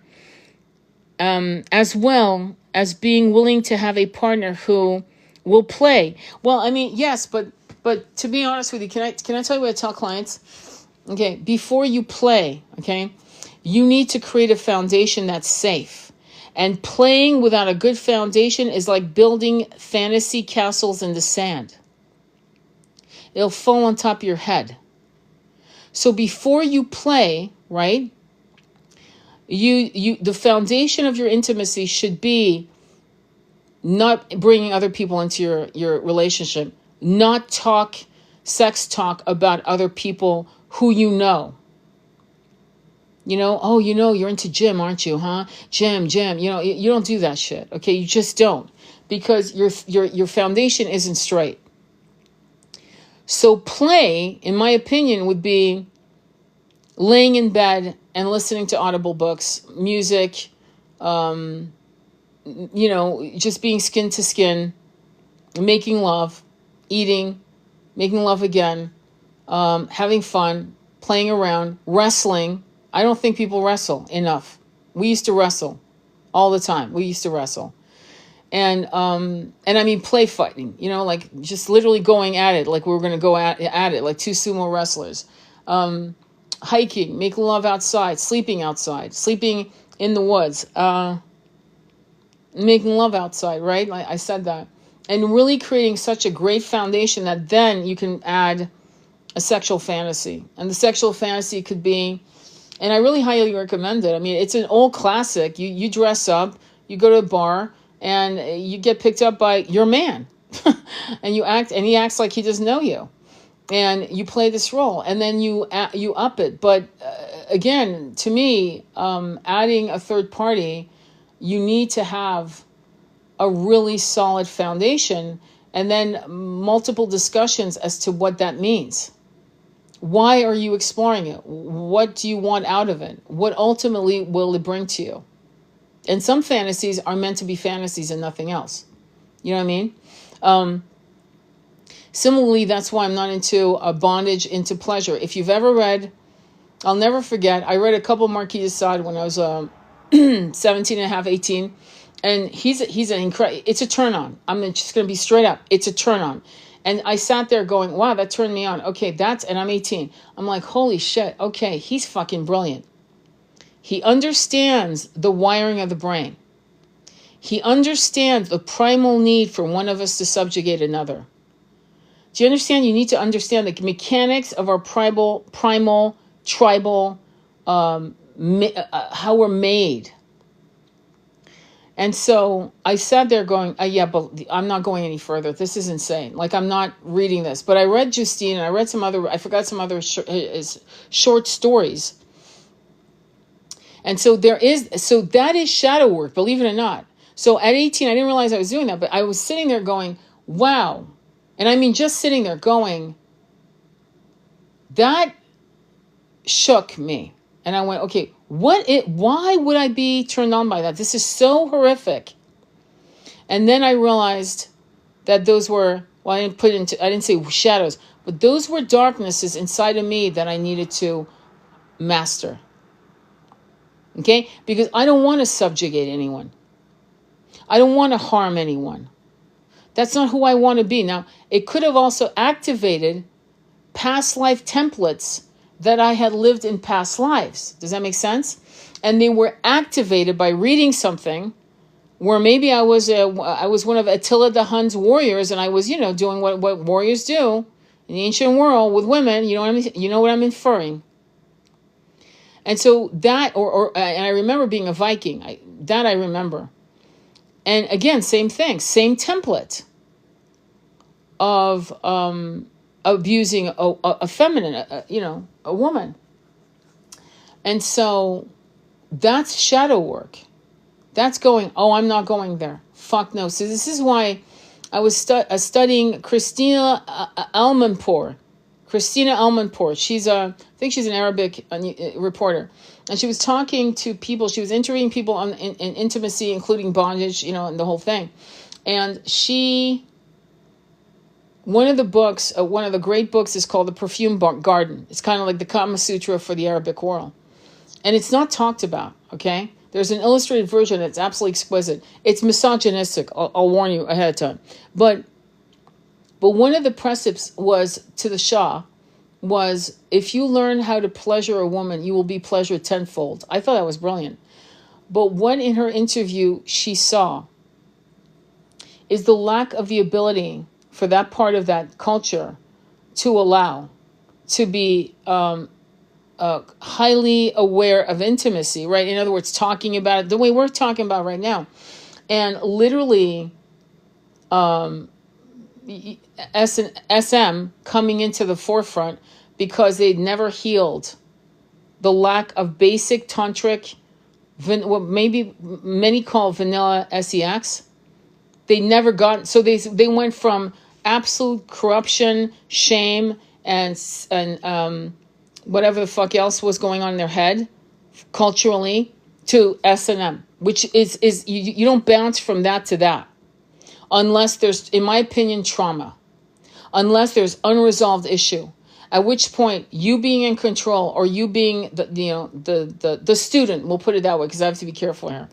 as well as being willing to have a partner who will play. Well, I mean, yes, but to be honest with you, can I tell you what I tell clients? Okay, before you play, okay, you need to create a foundation that's safe. And playing without a good foundation is like building fantasy castles in the sand. It'll fall on top of your head. So before you play, right, the foundation of your intimacy should be not bringing other people into your relationship, not sex talk about other people who you know. Oh, you're into gym, aren't you, huh? Gym. You don't do that shit, okay? You just don't, because your foundation isn't straight. So play, in my opinion, would be laying in bed and listening to audible books, music, just being skin to skin, making love, eating, making love again, having fun, playing around, wrestling. I don't think people wrestle enough. We used to wrestle all the time. We used to wrestle. And I mean, play fighting, like just literally going at it, like we were going to go at it, like two sumo wrestlers. Hiking, making love outside, sleeping in the woods, making love outside, right? Like I said that. And really creating such a great foundation that then you can add a sexual fantasy. And the sexual fantasy could be, and I really highly recommend it. I mean, it's an old classic. You dress up, you go to a bar, and you get picked up by your man. and he acts like he doesn't know you. And you play this role, and then you up it. But again, to me, adding a third party, you need to have a really solid foundation, and then multiple discussions as to what that means. Why are you exploring it? What do you want out of it? What ultimately will it bring to you? And some fantasies are meant to be fantasies and nothing else. You know what I mean? Similarly, that's why I'm not into bondage, into pleasure. If you've ever read, I'll never forget, I read a couple Marquis de Sade when I was 17 and a half, 18. And he's an incredible, it's a turn on. I'm just going to be straight up. It's a turn on. And I sat there going, wow, that turned me on. Okay, and I'm 18. I'm like, holy shit. Okay, he's fucking brilliant. He understands the wiring of the brain. He understands the primal need for one of us to subjugate another. Do you understand? You need to understand the mechanics of our primal, tribal, how we're made. And so I sat there going, yeah, but I'm not going any further. This is insane. Like, I'm not reading this. But I read Justine, and I read some other short stories. And so that is shadow work, believe it or not. So at 18, I didn't realize I was doing that, but I was sitting there going, wow. And I mean, just sitting there going, that shook me. And I went, okay, Why would I be turned on by that? This is so horrific. And then I realized that those were, well, I didn't say shadows, but those were darknesses inside of me that I needed to master. Okay? Because I don't want to subjugate anyone. I don't want to harm anyone. That's not who I want to be. Now, it could have also activated past life templates that I had lived in past lives. Does that make sense? And they were activated by reading something where maybe I was one of Attila the Hun's warriors, and I was, doing what warriors do in the ancient world with women. You know what I mean? You know what I'm inferring. And so that, and I remember being a Viking. I remember. And again, same thing, same template of abusing a feminine, a woman. And so that's shadow work. That's going, I'm not going there. Fuck no. So this is why I was studying Christina Almanpour. I think she's an Arabic reporter. And she was talking to people. She was interviewing people in intimacy, including bondage, and the whole thing. And one of the great books is called The Perfume Garden. It's kind of like the Kama Sutra for the Arabic world. And it's not talked about, okay? There's an illustrated version that's absolutely exquisite. It's misogynistic, I'll warn you ahead of time. But one of the precepts was to the Shah was, if you learn how to pleasure a woman, you will be pleasured tenfold. I thought that was brilliant. But what in her interview she saw is the lack of the ability for that part of that culture to allow, to be highly aware of intimacy, right? In other words, talking about it the way we're talking about right now. And literally SM coming into the forefront because they'd never healed the lack of basic tantric, what maybe many call vanilla sex. They never got, so they went from absolute corruption, shame, and whatever the fuck else was going on in their head culturally to S&M, which is you don't bounce from that to that unless there's, in my opinion, trauma, unless there's unresolved issue, at which point you being in control or you being the student, we'll put it that way because I have to be careful here.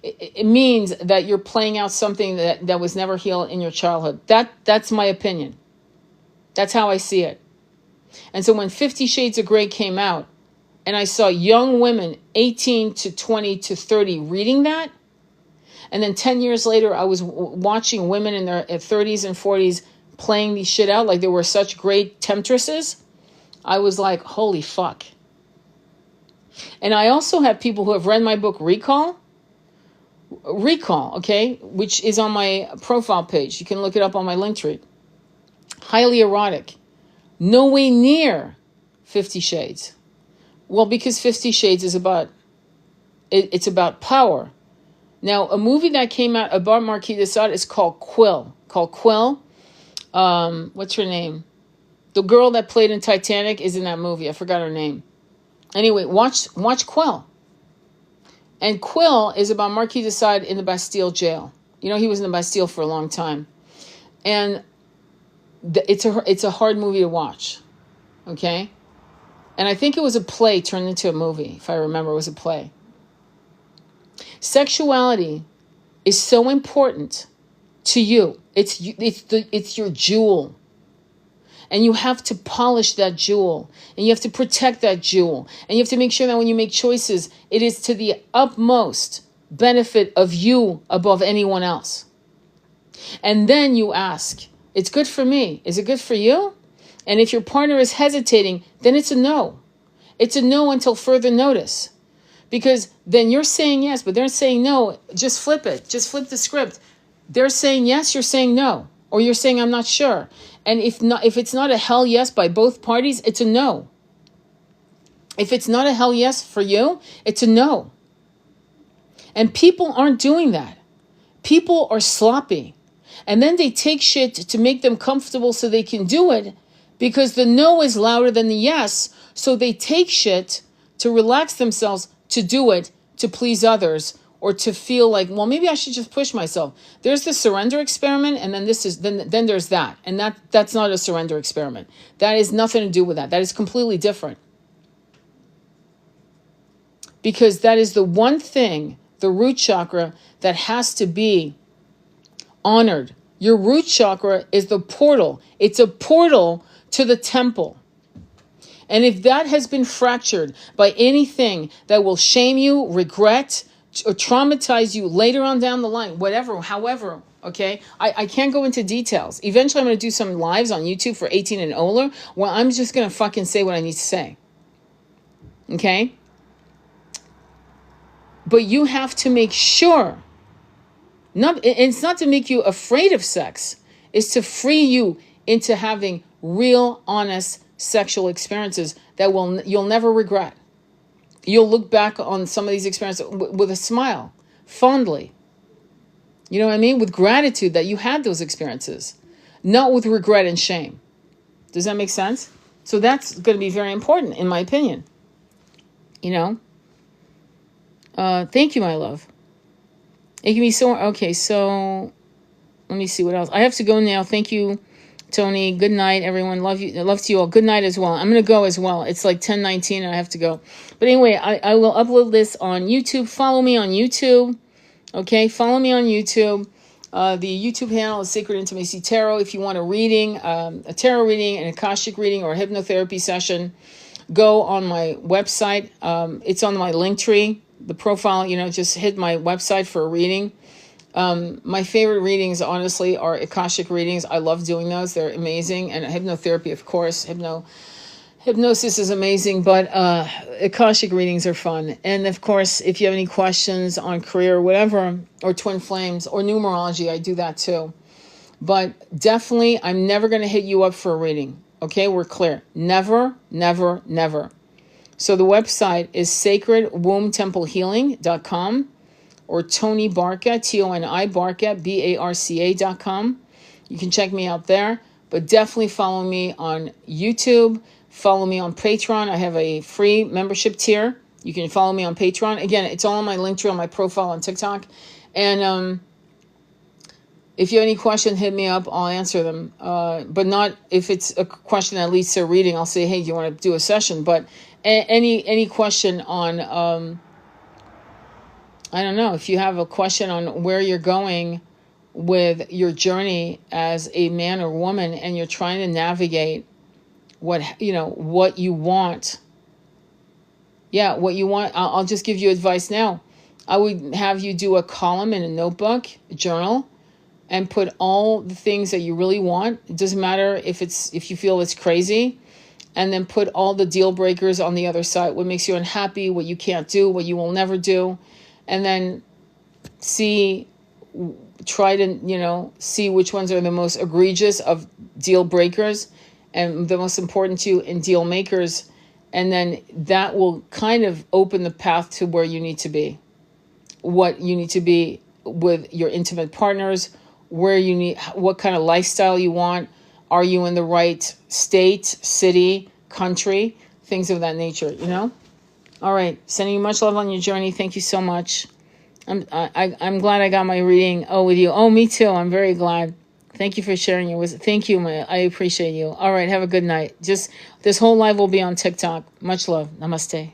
It means that you're playing out something that was never healed in your childhood. That's my opinion. That's how I see it. And so when 50 Shades of Grey came out, and I saw young women, 18 to 20 to 30, reading that, and then 10 years later, I was watching women in their 30s and 40s playing these shit out like they were such great temptresses, I was like, holy fuck. And I also have people who have read my book, Recall, okay, which is on my profile page. You can look it up on my Linktree. Highly erotic. No way near 50 Shades. Well, because 50 Shades is about, it's about power. Now, a movie that came out about Marquis de Sade is called Quill. What's her name? The girl that played in Titanic is in that movie. I forgot her name. Anyway, watch Quill. And Quill is about Marquis de Sade in the Bastille jail. He was in the Bastille for a long time. And it's a hard movie to watch. Okay? And I think it was a play turned into a movie. If I remember, it was a play. Sexuality is so important to you. It's your jewel. And you have to polish that jewel. And you have to protect that jewel. And you have to make sure that when you make choices, it is to the utmost benefit of you above anyone else. And then you ask, it's good for me. Is it good for you? And if your partner is hesitating, then it's a no. It's a no until further notice. Because then you're saying yes, but they're saying no. Just flip it. Just flip the script. They're saying yes, you're saying no. Or you're saying I'm not sure. And if it's not a hell yes by both parties, it's a no. If it's not a hell yes for you, it's a no. And people aren't doing that. People are sloppy. And then they take shit to make them comfortable so they can do it because the no is louder than the yes. So they take shit to relax themselves to do it, to please others, or to feel like, well, maybe I should just push myself. There's the surrender experiment, and then there's that. And that's not a surrender experiment. That has nothing to do with that. That is completely different. Because that is the one thing, the root chakra, that has to be honored. Your root chakra is the portal. It's a portal to the temple. And if that has been fractured by anything that will shame you, regret, or traumatize you later on down the line, whatever, however, okay? I can't go into details. Eventually I'm going to do some lives on YouTube for 18 and older where I'm just going to fucking say what I need to say. Okay? But you have to make sure, it's not to make you afraid of sex, it's to free you into having real, honest sexual experiences that you'll never regret. You'll look back on some of these experiences with a smile, fondly. You know what I mean? With gratitude that you had those experiences, not with regret and shame. Does that make sense? So that's going to be very important, in my opinion. You know? Thank you, my love. It can be so... Okay, so... Let me see what else. I have to go now. Thank you, Tony. Good night, everyone. Love you. Love to you all. Good night as well. I'm going to go as well. It's like 10:19 and I have to go. But anyway, I will upload this on YouTube. Follow me on YouTube. Okay, follow me on YouTube. The YouTube channel is Sacred Intimacy Tarot. If you want a reading, a tarot reading, an Akashic reading, or a hypnotherapy session, go on my website. It's on my link tree. The profile, just hit my website for a reading. My favorite readings, honestly, are Akashic readings. I love doing those. They're amazing. And hypnotherapy, of course. Hypnosis is amazing, but Akashic readings are fun. And, of course, if you have any questions on career or whatever, or twin flames, or numerology, I do that too. But definitely, I'm never going to hit you up for a reading. Okay, we're clear. Never, never, never. So the website is sacredwombtemplehealing.com or Tony Barca, Toni Barca, BARCA.com. You can check me out there, but definitely follow me on YouTube. Follow me on Patreon. I have a free membership tier. You can follow me on Patreon. Again, it's all on my link tree on my profile on TikTok. And if you have any question, hit me up. I'll answer them. But not if it's a question that leads to a reading. I'll say, hey, do you want to do a session? But any question on, I don't know, if you have a question on where you're going with your journey as a man or woman and you're trying to navigate what you want. Yeah, what you want. I'll just give you advice now. I would have you do a column in a notebook, a journal, and put all the things that you really want. It doesn't matter if you feel it's crazy. And then put all the deal breakers on the other side. What makes you unhappy, what you can't do, what you will never do. And then try to see which ones are the most egregious of deal breakers and the most important to you in deal makers. And then that will kind of open the path to where you need to be. What you need to be with your intimate partners, what kind of lifestyle you want. Are you in the right state, city, country, things of that nature, All right. Sending you much love on your journey. Thank you so much. I'm glad I got my reading with you. Oh, me too. I'm very glad. Thank you for sharing your wisdom. Thank you. I appreciate you. All right. Have a good night. This whole live will be on TikTok. Much love. Namaste.